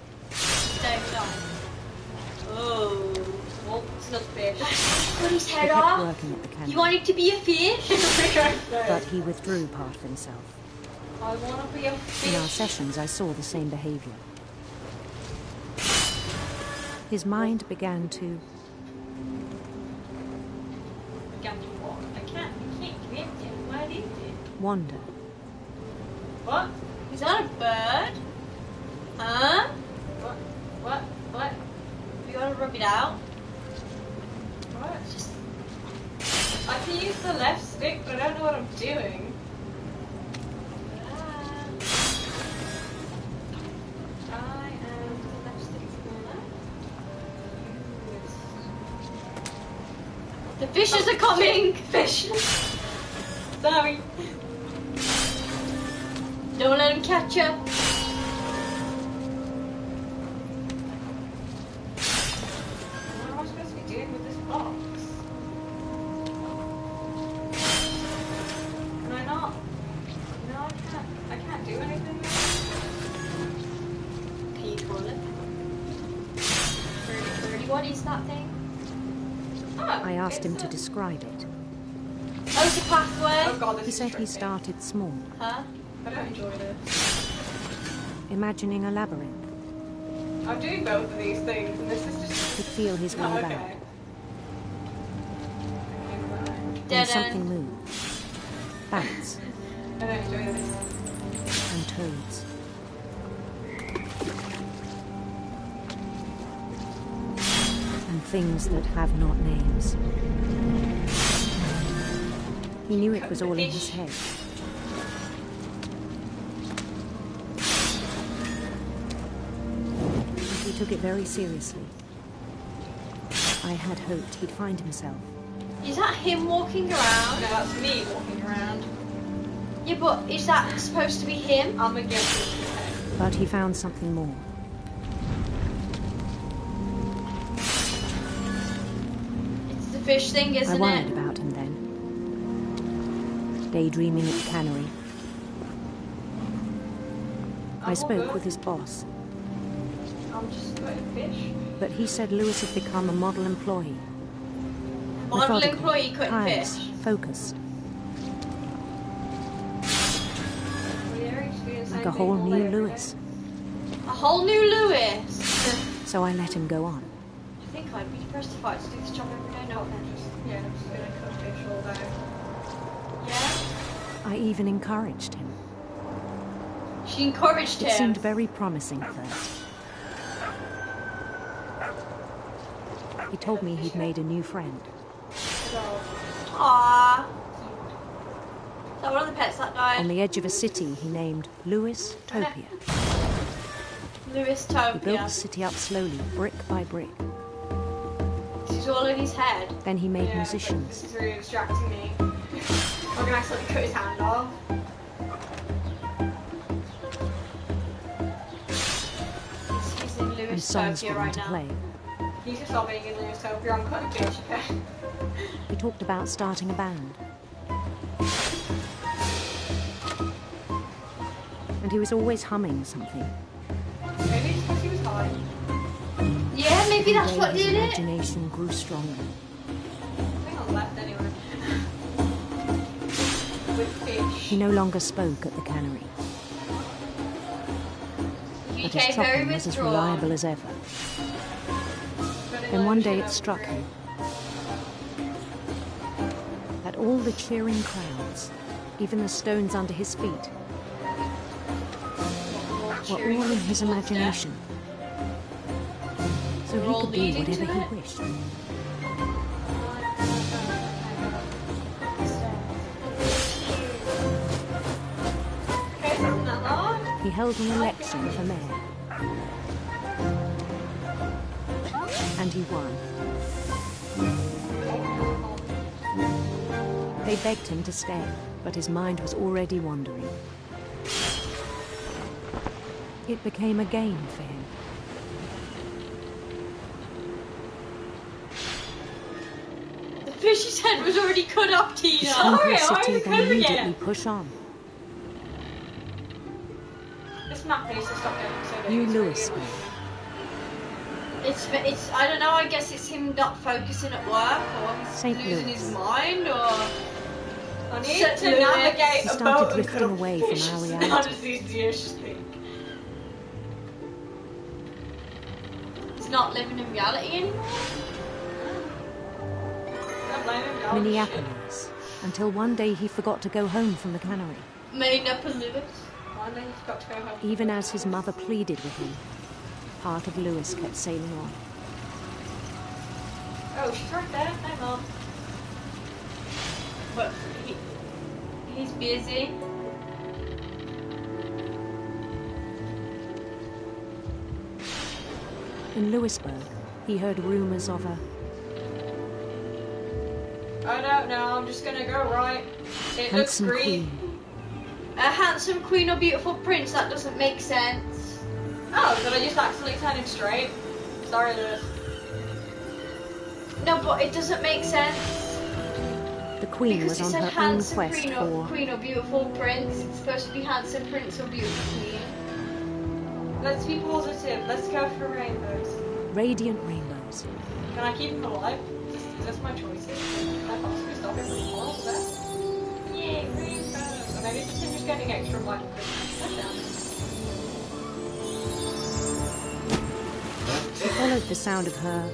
A: Oh.
B: Oh, it's not fish.
A: Cut his
M: He
A: head
M: kept
A: off.
M: working at the cannery,
A: You wanted to be a fish?
M: but he withdrew part of himself.
B: I want to be a fish.
M: In our sessions, I saw the same behavior. His mind began to
B: I can't get it. What is it?
M: wander.
B: What?
A: Is that a bird? Huh?
B: What?
A: You gotta rub it out.
B: What? I can use the left stick, but I don't know what I'm doing. I am the left stick for
A: The fishes are coming!
B: Fish! Sorry.
A: Don't let him catch you.
B: What am I supposed to be doing with this box? Can I not? No, I can't do anything with it.
A: Can you twirl it? What is that thing?
B: Oh,
M: I asked him to describe it.
A: Oh, it's a pathway.
B: Oh god, this
M: He
B: is
M: said he
B: tricky.
M: started small,
A: Huh?
B: I don't enjoy this.
M: imagining a labyrinth.
B: I'm doing both of these things, and this is just.
M: He'd feel his way
B: Oh,
M: back.
B: okay.
M: Then
A: Dead
M: something
A: end.
M: moved. Bats
B: I don't enjoy this.
M: and toads. And things that have not names. He knew it was all in his head. But he took it very seriously. I had hoped he'd find himself.
A: Is that him walking around?
B: No, that's me walking around.
A: Yeah, but is that supposed to be him?
B: I'm against it.
M: But he found something more.
A: It's the fish thing,
M: I
A: isn't
M: worried
A: it?
M: about him then. Daydreaming at the cannery. I spoke with his boss,
B: I'm just a fish.
M: but he said Lewis had become a model employee.
A: Model
M: Methodical,
A: employee cutting
M: tireless,
A: fish.
M: focused, like a
B: Like
M: whole new Lewis.
A: A whole new Lewis.
M: So I let him go on.
A: I think I'd be depressed if I had to do this job every day. No offense.
B: Yeah, I'm just gonna cut fish all day.
A: Yeah.
M: I even encouraged him.
A: She encouraged
M: It
A: him.
M: seemed very promising at first. He told me he'd made a new friend.
A: Aww. Is that one of the pets that died?
M: On the edge of a city he named Lewis Topia.
A: Lewis
M: He built the
A: Topia.
M: city up slowly, brick by brick.
A: This is all in his head.
M: Then he made
B: Yeah,
M: musicians.
B: This is really distracting me. I'm gonna accidentally cut his hand off.
A: He's in
M: And
A: Lewis
M: songs for
A: Topia
M: him
A: right
M: to
A: now.
M: play.
B: You should stop being in Lewisopia. I'm cutting fish, okay?
M: We talked about starting a band. And and he was always humming something.
B: Maybe it's because he was high.
A: Yeah, maybe that's
M: Every
A: what
M: day his
A: did it.
M: imagination grew stronger.
B: I think on left anyway. With fish.
M: He no longer spoke at the cannery,
A: He
M: but his
A: became very
M: chopping was as
A: withdrawn.
M: reliable as ever. Then one day it struck him that all the cheering crowds, even the stones under his feet, were all in his imagination. So he could be whatever he wished. He held an election for mayor. And he won. They begged him to stay, but his mind was already wandering. It became a game for him.
A: The fish's head was already cut off, Tina.
M: His
A: Sorry,
M: simplicity then immediately push on.
B: This map needs to stop getting so big.
M: New
B: It's
M: Lewis.
B: really
A: It's I don't know, I guess it's him not focusing at work, or he's
M: St.
A: losing
M: Louis.
A: his mind, or...
B: I need
A: St.
B: to
A: Louis.
B: navigate
M: He
B: a
M: started
B: boat and
M: drifting
B: cut a
M: away from
B: fish.
M: our
B: It's
M: reality.
B: not as easy as you think.
A: He's not living in reality anymore?
B: Don't blame him, dog.
M: Minneapolis, until one day he forgot to go home from the cannery.
A: Minneapolis.
B: One day he's got to go home.
M: Even as his mother pleaded with him, part of Lewis kept sailing on.
B: Oh, she's right there. Hey, Mom.
A: But he's busy.
M: In Lewisburg, he heard rumors of a
B: I don't know. I'm just gonna go right. It looks
M: handsome
B: green.
M: queen.
A: A handsome queen or beautiful prince, that doesn't make sense.
B: Oh, did I just accidentally turn it straight? Sorry, Lewis.
A: No, but it doesn't make sense.
M: The queen
A: Because
M: was
A: it
M: on
A: said
M: her own
A: handsome
M: quest for
A: queen or beautiful prince. It's supposed to be handsome prince or beautiful queen.
B: Let's be positive. Let's go for rainbows.
M: radiant rainbows.
B: Can I keep him alive? Is this my choices? Can I possibly stop him from falling there? Yay, rainbows! Or maybe it's just him just getting extra light for Christmas.
M: He followed the sound of her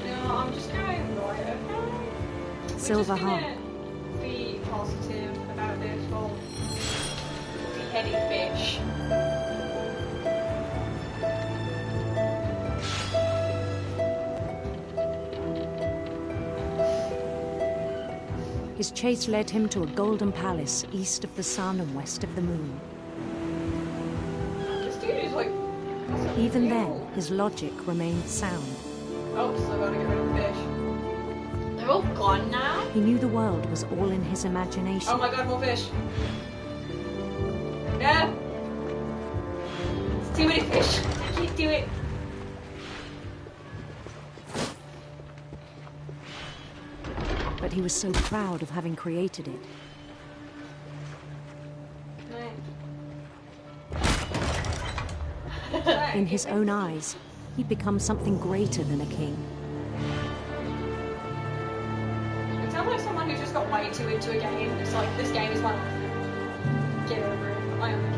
B: No, I'm just going right, okay?
M: silver
B: We're just
M: harp.
B: gonna be positive about this whole beheading fish.
M: His chase led him to a golden palace east of the sun and west of the moon.
B: This dude is like...
M: Even then, his logic remained sound.
B: Oh, so I gotta get rid of the fish.
A: They're all gone now.
M: He knew the world was all in his imagination.
B: Oh my god, more fish. No! It's too many fish. I can't do it.
M: But he was so proud of having created it. In his own eyes, he'd become something greater than a king.
B: It sounds like someone who just got way too into a game. It's like, this game is my life. Get over it. I am the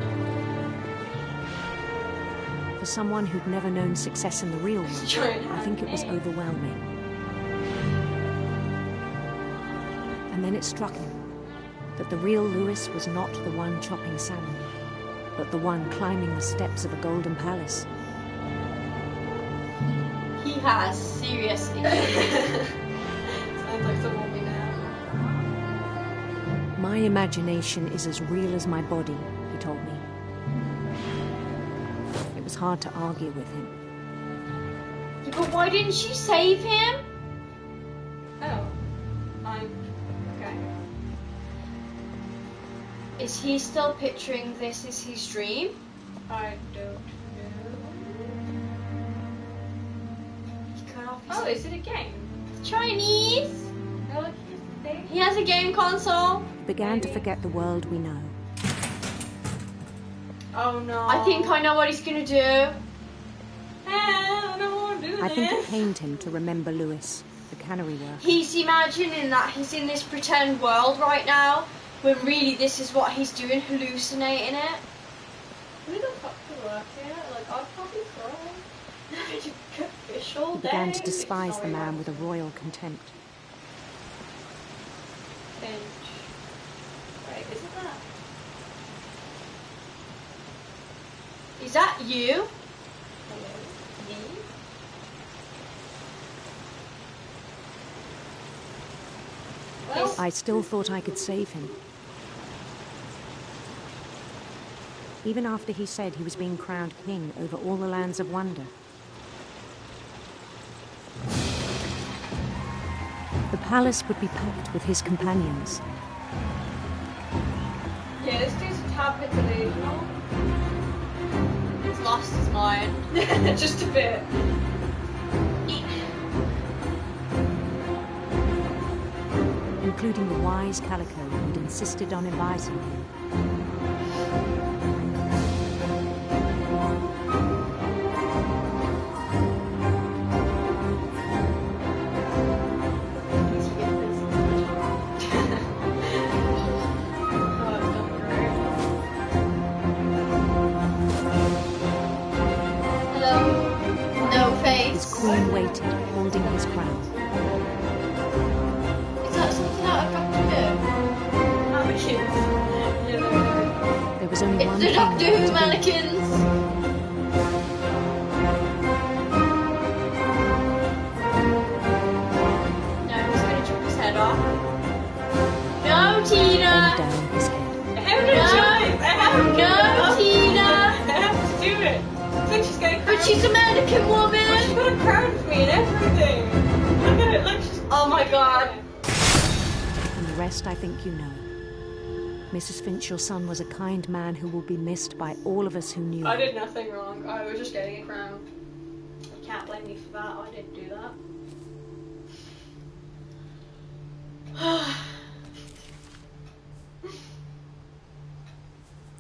B: king.
M: For someone who'd never known success in the real world, I think it was overwhelming. And then it struck him that the real Lewis was not the one chopping salmon, but the one climbing the steps of a golden palace.
A: He has serious issues.
B: Sounds like someone we know.
M: My imagination is as real as my body, he told me. It was hard to argue with him.
A: Yeah, but why didn't you save him?
B: Oh. Okay.
A: Is he still picturing this as his dream?
B: I don't know.
A: He cut off his
B: Oh, is it a game?
A: Chinese?
B: No, look,
A: He has a game console.
M: He began to forget the world we know.
B: Oh no.
A: I think I know what he's gonna do.
B: I don't want to do
M: I think it
B: this.
M: pained him to remember Lewis, the cannery worker.
A: He's imagining that he's in this pretend world right now, when really this is what he's doing, hallucinating it.
B: Who the fuck could work here? Like, I'd probably cry. Fish all
M: He began
B: day.
M: to despise the man with a royal contempt.
B: Finch. Wait, isn't that?
A: Is that you?
B: Hello? Me? Well,
M: I still thought I could save him. Even after he said he was being crowned king over all the lands of wonder. The palace would be packed with his companions.
B: yeah, this dude's a tad bit delusional.
A: He's lost his mind.
B: Just a bit.
M: Including the wise Calico who'd insisted on advising him. His queen waited, holding his crown.
A: Is that something that I've got to do?
B: Mannequins.
M: There was only
A: It's
M: one
A: the
M: king
A: Doctor
M: left
A: Who
M: to be.
A: mannequins. No, he's gonna chop his head off. No, Tina!
M: Bend down his head.
B: I have no choice. I have to
A: No, Tina!
B: I have to do it. I think she's getting
A: But she's a mannequin woman!
B: She's got a crown for me and everything. Look at it, look. She's...
A: Oh my god.
M: And the rest I think you know. Mrs. Finch, your son was a kind man who will be missed by all of us who knew
B: I
M: him.
B: did nothing wrong. I was just getting a crown. You can't blame me for that. I didn't do that.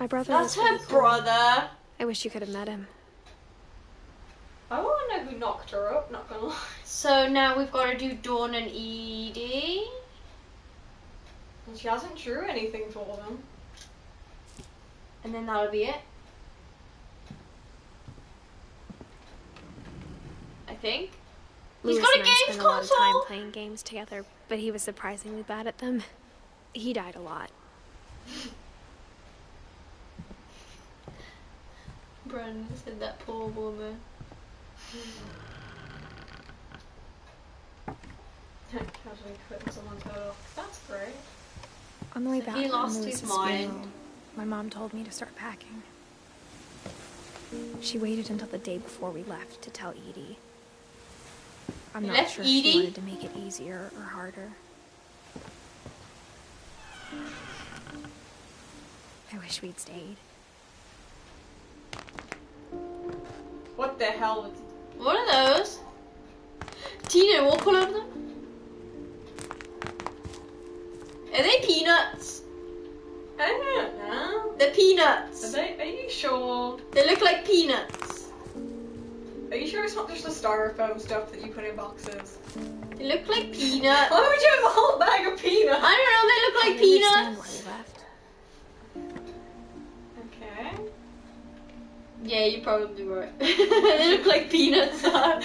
C: My brother
A: That's
C: was really
A: her
C: cool.
A: brother.
C: I wish you could have met him.
B: I want to know who knocked her up, not gonna lie.
A: So now we've got to do Dawn and Edie.
B: And she hasn't drew anything for them.
A: And then that'll be it. I think. He's
C: Lewis
A: got a
C: and I
A: games
C: spent a lot of time
A: console!
C: playing games together, but he was surprisingly bad at them. He died a lot.
A: Brandon said that poor woman.
B: Casually cutting someone's head off. That's great.
C: On the way
A: So
C: back
A: he
C: from
A: lost
C: Lewis's
A: his mind.
C: funeral, my mom told me to start packing. She waited until the day before we left to tell Edie. I'm
A: You
C: not
A: left
C: sure
A: Edie?
C: if she wanted to make it easier or harder. I wish we'd stayed.
B: What the hell was...
A: What are those? Tina, walk all over them. Are they peanuts?
B: I don't know.
A: They're peanuts.
B: Are you sure?
A: They look like peanuts.
B: Are you sure it's not just the styrofoam stuff that you put in boxes?
A: They look like peanuts.
B: Why would you have a whole bag of peanuts?
A: I don't know, they look like
C: I understand
A: peanuts.
C: why we left.
B: Okay.
A: Yeah, you're probably right. They look like peanuts.
B: Why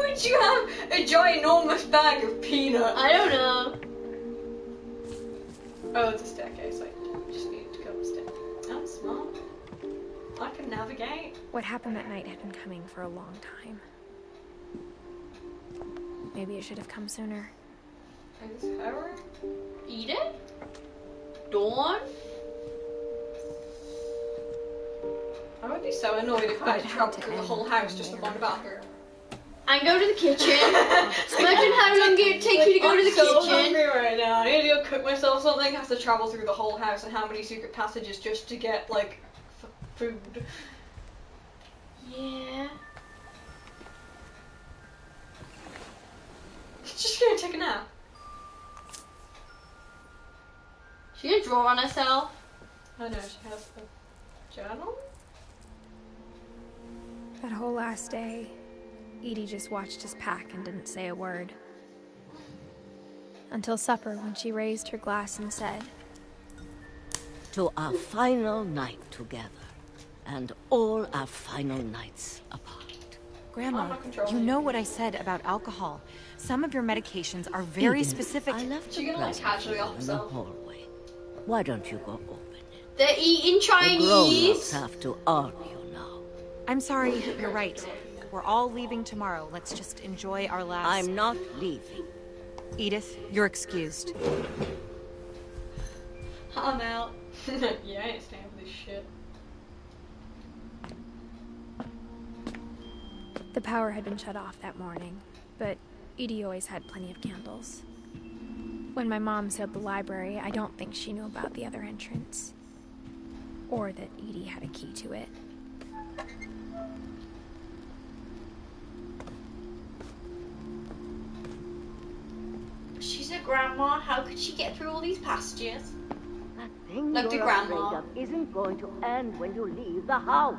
B: would you have a ginormous bag of peanuts?
A: I don't know.
B: Oh, it's a staircase. I just need to go upstairs. That's smart. I can navigate.
C: What happened that night had been coming for a long time. Maybe it should have come sooner.
B: Is this her?
A: Edith? Dawn?
B: I would be so annoyed if I had to
C: It
B: travel
C: had to
B: through the
C: end
B: whole house
C: one
B: just to
C: way or
B: find a bathroom.
A: And go to the kitchen. Imagine how long it would take you to go to the
B: I'm so
A: kitchen.
B: hungry right now. I need to go cook myself something. I have to travel through the whole house and how many secret passages just to get, like, food.
A: Yeah.
B: Just gonna take a nap.
A: She didn't draw on herself.
B: I know, she has a journal?
C: That whole last day, Edie just watched us pack and didn't say a word. Until supper, when she raised her glass and said,
N: "To our final night together, and all our final nights apart."
O: Grandma, you know what I said about alcohol. Some of your medications are very
N: Edith,
O: specific.
N: I left
A: She
N: the
A: gonna, like,
N: present
A: casually
N: here
A: off
N: in the
A: herself.
N: hallway. Why don't you go open it?
A: They're eating
N: The
A: Chinese.
N: grown-ups have to argue now.
O: I'm sorry, you're right. We're all leaving tomorrow. Let's just enjoy our last...
N: I'm not leaving.
O: Edith, you're excused.
B: I'm out. Yeah, I ain't staying for this shit.
C: the power had been shut off that morning, but Edie always had plenty of candles. When my mom sealed the library, I don't think she knew about the other entrance. Or that Edie had a key to it.
A: She's a grandma. How could she get through all these passages?
N: That thing
A: Like the
N: you're
A: grandma.
N: afraid of isn't going to end when you leave the house.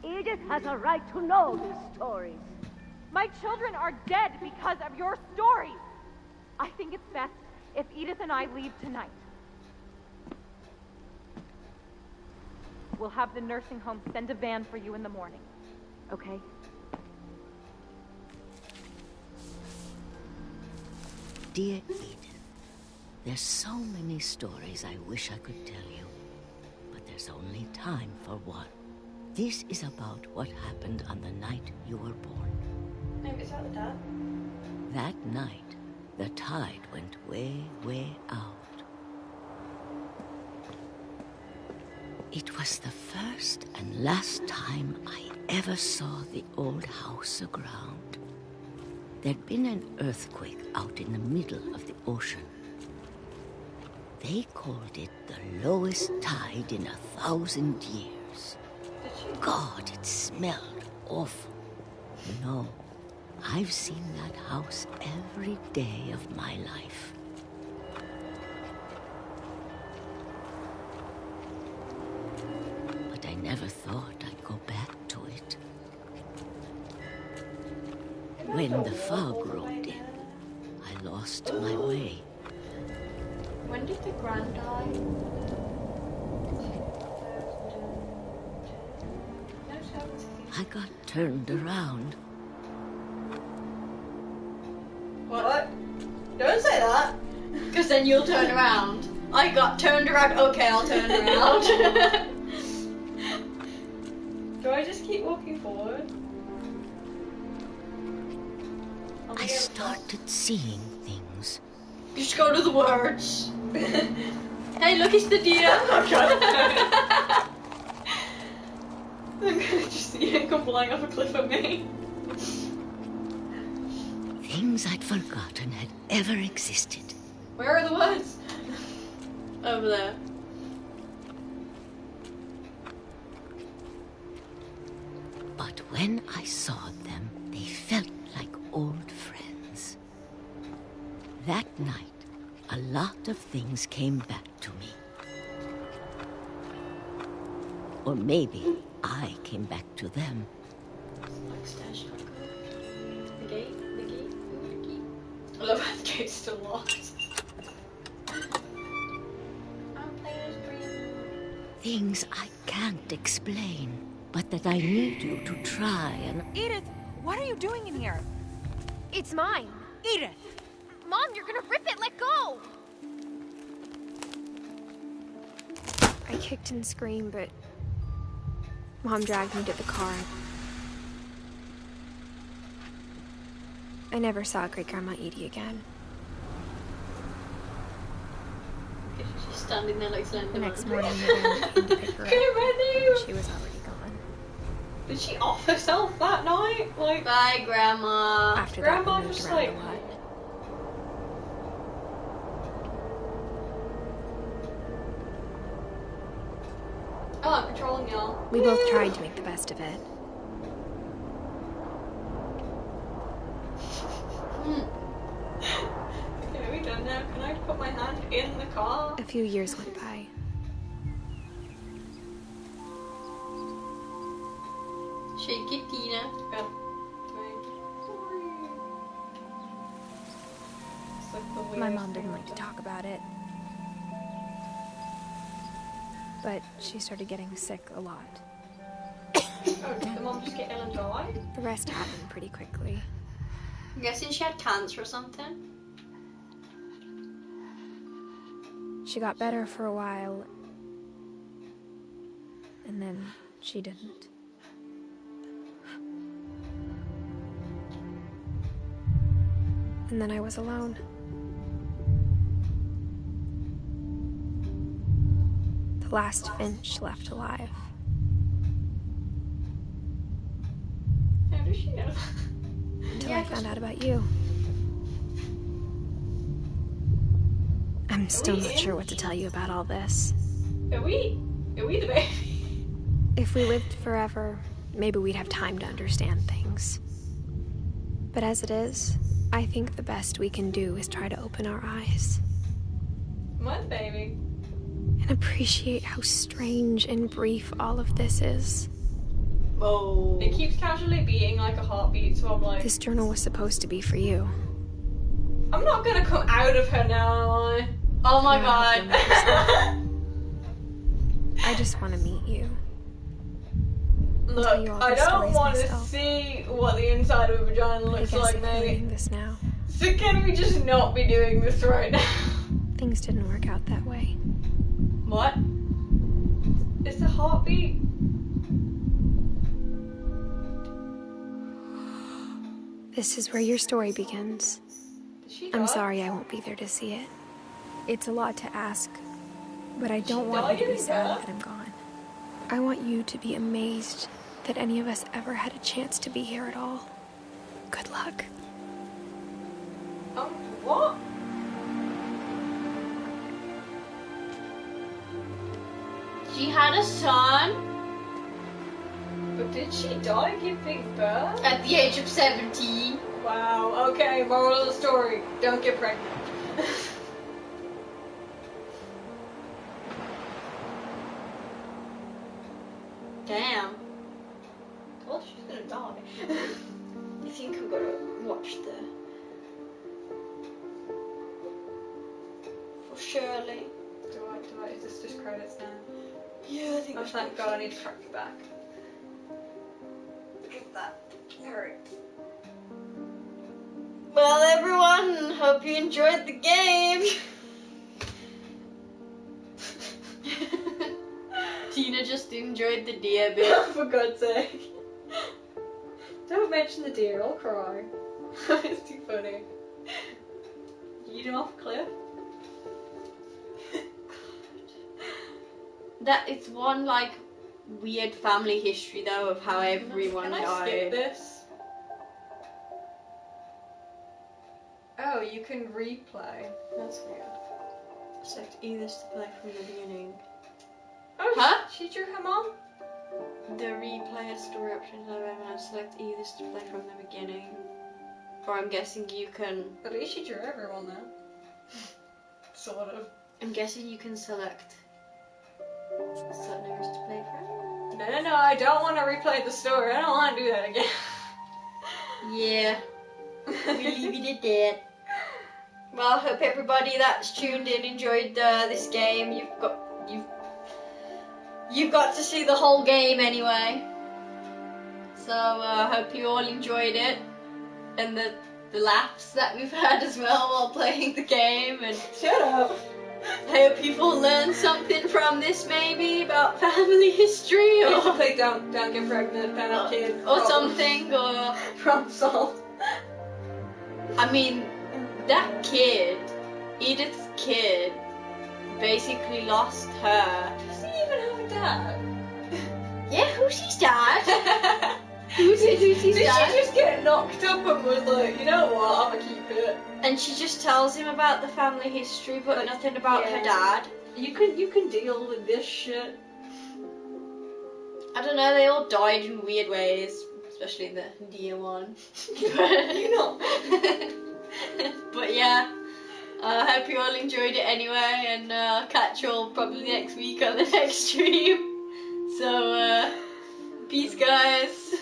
N: Edith has a right to know these stories.
P: My children are dead because of your stories. I think it's best if Edith and I leave tonight. We'll have the nursing home send a van for you in the morning, okay?
N: Dear Edith, there's so many stories I wish I could tell you, but there's only time for one. This is about what happened on the night you were born.
A: Maybe it's about the dad.
N: That night, the tide went way, way out. It was the first and last time I ever saw the old house aground. There'd been an earthquake out in the middle of the ocean. They called it the lowest tide in 1,000 years. God, it smelled awful. No, I've seen that house every day of my life. But I never thought I'd go back to it. When the fog rolled in, I lost my way.
A: When did the grand die?
N: I got turned around.
A: What? Don't say that. Because then you'll turn around. I got turned around. Okay, I'll turn around.
B: Do I just keep walking forward?
N: I started seeing things.
A: Just go to the words. Hey, look, it's the deer.
B: I'm gonna just see it come flying off a cliff at me.
N: Things I'd forgotten had ever existed.
A: Where are the words? Over there.
N: But when I saw them, they felt like old friends. That night, a lot of things came back to me. Or maybe I came back to them.
A: Like stash the gate, the gate, the gate. I love how the gate's still locked.
N: Things I can't explain, but that I need you to try and...
O: Edith, what are you doing in here?
C: It's mine.
O: Edith!
C: Mom, you're gonna rip it! Let go! I kicked and screamed, but Mom dragged me to the car. I never saw Great-Grandma Edie again.
A: She's standing there like
C: The next morning, the van came to pick her up. She was already gone.
B: Did she off herself that night? Like,
A: bye, Grandma.
C: After
B: Grandma
C: that, we moved
B: just
C: around
B: like...
C: a lot.
A: Oh, I'm controlling y'all.
C: We both tried to make the best of it.
B: car.
C: A few years went by.
A: Shake it, Tina.
B: Yeah. It's like the
C: My
B: weirdest
C: mom didn't
B: thing.
C: like to talk about it. But she started getting sick a lot.
B: Oh, did the mom just get ill and die?
C: The rest happened pretty quickly.
A: I'm guessing she had cancer or something.
C: She got better for a while, and then she didn't. And then I was alone. The last Finch left alive.
B: How did she know?
C: Until I found out about you. I'm still not sure what to tell you about all this.
B: Are we the baby?
C: If we lived forever, maybe we'd have time to understand things. But as it is, I think the best we can do is try to open our eyes.
B: Am I the baby?
C: And appreciate how strange and brief all of this is.
B: Oh. It keeps casually beating like a heartbeat, so I'm like...
C: This journal was supposed to be for you.
B: I'm not gonna come out of her now, am I?
A: Oh my god.
C: I just want to meet you.
B: Look, I don't want to see what the inside of a vagina looks like, mate.
C: This now.
B: So can we just not be doing this right now?
C: Things didn't work out that way.
B: What? Is the heartbeat?
C: This is where your story begins. I'm sorry I won't be there to see it. It's a lot to ask, but I don't want you to be sad that I'm gone. I want you to be amazed that any of us ever had a chance to be here at all. Good luck.
B: What?
A: She had a son.
B: But did she die giving birth?
A: At the age of 17.
B: Wow, okay, moral of the story. Don't get pregnant.
A: Damn. Well, she's gonna die. I think I'm gonna watch the... For Shirley.
B: Do I, is this just credits now?
A: Yeah, I think
B: oh, thank God, I need to crack you back. Look at that. Hurry.
A: Well, everyone, hope you enjoyed the game. Tina just enjoyed the deer bit.
B: For God's sake. Don't mention the deer, I'll cry. It's too funny. Eat him off a cliff?
A: That it's one like weird family history though of how everyone died.
B: Can I skip this? Oh, you can replay. That's weird.
A: Select either to play from the beginning.
B: Oh,
A: huh?
B: She drew her mom?
A: The replay a story options are and I select either to play from the beginning. Or I'm guessing you can...
B: At least she drew everyone now. Sort of.
A: I'm guessing you can select certain areas to play from.
B: No, I don't want to replay the story. I don't want to do that again.
A: Yeah. We leave it at that. Well, I hope everybody that's tuned in enjoyed this game. You've got to see the whole game anyway. So I hope you all enjoyed it, and the laughs that we've had as well while playing the game. And
B: shut up.
A: I hope you've all learned something from this, maybe about family history, or
B: basically don't get pregnant, don't have kids,
A: or something, or
B: problem solved.
A: I mean, that kid, Edith's kid, basically lost her.
B: Does he even have a dad?
A: Yeah, who's his dad? Who's his dad?
B: Did she just get knocked up and was like, you know what, I'm gonna keep it?
A: And she just tells him about the family history, but nothing about her dad.
B: You can deal with this shit.
A: I don't know, they all died in weird ways, especially the deer one.
B: You know.
A: But yeah, I hope you all enjoyed it anyway, and catch you all probably next week on the next stream. So, peace, guys.